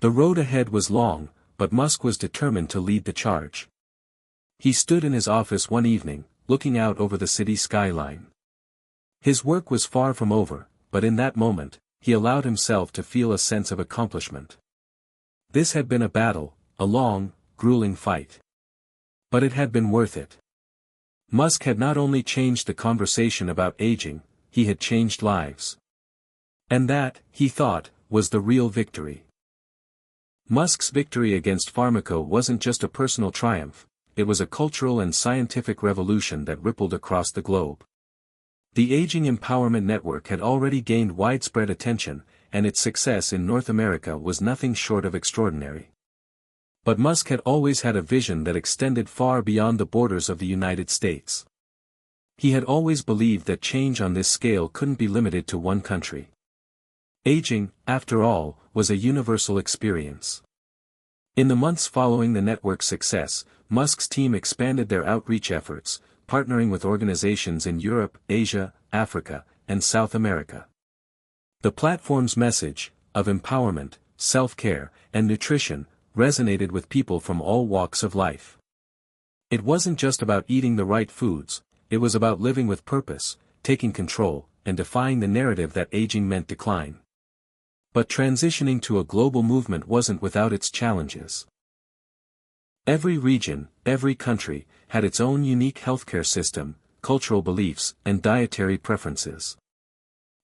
The road ahead was long, but Musk was determined to lead the charge. He stood in his office one evening, looking out over the city skyline. His work was far from over, but in that moment, he allowed himself to feel a sense of accomplishment. This had been a battle, a long, grueling fight. But it had been worth it. Musk had not only changed the conversation about aging, he had changed lives. And that, he thought, was the real victory. Musk's victory against pharmaco wasn't just a personal triumph, it was a cultural and scientific revolution that rippled across the globe. The Aging Empowerment Network had already gained widespread attention, and its success in North America was nothing short of extraordinary. But Musk had always had a vision that extended far beyond the borders of the United States. He had always believed that change on this scale couldn't be limited to one country. Aging, after all, was a universal experience. In the months following the network's success, Musk's team expanded their outreach efforts, partnering with organizations in Europe, Asia, Africa, and South America. The platform's message, of empowerment, self-care, and nutrition, resonated with people from all walks of life. It wasn't just about eating the right foods, it was about living with purpose, taking control, and defying the narrative that aging meant decline. But transitioning to a global movement wasn't without its challenges. Every region, every country, had its own unique healthcare system, cultural beliefs, and dietary preferences.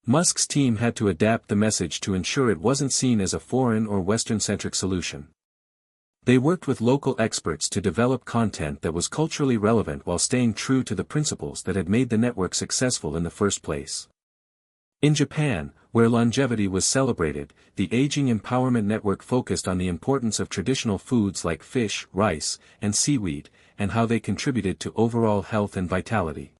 Musk's team had to adapt the message to ensure it wasn't seen as a foreign or Western-centric solution. They worked with local experts to develop content that was culturally relevant while staying true to the principles that had made the network successful in the first place. In Japan, where longevity was celebrated, the Aging Empowerment Network focused on the importance of traditional foods like fish, rice, and seaweed, and how they contributed to overall health and vitality.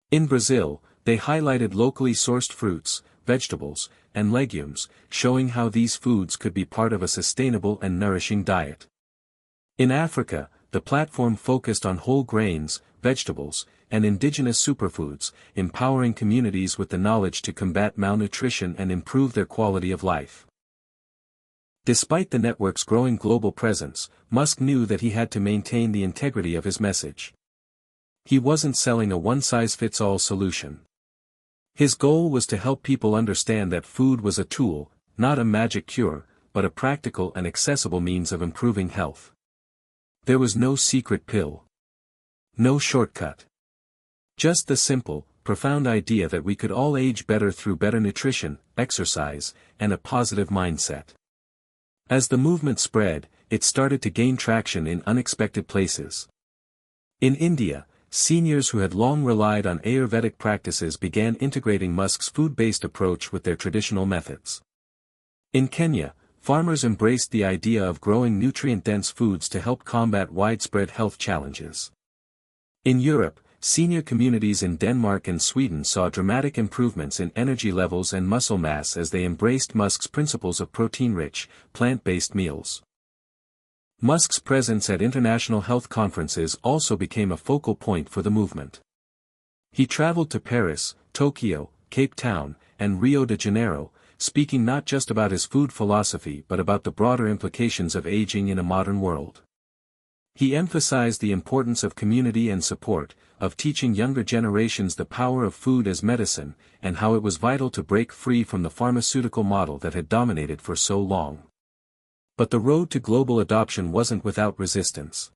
In Brazil, they highlighted locally sourced fruits, vegetables, and legumes, showing how these foods could be part of a sustainable and nourishing diet. In Africa, the platform focused on whole grains, vegetables, and indigenous superfoods, empowering communities with the knowledge to combat malnutrition and improve their quality of life. Despite the network's growing global presence, Musk knew that he had to maintain the integrity of his message. He wasn't selling a one-size-fits-all solution. His goal was to help people understand that food was a tool, not a magic cure, but a practical and accessible means of improving health. There was no secret pill. No shortcut. Just the simple, profound idea that we could all age better through better nutrition, exercise, and a positive mindset. As the movement spread, it started to gain traction in unexpected places. In India, seniors who had long relied on Ayurvedic practices began integrating Musk's food-based approach with their traditional methods. In Kenya, farmers embraced the idea of growing nutrient-dense foods to help combat widespread health challenges. In Europe, senior communities in Denmark and Sweden saw dramatic improvements in energy levels and muscle mass as they embraced Musk's principles of protein-rich, plant-based meals. Musk's presence at international health conferences also became a focal point for the movement. He traveled to Paris, Tokyo, Cape Town, and Rio de Janeiro, speaking not just about his food philosophy but about the broader implications of aging in a modern world. He emphasized the importance of community and support, of teaching younger generations the power of food as medicine, and how it was vital to break free from the pharmaceutical model that had dominated for so long. But the road to global adoption wasn't without resistance.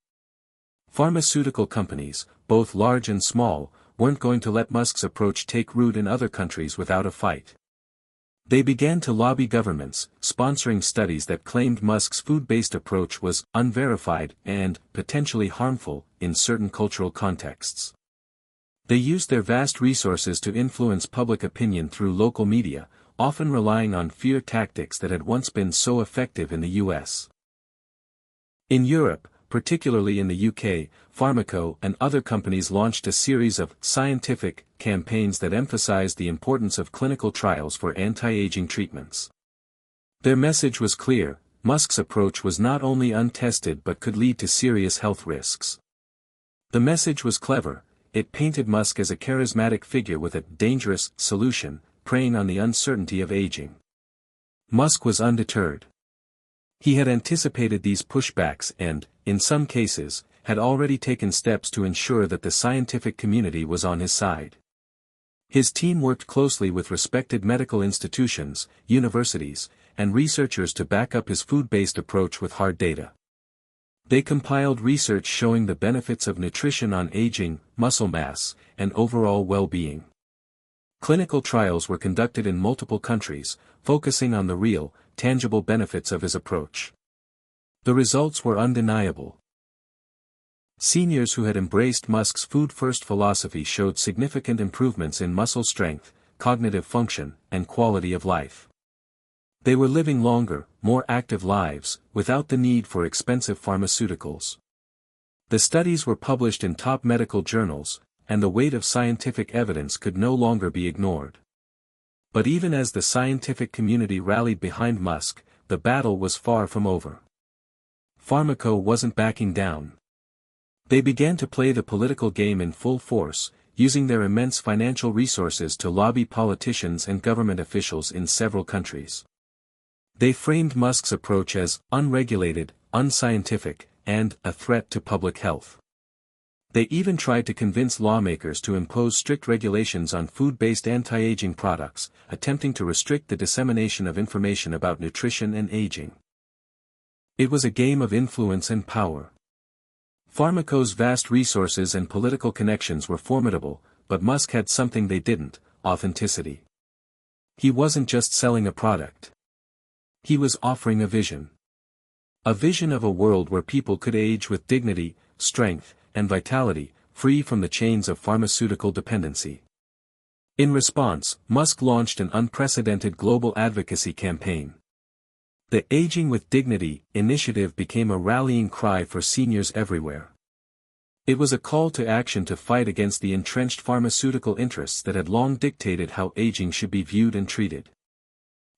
Pharmaceutical companies, both large and small, weren't going to let Musk's approach take root in other countries without a fight. They began to lobby governments, sponsoring studies that claimed Musk's food-based approach was unverified and potentially harmful in certain cultural contexts. They used their vast resources to influence public opinion through local media, often relying on fear tactics that had once been so effective in the US. In Europe, particularly in the UK, Pharmaco and other companies launched a series of scientific campaigns that emphasized the importance of clinical trials for anti-aging treatments. Their message was clear: Musk's approach was not only untested but could lead to serious health risks. The message was clever. It painted Musk as a charismatic figure with a dangerous solution, preying on the uncertainty of aging. Musk was undeterred. He had anticipated these pushbacks and, in some cases, had already taken steps to ensure that the scientific community was on his side. His team worked closely with respected medical institutions, universities, and researchers to back up his food-based approach with hard data. They compiled research showing the benefits of nutrition on aging, muscle mass, and overall well-being. Clinical trials were conducted in multiple countries, focusing on the real, tangible benefits of his approach. The results were undeniable. Seniors who had embraced Musk's food-first philosophy showed significant improvements in muscle strength, cognitive function, and quality of life. They were living longer, more active lives, without the need for expensive pharmaceuticals. The studies were published in top medical journals, and the weight of scientific evidence could no longer be ignored. But even as the scientific community rallied behind Musk, the battle was far from over. Pharmaco wasn't backing down. They began to play the political game in full force, using their immense financial resources to lobby politicians and government officials in several countries. They framed Musk's approach as unregulated, unscientific, and a threat to public health. They even tried to convince lawmakers to impose strict regulations on food-based anti-aging products, attempting to restrict the dissemination of information about nutrition and aging. It was a game of influence and power. Pharmaco's vast resources and political connections were formidable, but Musk had something they didn't: authenticity. He wasn't just selling a product. He was offering a vision. A vision of a world where people could age with dignity, strength, and vitality, free from the chains of pharmaceutical dependency. In response, Musk launched an unprecedented global advocacy campaign. The Aging with Dignity initiative became a rallying cry for seniors everywhere. It was a call to action to fight against the entrenched pharmaceutical interests that had long dictated how aging should be viewed and treated.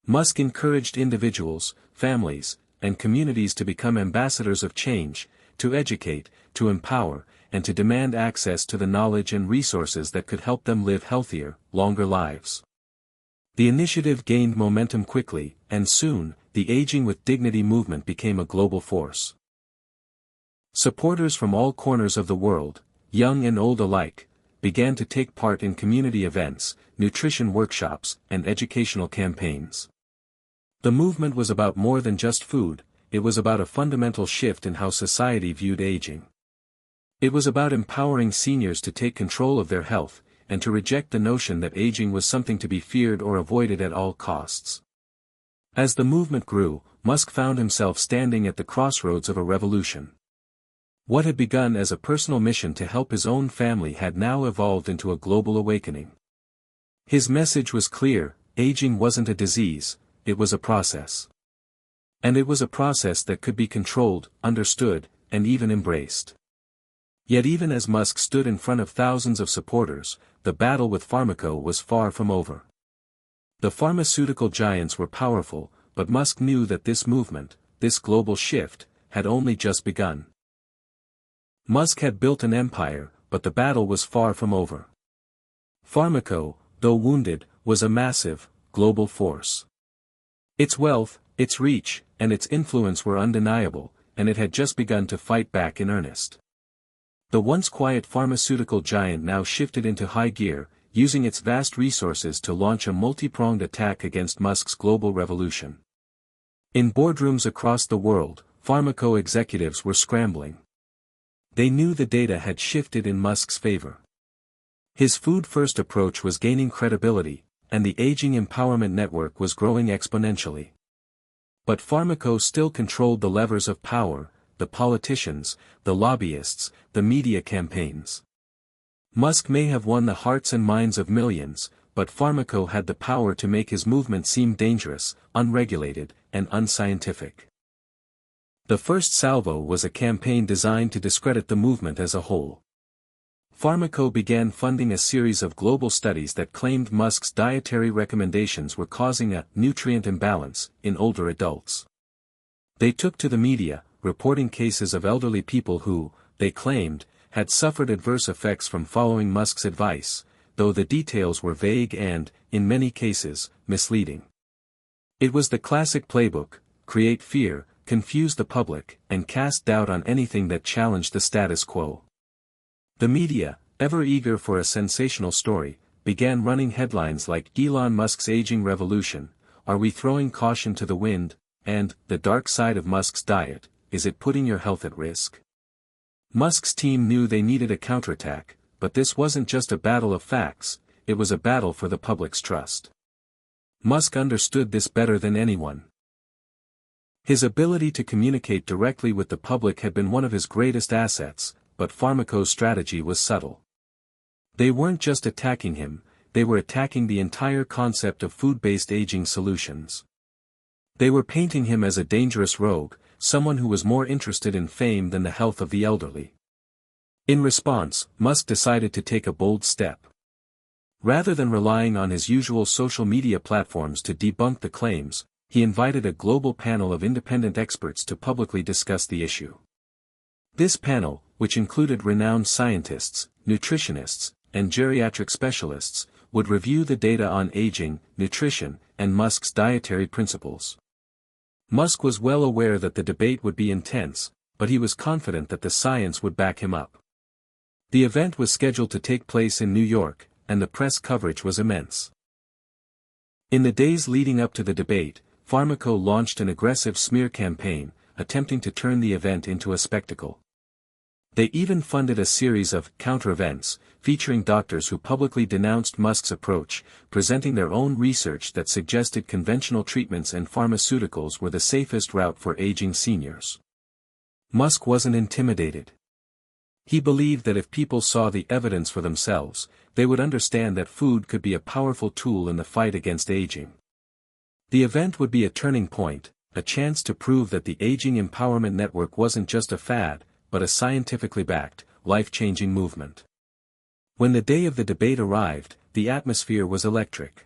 Musk encouraged individuals, families, and communities to become ambassadors of change, to educate, to empower, and to demand access to the knowledge and resources that could help them live healthier, longer lives. The initiative gained momentum quickly, and soon, the Aging with Dignity movement became a global force. Supporters from all corners of the world, young and old alike, began to take part in community events, nutrition workshops, and educational campaigns. The movement was about more than just food. It was about a fundamental shift in how society viewed aging. It was about empowering seniors to take control of their health, and to reject the notion that aging was something to be feared or avoided at all costs. As the movement grew, Musk found himself standing at the crossroads of a revolution. What had begun as a personal mission to help his own family had now evolved into a global awakening. His message was clear: aging wasn't a disease, it was a process. And it was a process that could be controlled, understood, and even embraced. Yet even as Musk stood in front of thousands of supporters, the battle with Pharmaco was far from over. The pharmaceutical giants were powerful, but Musk knew that this movement, this global shift, had only just begun. Musk had built an empire, but the battle was far from over. Pharmaco, though wounded, was a massive, global force. Its wealth, its reach, and its influence were undeniable, and it had just begun to fight back in earnest. The once quiet pharmaceutical giant now shifted into high gear, using its vast resources to launch a multi-pronged attack against Musk's global revolution. In boardrooms across the world, Pharmaco executives were scrambling. They knew the data had shifted in Musk's favor. His food-first approach was gaining credibility, and the aging empowerment network was growing exponentially. But Pharmaco still controlled the levers of power: the politicians, the lobbyists, the media campaigns. Musk may have won the hearts and minds of millions, but Pharmaco had the power to make his movement seem dangerous, unregulated, and unscientific. The first salvo was a campaign designed to discredit the movement as a whole. Pharmaco began funding a series of global studies that claimed Musk's dietary recommendations were causing a nutrient imbalance in older adults. They took to the media, reporting cases of elderly people who, they claimed, had suffered adverse effects from following Musk's advice, though the details were vague and, in many cases, misleading. It was the classic playbook: create fear, confuse the public, and cast doubt on anything that challenged the status quo. The media, ever eager for a sensational story, began running headlines like "Elon Musk's aging revolution," "Are we throwing caution to the wind?" and "The dark side of Musk's diet, is it putting your health at risk?" Musk's team knew they needed a counterattack, but this wasn't just a battle of facts, it was a battle for the public's trust. Musk understood this better than anyone. His ability to communicate directly with the public had been one of his greatest assets, but Pharmaco's strategy was subtle. They weren't just attacking him, they were attacking the entire concept of food-based aging solutions. They were painting him as a dangerous rogue, someone who was more interested in fame than the health of the elderly. In response, Musk decided to take a bold step. Rather than relying on his usual social media platforms to debunk the claims, he invited a global panel of independent experts to publicly discuss the issue. This panel, which included renowned scientists, nutritionists, and geriatric specialists, would review the data on aging, nutrition, and Musk's dietary principles. Musk was well aware that the debate would be intense, but he was confident that the science would back him up. The event was scheduled to take place in New York, and the press coverage was immense. In the days leading up to the debate, Pharmaco launched an aggressive smear campaign, attempting to turn the event into a spectacle. They even funded a series of counter-events, featuring doctors who publicly denounced Musk's approach, presenting their own research that suggested conventional treatments and pharmaceuticals were the safest route for aging seniors. Musk wasn't intimidated. He believed that if people saw the evidence for themselves, they would understand that food could be a powerful tool in the fight against aging. The event would be a turning point, a chance to prove that the Aging Empowerment Network wasn't just a fad, but a scientifically backed, life-changing movement. When the day of the debate arrived, the atmosphere was electric.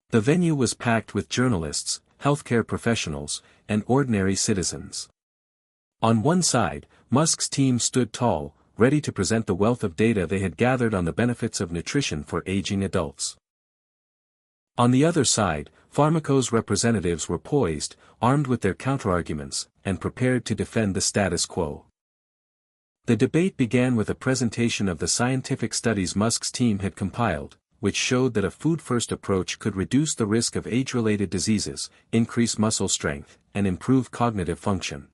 The venue was packed with journalists, healthcare professionals, and ordinary citizens. On one side, Musk's team stood tall, ready to present the wealth of data they had gathered on the benefits of nutrition for aging adults. On the other side, Pharmaco's representatives were poised, armed with their counterarguments, and prepared to defend the status quo. The debate began with a presentation of the scientific studies Musk's team had compiled, which showed that a food-first approach could reduce the risk of age-related diseases, increase muscle strength, and improve cognitive function.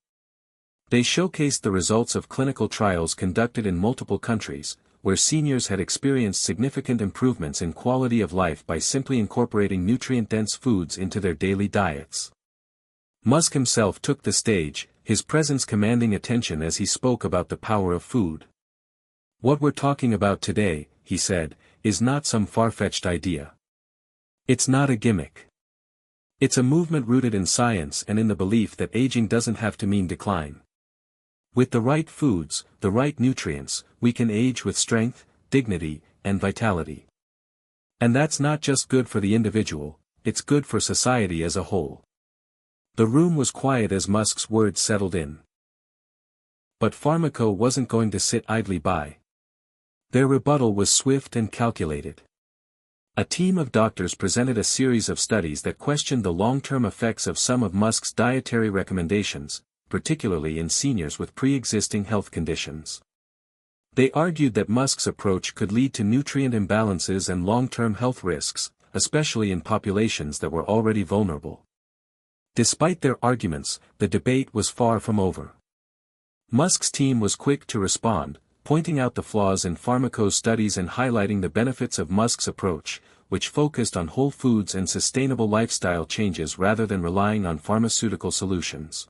They showcased the results of clinical trials conducted in multiple countries, where seniors had experienced significant improvements in quality of life by simply incorporating nutrient-dense foods into their daily diets. Musk himself took the stage, his presence commanding attention as he spoke about the power of food. "What we're talking about today," he said, "is not some far-fetched idea. It's not a gimmick. It's a movement rooted in science and in the belief that aging doesn't have to mean decline. With the right foods, the right nutrients, we can age with strength, dignity, and vitality. And that's not just good for the individual, it's good for society as a whole." The room was quiet as Musk's words settled in. But Pharmaco wasn't going to sit idly by. Their rebuttal was swift and calculated. A team of doctors presented a series of studies that questioned the long-term effects of some of Musk's dietary recommendations, particularly in seniors with pre-existing health conditions. They argued that Musk's approach could lead to nutrient imbalances and long-term health risks, especially in populations that were already vulnerable. Despite their arguments, the debate was far from over. Musk's team was quick to respond, pointing out the flaws in Pharmaco's studies and highlighting the benefits of Musk's approach, which focused on whole foods and sustainable lifestyle changes rather than relying on pharmaceutical solutions.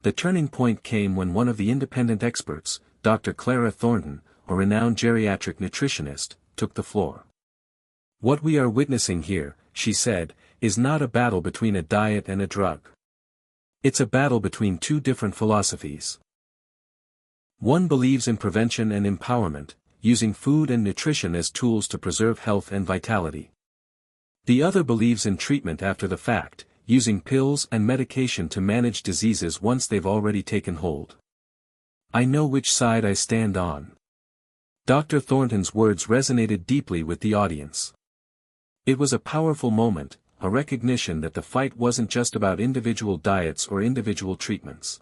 The turning point came when one of the independent experts, Dr. Clara Thornton, a renowned geriatric nutritionist, took the floor. "What we are witnessing here," she said, "is not a battle between a diet and a drug. It's a battle between two different philosophies. One believes in prevention and empowerment, using food and nutrition as tools to preserve health and vitality. The other believes in treatment after the fact, using pills and medication to manage diseases once they've already taken hold. I know which side I stand on." Dr. Thornton's words resonated deeply with the audience. It was a powerful moment, a recognition that the fight wasn't just about individual diets or individual treatments.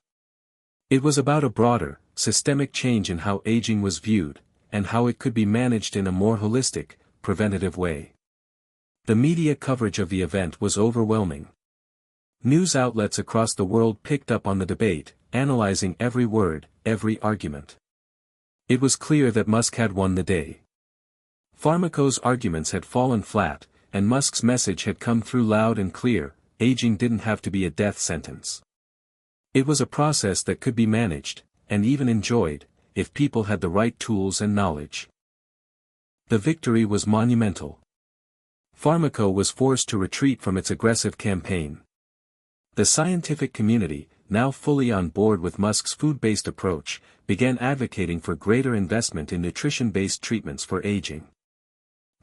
It was about a broader, systemic change in how aging was viewed, and how it could be managed in a more holistic, preventative way. The media coverage of the event was overwhelming. News outlets across the world picked up on the debate, analyzing every word, every argument. It was clear that Musk had won the day. Pharmaco's arguments had fallen flat, and Musk's message had come through loud and clear: aging didn't have to be a death sentence. It was a process that could be managed, and even enjoyed, if people had the right tools and knowledge. The victory was monumental. Pharmaco was forced to retreat from its aggressive campaign. The scientific community, now fully on board with Musk's food-based approach, began advocating for greater investment in nutrition-based treatments for aging.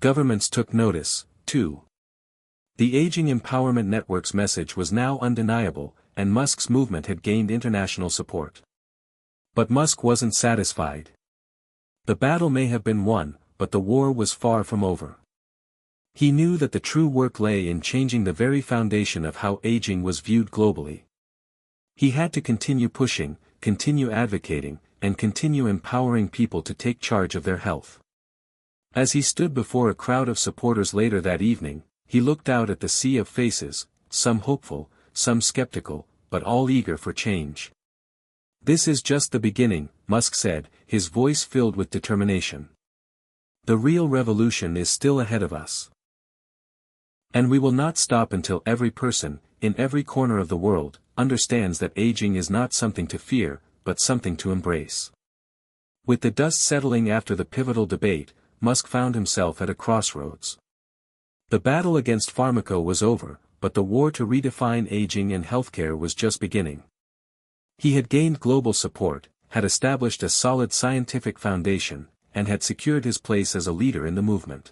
Governments took notice, too. The Aging Empowerment Network's message was now undeniable, and Musk's movement had gained international support. But Musk wasn't satisfied. The battle may have been won, but the war was far from over. He knew that the true work lay in changing the very foundation of how aging was viewed globally. He had to continue pushing, continue advocating, and continue empowering people to take charge of their health. As he stood before a crowd of supporters later that evening, he looked out at the sea of faces, some hopeful, some skeptical, but all eager for change. "This is just the beginning," Musk said, his voice filled with determination. "The real revolution is still ahead of us. And we will not stop until every person, in every corner of the world, understands that aging is not something to fear, but something to embrace." With the dust settling after the pivotal debate, Musk found himself at a crossroads. The battle against Pharmaco was over, but the war to redefine aging and healthcare was just beginning. He had gained global support, had established a solid scientific foundation, and had secured his place as a leader in the movement.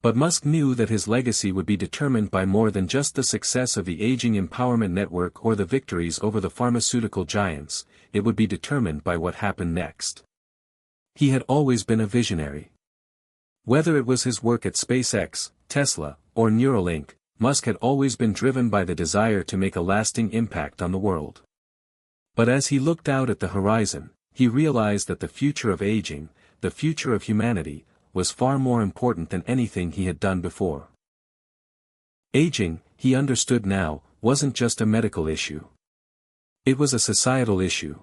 But Musk knew that his legacy would be determined by more than just the success of the Aging Empowerment Network or the victories over the pharmaceutical giants. It would be determined by what happened next. He had always been a visionary. Whether it was his work at SpaceX, Tesla, or Neuralink, Musk had always been driven by the desire to make a lasting impact on the world. But as he looked out at the horizon, he realized that the future of aging, the future of humanity, was far more important than anything he had done before. Aging, he understood now, wasn't just a medical issue. It was a societal issue.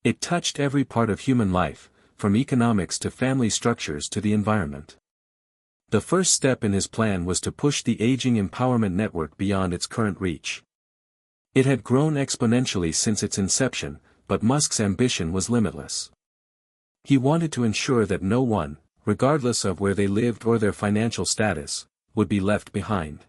It touched every part of human life, from economics to family structures to the environment. The first step in his plan was to push the Aging Empowerment Network beyond its current reach. It had grown exponentially since its inception, but Musk's ambition was limitless. He wanted to ensure that no one, regardless of where they lived or their financial status, would be left behind.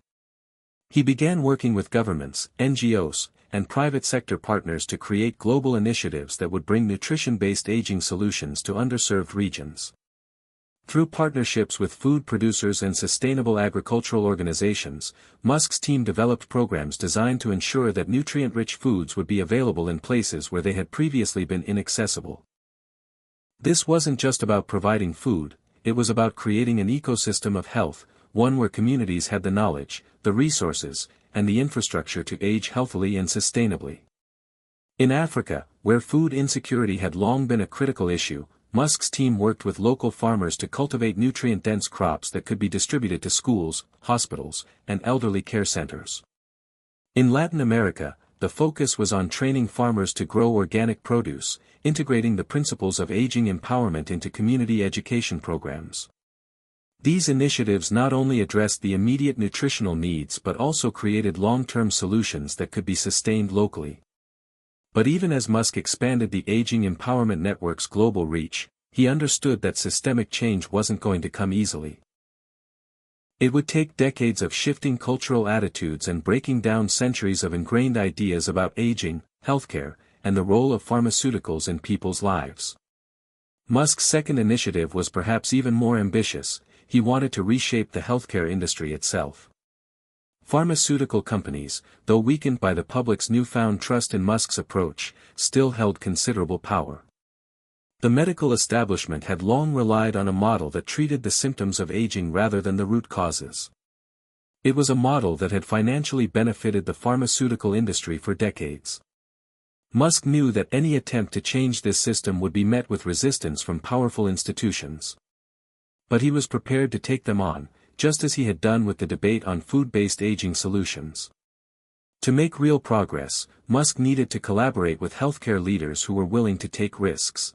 He began working with governments, NGOs, and private sector partners to create global initiatives that would bring nutrition-based aging solutions to underserved regions. Through partnerships with food producers and sustainable agricultural organizations, Musk's team developed programs designed to ensure that nutrient-rich foods would be available in places where they had previously been inaccessible. This wasn't just about providing food, it was about creating an ecosystem of health, one where communities had the knowledge, the resources, and the infrastructure to age healthily and sustainably. In Africa, where food insecurity had long been a critical issue, Musk's team worked with local farmers to cultivate nutrient-dense crops that could be distributed to schools, hospitals, and elderly care centers. In Latin America, the focus was on training farmers to grow organic produce, integrating the principles of aging empowerment into community education programs. These initiatives not only addressed the immediate nutritional needs but also created long-term solutions that could be sustained locally. But even as Musk expanded the Aging Empowerment Network's global reach, he understood that systemic change wasn't going to come easily. It would take decades of shifting cultural attitudes and breaking down centuries of ingrained ideas about aging, healthcare, and the role of pharmaceuticals in people's lives. Musk's second initiative was perhaps even more ambitious. He wanted to reshape the healthcare industry itself. Pharmaceutical companies, though weakened by the public's newfound trust in Musk's approach, still held considerable power. The medical establishment had long relied on a model that treated the symptoms of aging rather than the root causes. It was a model that had financially benefited the pharmaceutical industry for decades. Musk knew that any attempt to change this system would be met with resistance from powerful institutions. But he was prepared to take them on, just as he had done with the debate on food-based aging solutions. To make real progress, Musk needed to collaborate with healthcare leaders who were willing to take risks.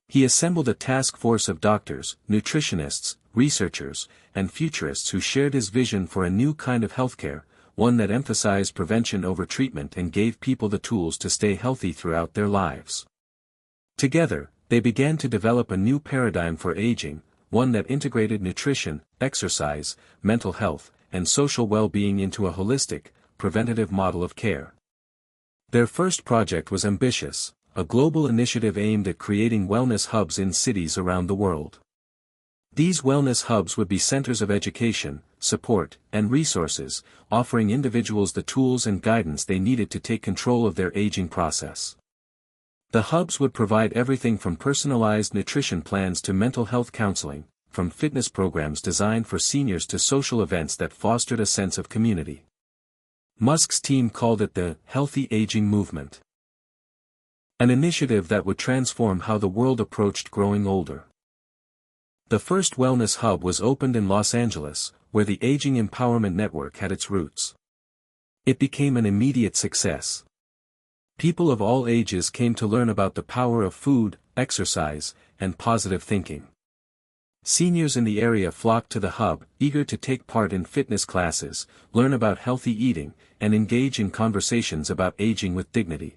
He assembled a task force of doctors, nutritionists, researchers, and futurists who shared his vision for a new kind of healthcare, one that emphasized prevention over treatment and gave people the tools to stay healthy throughout their lives. Together, they began to develop a new paradigm for aging, one that integrated nutrition, exercise, mental health, and social well-being into a holistic, preventative model of care. Their first project was ambitious, a global initiative aimed at creating wellness hubs in cities around the world. These wellness hubs would be centers of education, support, and resources, offering individuals the tools and guidance they needed to take control of their aging process. The hubs would provide everything from personalized nutrition plans to mental health counseling, from fitness programs designed for seniors to social events that fostered a sense of community. Musk's team called it the Healthy Aging Movement. An initiative that would transform how the world approached growing older. The first wellness hub was opened in Los Angeles, where the Aging Empowerment Network had its roots. It became an immediate success. People of all ages came to learn about the power of food, exercise, and positive thinking. Seniors in the area flocked to the hub, eager to take part in fitness classes, learn about healthy eating, and engage in conversations about aging with dignity.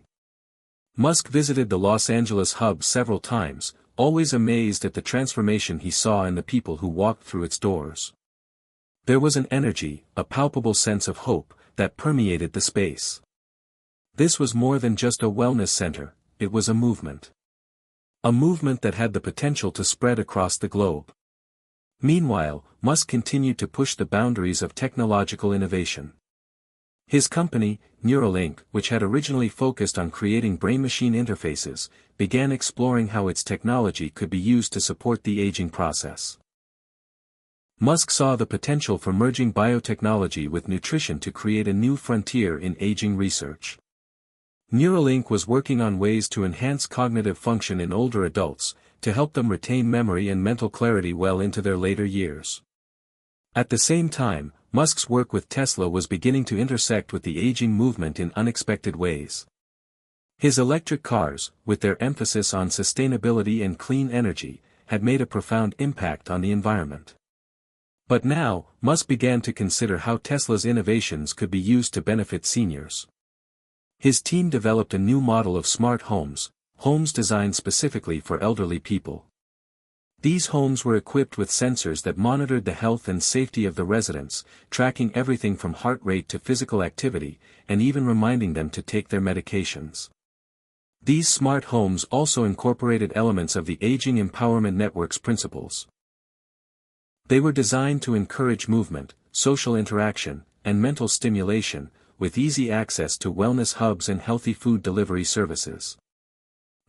Musk visited the Los Angeles hub several times, always amazed at the transformation he saw in the people who walked through its doors. There was an energy, a palpable sense of hope, that permeated the space. This was more than just a wellness center, it was a movement. A movement that had the potential to spread across the globe. Meanwhile, Musk continued to push the boundaries of technological innovation. His company, Neuralink, which had originally focused on creating brain-machine interfaces, began exploring how its technology could be used to support the aging process. Musk saw the potential for merging biotechnology with nutrition to create a new frontier in aging research. Neuralink was working on ways to enhance cognitive function in older adults, to help them retain memory and mental clarity well into their later years. At the same time, Musk's work with Tesla was beginning to intersect with the aging movement in unexpected ways. His electric cars, with their emphasis on sustainability and clean energy, had made a profound impact on the environment. But now, Musk began to consider how Tesla's innovations could be used to benefit seniors. His team developed a new model of smart homes, homes designed specifically for elderly people. These homes were equipped with sensors that monitored the health and safety of the residents, tracking everything from heart rate to physical activity, and even reminding them to take their medications. These smart homes also incorporated elements of the Aging Empowerment Network's principles. They were designed to encourage movement, social interaction, and mental stimulation, with easy access to wellness hubs and healthy food delivery services.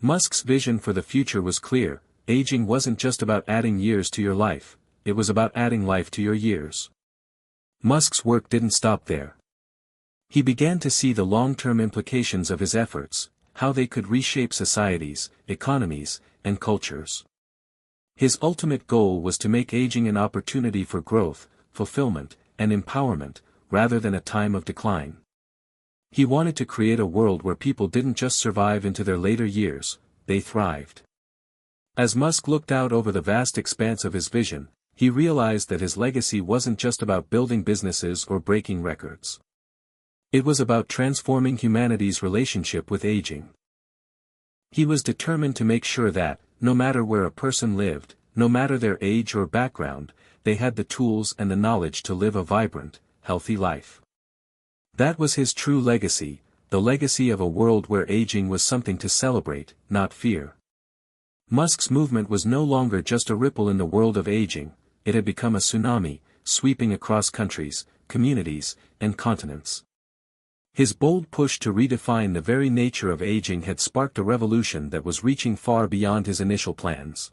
Musk's vision for the future was clear: aging wasn't just about adding years to your life, it was about adding life to your years. Musk's work didn't stop there. He began to see the long-term implications of his efforts, how they could reshape societies, economies, and cultures. His ultimate goal was to make aging an opportunity for growth, fulfillment, and empowerment, rather than a time of decline. He wanted to create a world where people didn't just survive into their later years, they thrived. As Musk looked out over the vast expanse of his vision, he realized that his legacy wasn't just about building businesses or breaking records. It was about transforming humanity's relationship with aging. He was determined to make sure that, no matter where a person lived, no matter their age or background, they had the tools and the knowledge to live a vibrant, healthy life. That was his true legacy, the legacy of a world where aging was something to celebrate, not fear. Musk's movement was no longer just a ripple in the world of aging, it had become a tsunami, sweeping across countries, communities, and continents. His bold push to redefine the very nature of aging had sparked a revolution that was reaching far beyond his initial plans.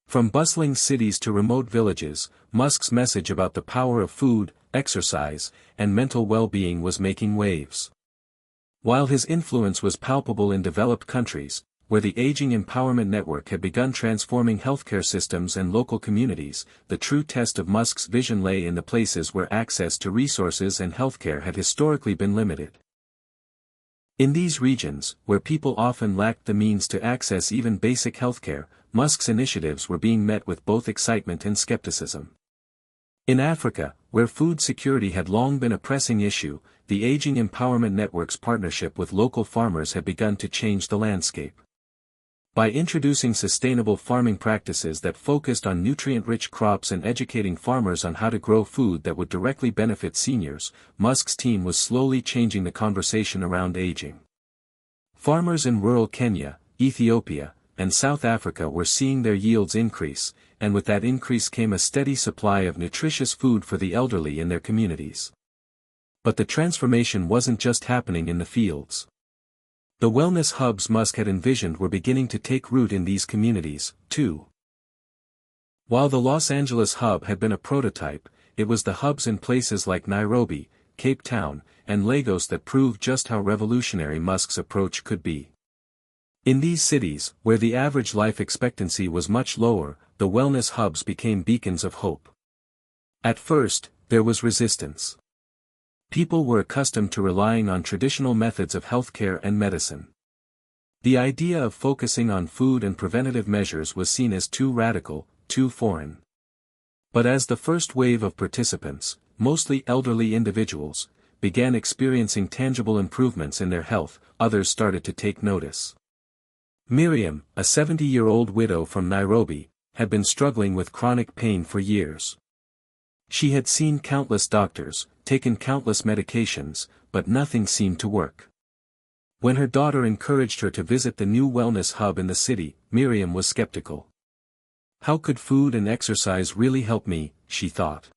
From bustling cities to remote villages, Musk's message about the power of food, exercise, and mental well-being was making waves. While his influence was palpable in developed countries, where the Aging Empowerment Network had begun transforming healthcare systems and local communities, the true test of Musk's vision lay in the places where access to resources and healthcare had historically been limited. In these regions, where people often lacked the means to access even basic healthcare, Musk's initiatives were being met with both excitement and skepticism. In Africa, where food security had long been a pressing issue, the Aging Empowerment Network's partnership with local farmers had begun to change the landscape. By introducing sustainable farming practices that focused on nutrient-rich crops and educating farmers on how to grow food that would directly benefit seniors, Musk's team was slowly changing the conversation around aging. Farmers in rural Kenya, Ethiopia, and South Africa were seeing their yields increase, and with that increase came a steady supply of nutritious food for the elderly in their communities. But the transformation wasn't just happening in the fields. The wellness hubs Musk had envisioned were beginning to take root in these communities, too. While the Los Angeles hub had been a prototype, it was the hubs in places like Nairobi, Cape Town, and Lagos that proved just how revolutionary Musk's approach could be. In these cities, where the average life expectancy was much lower, the wellness hubs became beacons of hope. At first, there was resistance. People were accustomed to relying on traditional methods of healthcare and medicine. The idea of focusing on food and preventative measures was seen as too radical, too foreign. But as the first wave of participants, mostly elderly individuals, began experiencing tangible improvements in their health, others started to take notice. Miriam, a 70-year-old widow from Nairobi, had been struggling with chronic pain for years. She had seen countless doctors, taken countless medications, but nothing seemed to work. When her daughter encouraged her to visit the new wellness hub in the city, Miriam was skeptical. How could food and exercise really help me, she thought.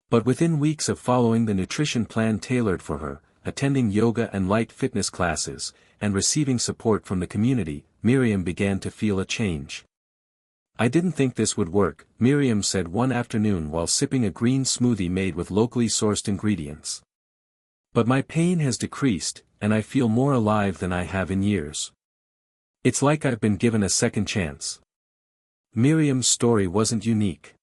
But within weeks of following the nutrition plan tailored for her, attending yoga and light fitness classes, and receiving support from the community, Miriam began to feel a change. I didn't think this would work, Miriam said one afternoon while sipping a green smoothie made with locally sourced ingredients. But my pain has decreased, and I feel more alive than I have in years. It's like I've been given a second chance. Miriam's story wasn't unique.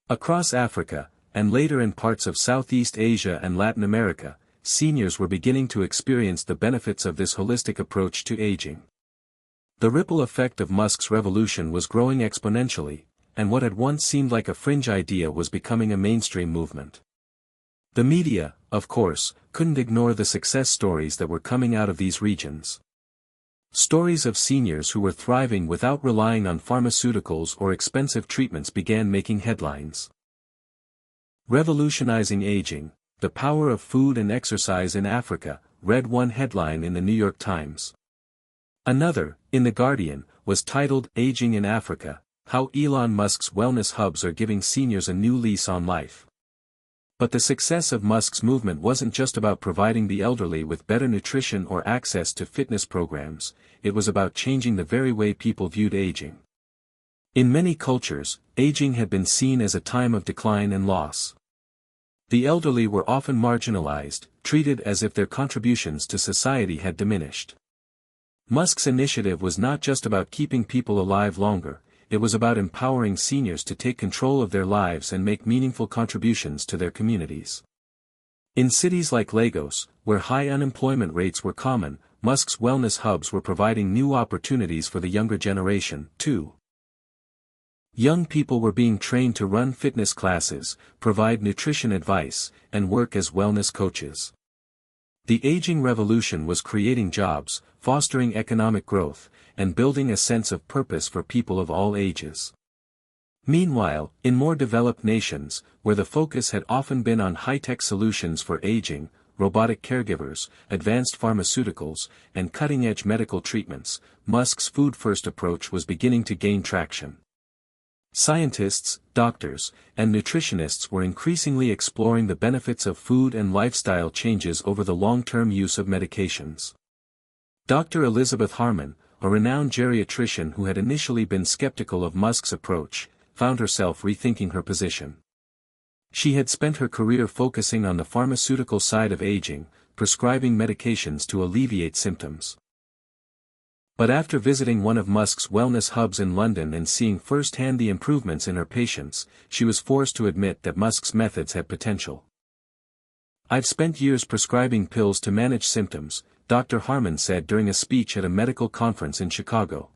Across Africa, and later in parts of Southeast Asia and Latin America, seniors were beginning to experience the benefits of this holistic approach to aging. The ripple effect of Musk's revolution was growing exponentially, and what had once seemed like a fringe idea was becoming a mainstream movement. The media, of course, couldn't ignore the success stories that were coming out of these regions. Stories of seniors who were thriving without relying on pharmaceuticals or expensive treatments began making headlines. Revolutionizing Aging, The Power of Food and Exercise in Africa, read one headline in the New York Times. Another, in The Guardian, was titled Aging in Africa, How Elon Musk's Wellness Hubs Are Giving Seniors a New Lease on Life. But the success of Musk's movement wasn't just about providing the elderly with better nutrition or access to fitness programs, it was about changing the very way people viewed aging. In many cultures, aging had been seen as a time of decline and loss. The elderly were often marginalized, treated as if their contributions to society had diminished. Musk's initiative was not just about keeping people alive longer, it was about empowering seniors to take control of their lives and make meaningful contributions to their communities. In cities like Lagos, where high unemployment rates were common, Musk's wellness hubs were providing new opportunities for the younger generation, too. Young people were being trained to run fitness classes, provide nutrition advice, and work as wellness coaches. The aging revolution was creating jobs, fostering economic growth, and building a sense of purpose for people of all ages. Meanwhile, in more developed nations, where the focus had often been on high-tech solutions for aging, robotic caregivers, advanced pharmaceuticals, and cutting-edge medical treatments, Musk's food-first approach was beginning to gain traction. Scientists, doctors, and nutritionists were increasingly exploring the benefits of food and lifestyle changes over the long-term use of medications. Dr. Elizabeth Harmon, a renowned geriatrician who had initially been skeptical of Musk's approach, found herself rethinking her position. She had spent her career focusing on the pharmaceutical side of aging, prescribing medications to alleviate symptoms. But after visiting one of Musk's wellness hubs in London and seeing firsthand the improvements in her patients, she was forced to admit that Musk's methods had potential. "I've spent years prescribing pills to manage symptoms," Dr. Harmon said during a speech at a medical conference in Chicago.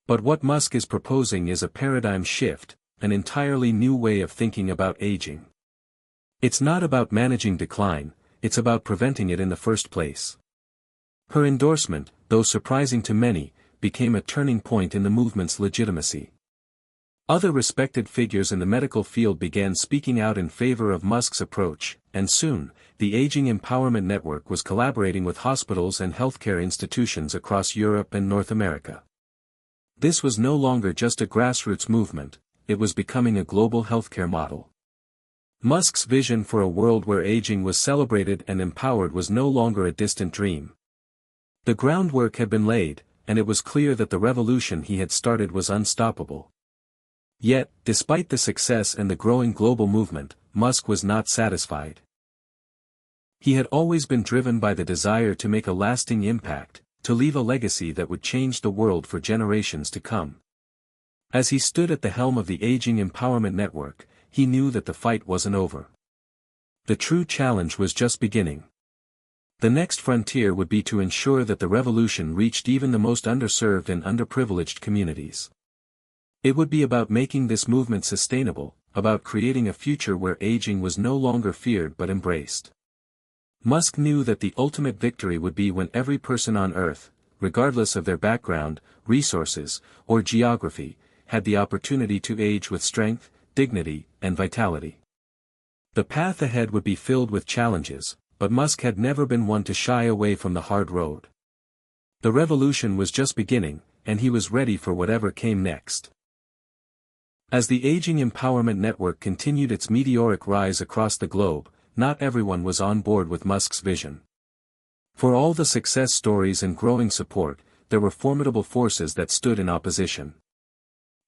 "But what Musk is proposing is a paradigm shift, an entirely new way of thinking about aging. It's not about managing decline, it's about preventing it in the first place." Her endorsement, though surprising to many, became a turning point in the movement's legitimacy. Other respected figures in the medical field began speaking out in favor of Musk's approach, and soon, the Aging Empowerment Network was collaborating with hospitals and healthcare institutions across Europe and North America. This was no longer just a grassroots movement, it was becoming a global healthcare model. Musk's vision for a world where aging was celebrated and empowered was no longer a distant dream. The groundwork had been laid, and it was clear that the revolution he had started was unstoppable. Yet, despite the success and the growing global movement, Musk was not satisfied. He had always been driven by the desire to make a lasting impact, to leave a legacy that would change the world for generations to come. As he stood at the helm of the Aging Empowerment Network, he knew that the fight wasn't over. The true challenge was just beginning. The next frontier would be to ensure that the revolution reached even the most underserved and underprivileged communities. It would be about making this movement sustainable, about creating a future where aging was no longer feared but embraced. Musk knew that the ultimate victory would be when every person on Earth, regardless of their background, resources, or geography, had the opportunity to age with strength, dignity, and vitality. The path ahead would be filled with challenges, but Musk had never been one to shy away from the hard road. The revolution was just beginning, and he was ready for whatever came next. As the Aging Empowerment Network continued its meteoric rise across the globe, not everyone was on board with Musk's vision. For all the success stories and growing support, there were formidable forces that stood in opposition.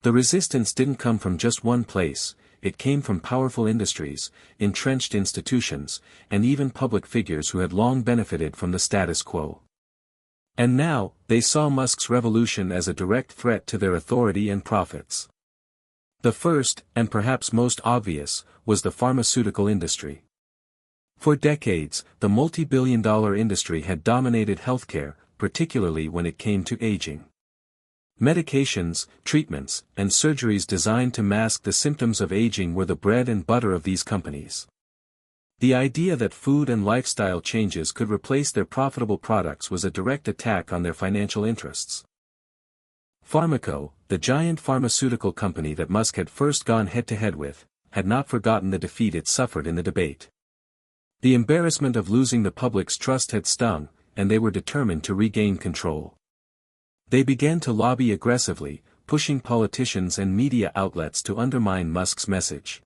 The resistance didn't come from just one place, it came from powerful industries, entrenched institutions, and even public figures who had long benefited from the status quo. And now, they saw Musk's revolution as a direct threat to their authority and profits. The first, and perhaps most obvious, was the pharmaceutical industry. For decades, the multi-billion-dollar industry had dominated healthcare, particularly when it came to aging. Medications, treatments, and surgeries designed to mask the symptoms of aging were the bread and butter of these companies. The idea that food and lifestyle changes could replace their profitable products was a direct attack on their financial interests. Pharmaco, the giant pharmaceutical company that Musk had first gone head-to-head with, had not forgotten the defeat it suffered in the debate. The embarrassment of losing the public's trust had stung, and they were determined to regain control. They began to lobby aggressively, pushing politicians and media outlets to undermine Musk's message.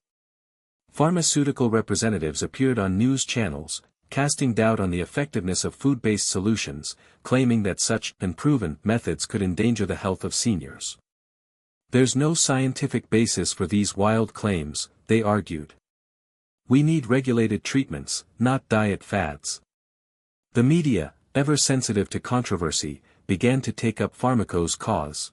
Pharmaceutical representatives appeared on news channels, casting doubt on the effectiveness of food-based solutions, claiming that such unproven methods could endanger the health of seniors. There's no scientific basis for these wild claims, they argued. We need regulated treatments, not diet fads. The media, ever sensitive to controversy, began to take up Pharmaco's cause.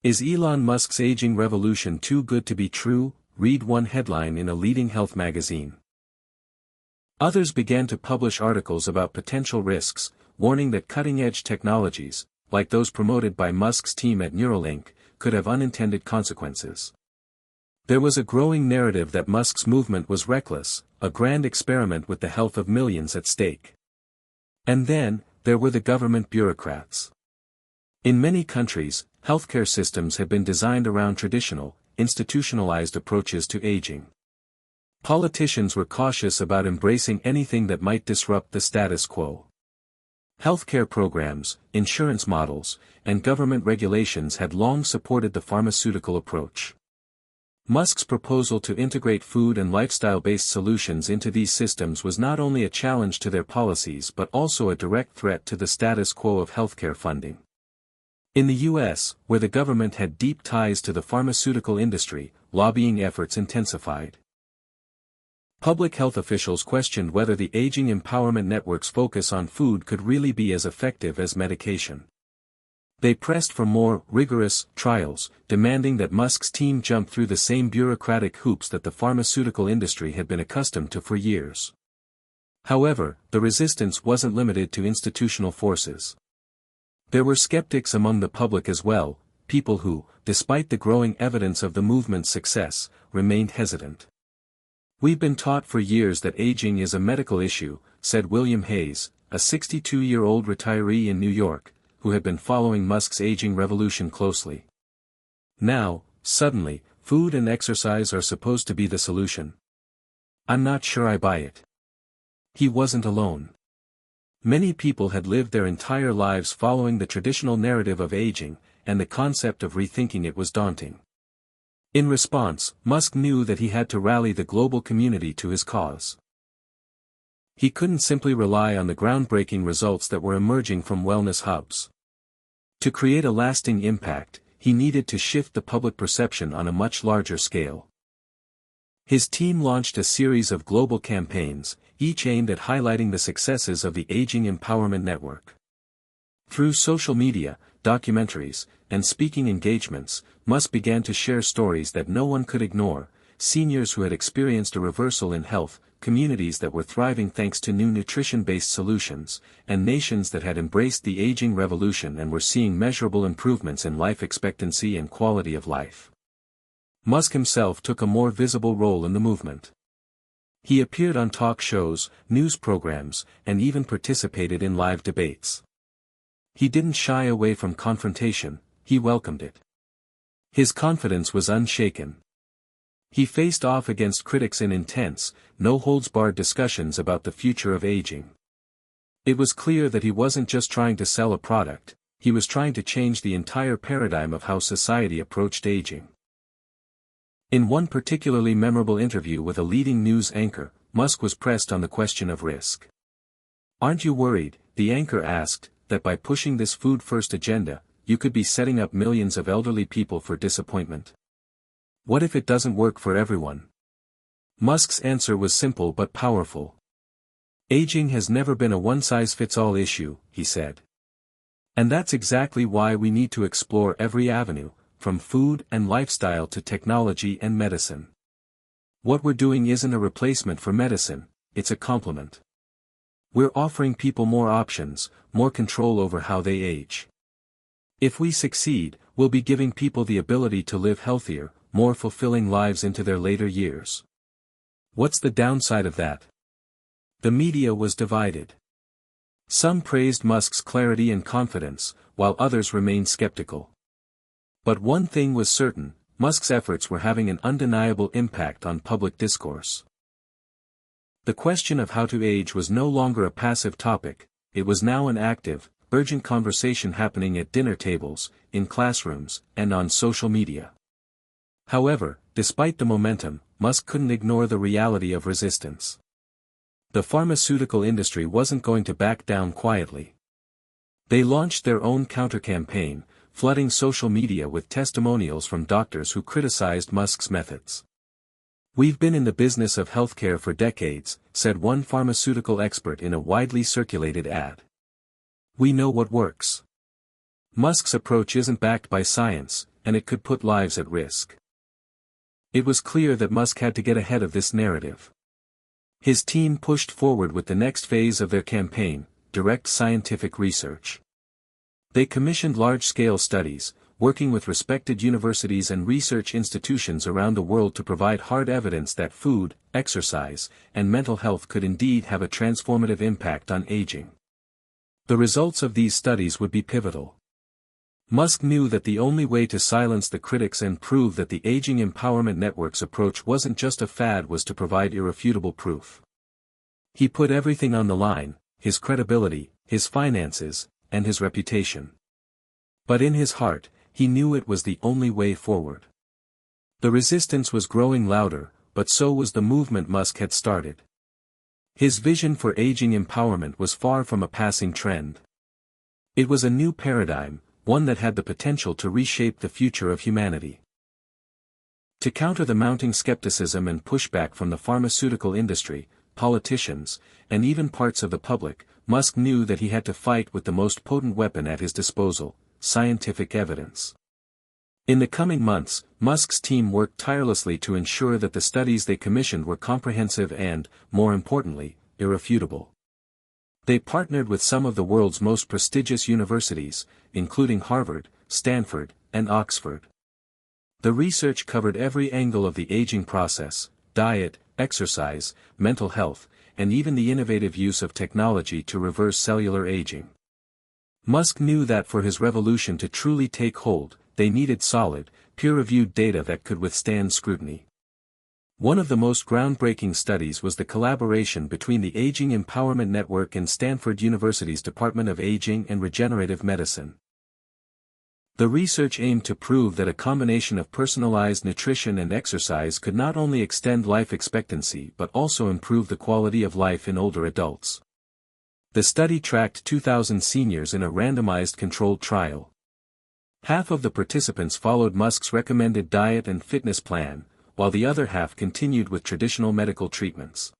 Is Elon Musk's aging revolution too good to be true? Read one headline in a leading health magazine. Others began to publish articles about potential risks, warning that cutting-edge technologies, like those promoted by Musk's team at Neuralink, could have unintended consequences. There was a growing narrative that Musk's movement was reckless, a grand experiment with the health of millions at stake. And then, there were the government bureaucrats. In many countries, healthcare systems had been designed around traditional, institutionalized approaches to aging. Politicians were cautious about embracing anything that might disrupt the status quo. Healthcare programs, insurance models, and government regulations had long supported the pharmaceutical approach. Musk's proposal to integrate food and lifestyle-based solutions into these systems was not only a challenge to their policies but also a direct threat to the status quo of healthcare funding. In the U.S., where the government had deep ties to the pharmaceutical industry, lobbying efforts intensified. Public health officials questioned whether the Aging Empowerment Network's focus on food could really be as effective as medication. They pressed for more rigorous trials, demanding that Musk's team jump through the same bureaucratic hoops that the pharmaceutical industry had been accustomed to for years. However, the resistance wasn't limited to institutional forces. There were skeptics among the public as well, people who, despite the growing evidence of the movement's success, remained hesitant. "We've been taught for years that aging is a medical issue," said William Hayes, a 62-year-old retiree in New York, who had been following Musk's aging revolution closely. "Now, suddenly, food and exercise are supposed to be the solution. I'm not sure I buy it." He wasn't alone. Many people had lived their entire lives following the traditional narrative of aging, and the concept of rethinking it was daunting. In response, Musk knew that he had to rally the global community to his cause. He couldn't simply rely on the groundbreaking results that were emerging from wellness hubs. To create a lasting impact, he needed to shift the public perception on a much larger scale. His team launched a series of global campaigns, each aimed at highlighting the successes of the Aging Empowerment Network. Through social media, documentaries, and speaking engagements, Musk began to share stories that no one could ignore: seniors who had experienced a reversal in health, communities that were thriving thanks to new nutrition-based solutions, and nations that had embraced the aging revolution and were seeing measurable improvements in life expectancy and quality of life. Musk himself took a more visible role in the movement. He appeared on talk shows, news programs, and even participated in live debates. He didn't shy away from confrontation, he welcomed it. His confidence was unshaken. He faced off against critics in intense, no-holds-barred discussions about the future of aging. It was clear that he wasn't just trying to sell a product, he was trying to change the entire paradigm of how society approached aging. In one particularly memorable interview with a leading news anchor, Musk was pressed on the question of risk. "Aren't you worried," the anchor asked, "that by pushing this food-first agenda, you could be setting up millions of elderly people for disappointment? What if it doesn't work for everyone?" Musk's answer was simple but powerful. "Aging has never been a one-size-fits-all issue," he said. "And that's exactly why we need to explore every avenue, from food and lifestyle to technology and medicine. What we're doing isn't a replacement for medicine, it's a complement. We're offering people more options, more control over how they age. If we succeed, we'll be giving people the ability to live healthier, more fulfilling lives into their later years. What's the downside of that?" The media was divided. Some praised Musk's clarity and confidence, while others remained skeptical. But one thing was certain: Musk's efforts were having an undeniable impact on public discourse. The question of how to age was no longer a passive topic, it was now an active, urgent conversation happening at dinner tables, in classrooms, and on social media. However, despite the momentum, Musk couldn't ignore the reality of resistance. The pharmaceutical industry wasn't going to back down quietly. They launched their own counter-campaign, flooding social media with testimonials from doctors who criticized Musk's methods. "We've been in the business of healthcare for decades," said one pharmaceutical expert in a widely circulated ad. "We know what works. Musk's approach isn't backed by science, and it could put lives at risk." It was clear that Musk had to get ahead of this narrative. His team pushed forward with the next phase of their campaign, direct scientific research. They commissioned large-scale studies, working with respected universities and research institutions around the world to provide hard evidence that food, exercise, and mental health could indeed have a transformative impact on aging. The results of these studies would be pivotal. Musk knew that the only way to silence the critics and prove that the Aging Empowerment Network's approach wasn't just a fad was to provide irrefutable proof. He put everything on the line, his credibility, his finances, and his reputation. But in his heart, he knew it was the only way forward. The resistance was growing louder, but so was the movement Musk had started. His vision for aging empowerment was far from a passing trend. It was a new paradigm, one that had the potential to reshape the future of humanity. To counter the mounting skepticism and pushback from the pharmaceutical industry, politicians, and even parts of the public, Musk knew that he had to fight with the most potent weapon at his disposal, scientific evidence. In the coming months, Musk's team worked tirelessly to ensure that the studies they commissioned were comprehensive and, more importantly, irrefutable. They partnered with some of the world's most prestigious universities, including Harvard, Stanford, and Oxford. The research covered every angle of the aging process: diet, exercise, mental health, and even the innovative use of technology to reverse cellular aging. Musk knew that for his revolution to truly take hold, they needed solid, peer-reviewed data that could withstand scrutiny. One of the most groundbreaking studies was the collaboration between the Aging Empowerment Network and Stanford University's Department of Aging and Regenerative Medicine. The research aimed to prove that a combination of personalized nutrition and exercise could not only extend life expectancy but also improve the quality of life in older adults. The study tracked 2,000 seniors in a randomized controlled trial. Half of the participants followed Musk's recommended diet and fitness plan, while the other half continued with traditional medical treatments.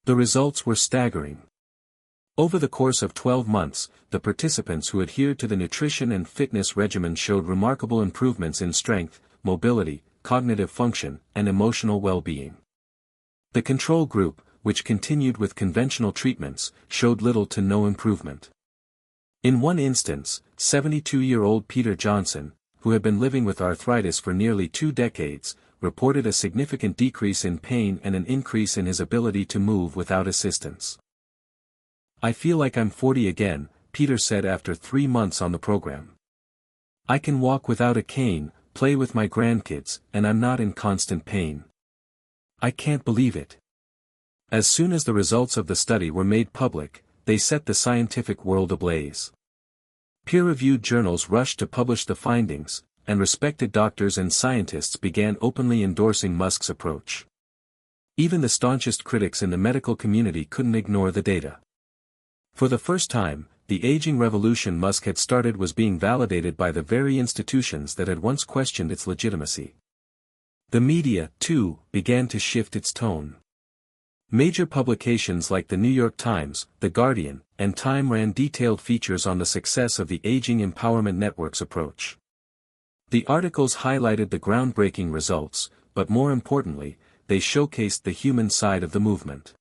The results were staggering. Over the course of 12 months, the participants who adhered to the nutrition and fitness regimen showed remarkable improvements in strength, mobility, cognitive function, and emotional well-being. The control group, which continued with conventional treatments, showed little to no improvement. In one instance, 72-year-old Peter Johnson, who had been living with arthritis for nearly 2 decades, reported a significant decrease in pain and an increase in his ability to move without assistance. "I feel like I'm 40 again," Peter said after 3 months on the program. "I can walk without a cane, play with my grandkids, and I'm not in constant pain. I can't believe it." As soon as the results of the study were made public, they set the scientific world ablaze. Peer-reviewed journals rushed to publish the findings, and respected doctors and scientists began openly endorsing Musk's approach. Even the staunchest critics in the medical community couldn't ignore the data. For the first time, the aging revolution Musk had started was being validated by the very institutions that had once questioned its legitimacy. The media, too, began to shift its tone. Major publications like the New York Times, The Guardian, and Time ran detailed features on the success of the Aging Empowerment Network's approach. The articles highlighted the groundbreaking results, but more importantly, they showcased the human side of the movement.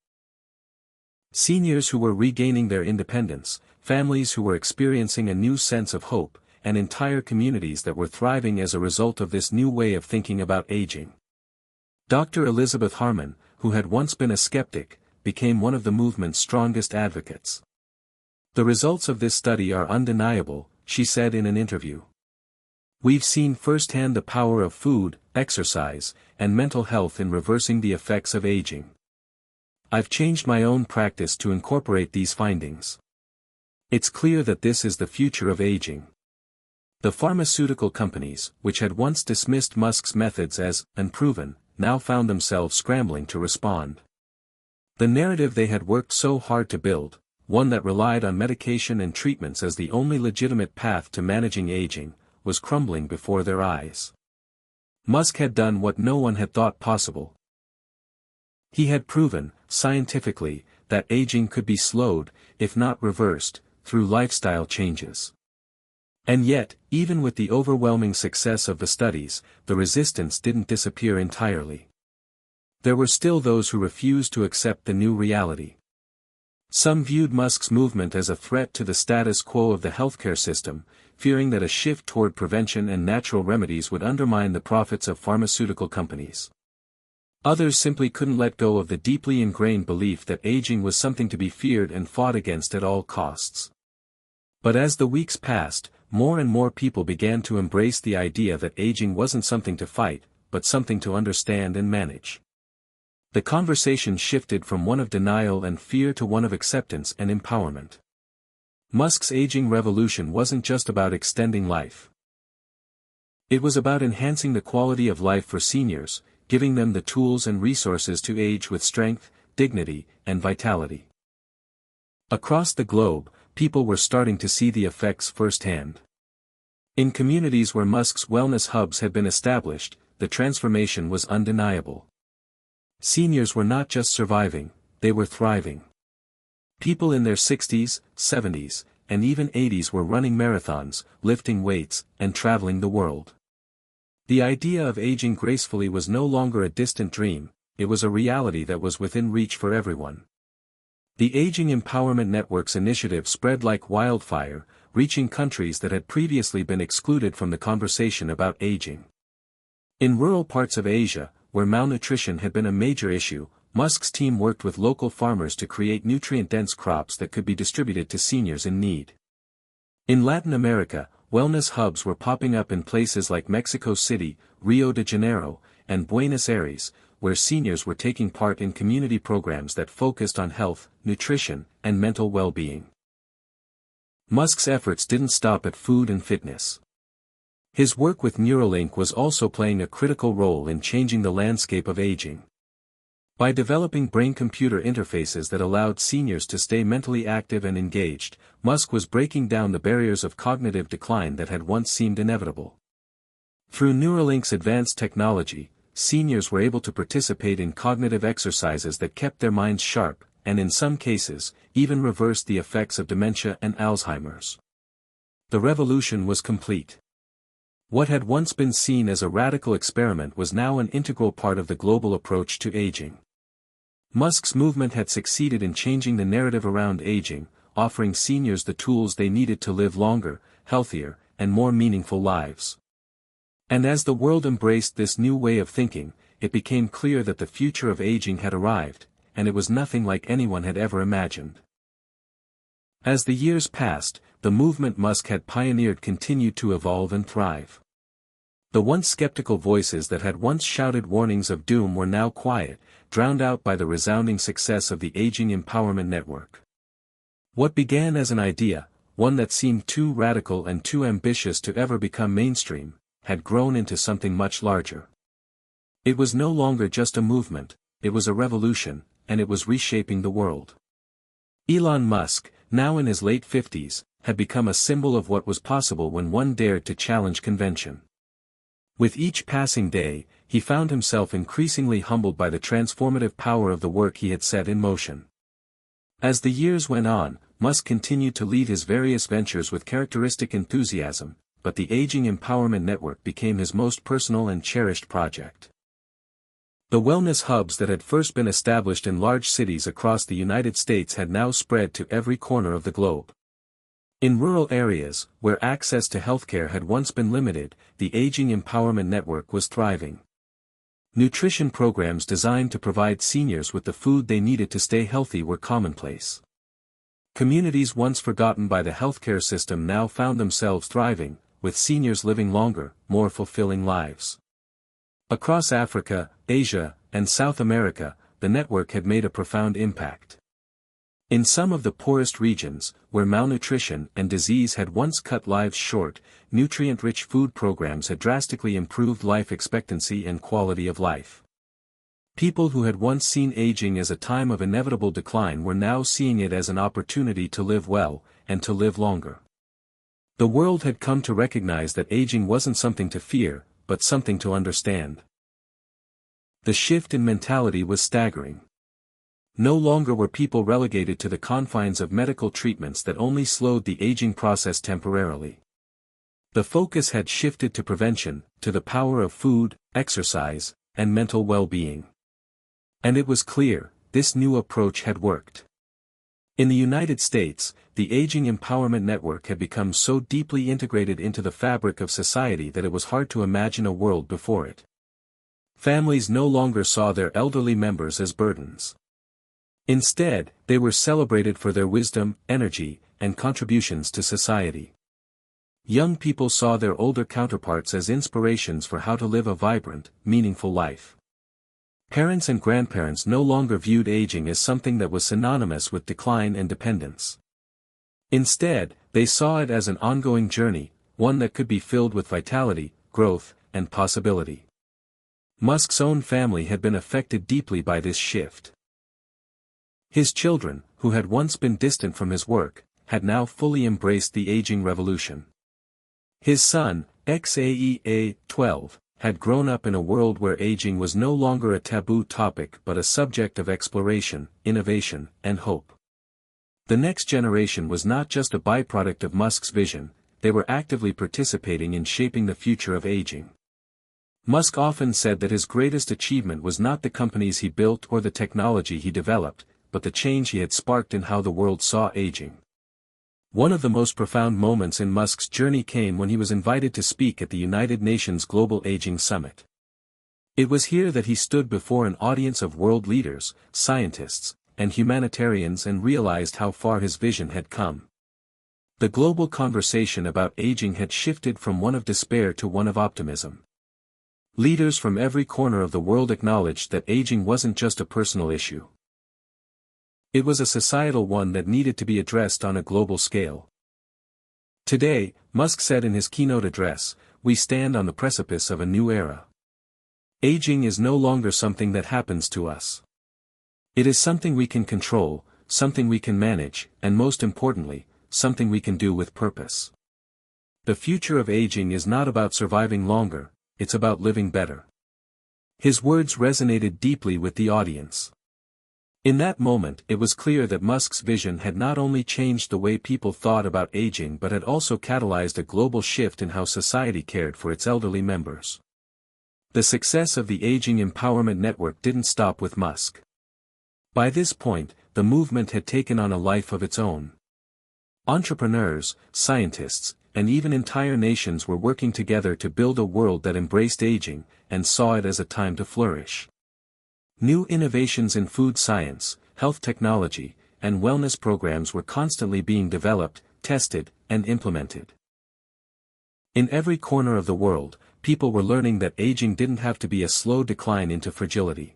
Seniors who were regaining their independence, families who were experiencing a new sense of hope, and entire communities that were thriving as a result of this new way of thinking about aging. Dr. Elizabeth Harmon, who had once been a skeptic, became one of the movement's strongest advocates. "The results of this study are undeniable," she said in an interview. "We've seen firsthand the power of food, exercise, and mental health in reversing the effects of aging. I've changed my own practice to incorporate these findings. It's clear that this is the future of aging." The pharmaceutical companies, which had once dismissed Musk's methods as unproven, now found themselves scrambling to respond. The narrative they had worked so hard to build, one that relied on medication and treatments as the only legitimate path to managing aging, was crumbling before their eyes. Musk had done what no one had thought possible. He had proven, scientifically, that aging could be slowed, if not reversed, through lifestyle changes. And yet, even with the overwhelming success of the studies, the resistance didn't disappear entirely. There were still those who refused to accept the new reality. Some viewed Musk's movement as a threat to the status quo of the healthcare system, fearing that a shift toward prevention and natural remedies would undermine the profits of pharmaceutical companies. Others simply couldn't let go of the deeply ingrained belief that aging was something to be feared and fought against at all costs. But as the weeks passed, more and more people began to embrace the idea that aging wasn't something to fight, but something to understand and manage. The conversation shifted from one of denial and fear to one of acceptance and empowerment. Musk's aging revolution wasn't just about extending life. It was about enhancing the quality of life for seniors, giving them the tools and resources to age with strength, dignity, and vitality. Across the globe, people were starting to see the effects firsthand. In communities where Musk's wellness hubs had been established, the transformation was undeniable. Seniors were not just surviving, they were thriving. People in their 60s, 70s, and even 80s were running marathons, lifting weights, and traveling the world. The idea of aging gracefully was no longer a distant dream, it was a reality that was within reach for everyone. The Aging Empowerment Network's initiative spread like wildfire, reaching countries that had previously been excluded from the conversation about aging. In rural parts of Asia, where malnutrition had been a major issue, Musk's team worked with local farmers to create nutrient-dense crops that could be distributed to seniors in need. In Latin America, wellness hubs were popping up in places like Mexico City, Rio de Janeiro, and Buenos Aires, where seniors were taking part in community programs that focused on health, nutrition, and mental well-being. Musk's efforts didn't stop at food and fitness. His work with Neuralink was also playing a critical role in changing the landscape of aging. By developing brain-computer interfaces that allowed seniors to stay mentally active and engaged, Musk was breaking down the barriers of cognitive decline that had once seemed inevitable. Through Neuralink's advanced technology, seniors were able to participate in cognitive exercises that kept their minds sharp, and in some cases, even reversed the effects of dementia and Alzheimer's. The revolution was complete. What had once been seen as a radical experiment was now an integral part of the global approach to aging. Musk's movement had succeeded in changing the narrative around aging, offering seniors the tools they needed to live longer, healthier, and more meaningful lives. And as the world embraced this new way of thinking, it became clear that the future of aging had arrived, and it was nothing like anyone had ever imagined. As the years passed, the movement Musk had pioneered continued to evolve and thrive. The once skeptical voices that had once shouted warnings of doom were now quiet, drowned out by the resounding success of the Aging Empowerment Network. What began as an idea, one that seemed too radical and too ambitious to ever become mainstream, had grown into something much larger. It was no longer just a movement, it was a revolution, and it was reshaping the world. Elon Musk, now in his late 50s, had become a symbol of what was possible when one dared to challenge convention. With each passing day, he found himself increasingly humbled by the transformative power of the work he had set in motion. As the years went on, Musk continued to lead his various ventures with characteristic enthusiasm, but the Aging Empowerment Network became his most personal and cherished project. The wellness hubs that had first been established in large cities across the United States had now spread to every corner of the globe. In rural areas, where access to healthcare had once been limited, the Aging Empowerment Network was thriving. Nutrition programs designed to provide seniors with the food they needed to stay healthy were commonplace. Communities once forgotten by the healthcare system now found themselves thriving, with seniors living longer, more fulfilling lives. Across Africa, Asia, and South America, the network had made a profound impact. In some of the poorest regions, where malnutrition and disease had once cut lives short, nutrient-rich food programs had drastically improved life expectancy and quality of life. People who had once seen aging as a time of inevitable decline were now seeing it as an opportunity to live well, and to live longer. The world had come to recognize that aging wasn't something to fear, but something to understand. The shift in mentality was staggering. No longer were people relegated to the confines of medical treatments that only slowed the aging process temporarily. The focus had shifted to prevention, to the power of food, exercise, and mental well-being. And it was clear, this new approach had worked. In the United States, the Aging Empowerment Network had become so deeply integrated into the fabric of society that it was hard to imagine a world before it. Families no longer saw their elderly members as burdens. Instead, they were celebrated for their wisdom, energy, and contributions to society. Young people saw their older counterparts as inspirations for how to live a vibrant, meaningful life. Parents and grandparents no longer viewed aging as something that was synonymous with decline and dependence. Instead, they saw it as an ongoing journey, one that could be filled with vitality, growth, and possibility. Musk's own family had been affected deeply by this shift. His children, who had once been distant from his work, had now fully embraced the aging revolution. His son, Xaea 12, had grown up in a world where aging was no longer a taboo topic but a subject of exploration, innovation, and hope. The next generation was not just a byproduct of Musk's vision, they were actively participating in shaping the future of aging. Musk often said that his greatest achievement was not the companies he built or the technology he developed, but the change he had sparked in how the world saw aging. One of the most profound moments in Musk's journey came when he was invited to speak at the United Nations Global Aging Summit. It was here that he stood before an audience of world leaders, scientists, and humanitarians and realized how far his vision had come. The global conversation about aging had shifted from one of despair to one of optimism. Leaders from every corner of the world acknowledged that aging wasn't just a personal issue. It was a societal one that needed to be addressed on a global scale. Today, Musk said in his keynote address, we stand on the precipice of a new era. Aging is no longer something that happens to us. It is something we can control, something we can manage, and most importantly, something we can do with purpose. The future of aging is not about surviving longer, it's about living better. His words resonated deeply with the audience. In that moment it was clear that Musk's vision had not only changed the way people thought about aging but had also catalyzed a global shift in how society cared for its elderly members. The success of the Aging Empowerment Network didn't stop with Musk. By this point, the movement had taken on a life of its own. Entrepreneurs, scientists, and even entire nations were working together to build a world that embraced aging, and saw it as a time to flourish. New innovations in food science, health technology, and wellness programs were constantly being developed, tested, and implemented. In every corner of the world, people were learning that aging didn't have to be a slow decline into fragility.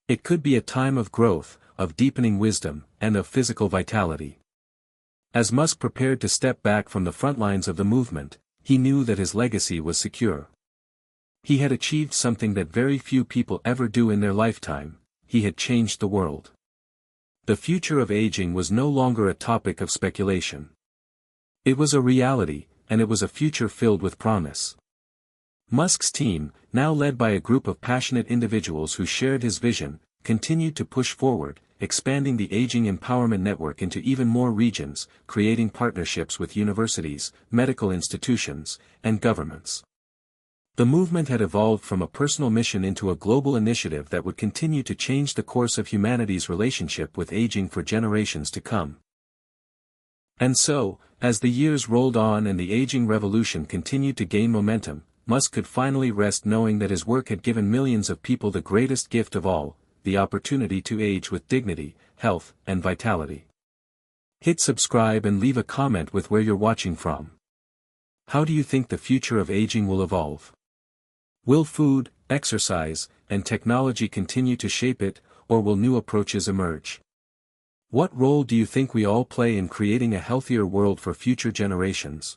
It could be a time of growth, of deepening wisdom, and of physical vitality. As Musk prepared to step back from the front lines of the movement, he knew that his legacy was secure. He had achieved something that very few people ever do in their lifetime, he had changed the world. The future of aging was no longer a topic of speculation. It was a reality, and it was a future filled with promise. Musk's team, now led by a group of passionate individuals who shared his vision, continued to push forward, expanding the Aging Empowerment Network into even more regions, creating partnerships with universities, medical institutions, and governments. The movement had evolved from a personal mission into a global initiative that would continue to change the course of humanity's relationship with aging for generations to come. And so, as the years rolled on and the aging revolution continued to gain momentum, Musk could finally rest knowing that his work had given millions of people the greatest gift of all, the opportunity to age with dignity, health, and vitality. Hit subscribe and leave a comment with where you're watching from. How do you think the future of aging will evolve? Will food, exercise, and technology continue to shape it, or will new approaches emerge? What role do you think we all play in creating a healthier world for future generations?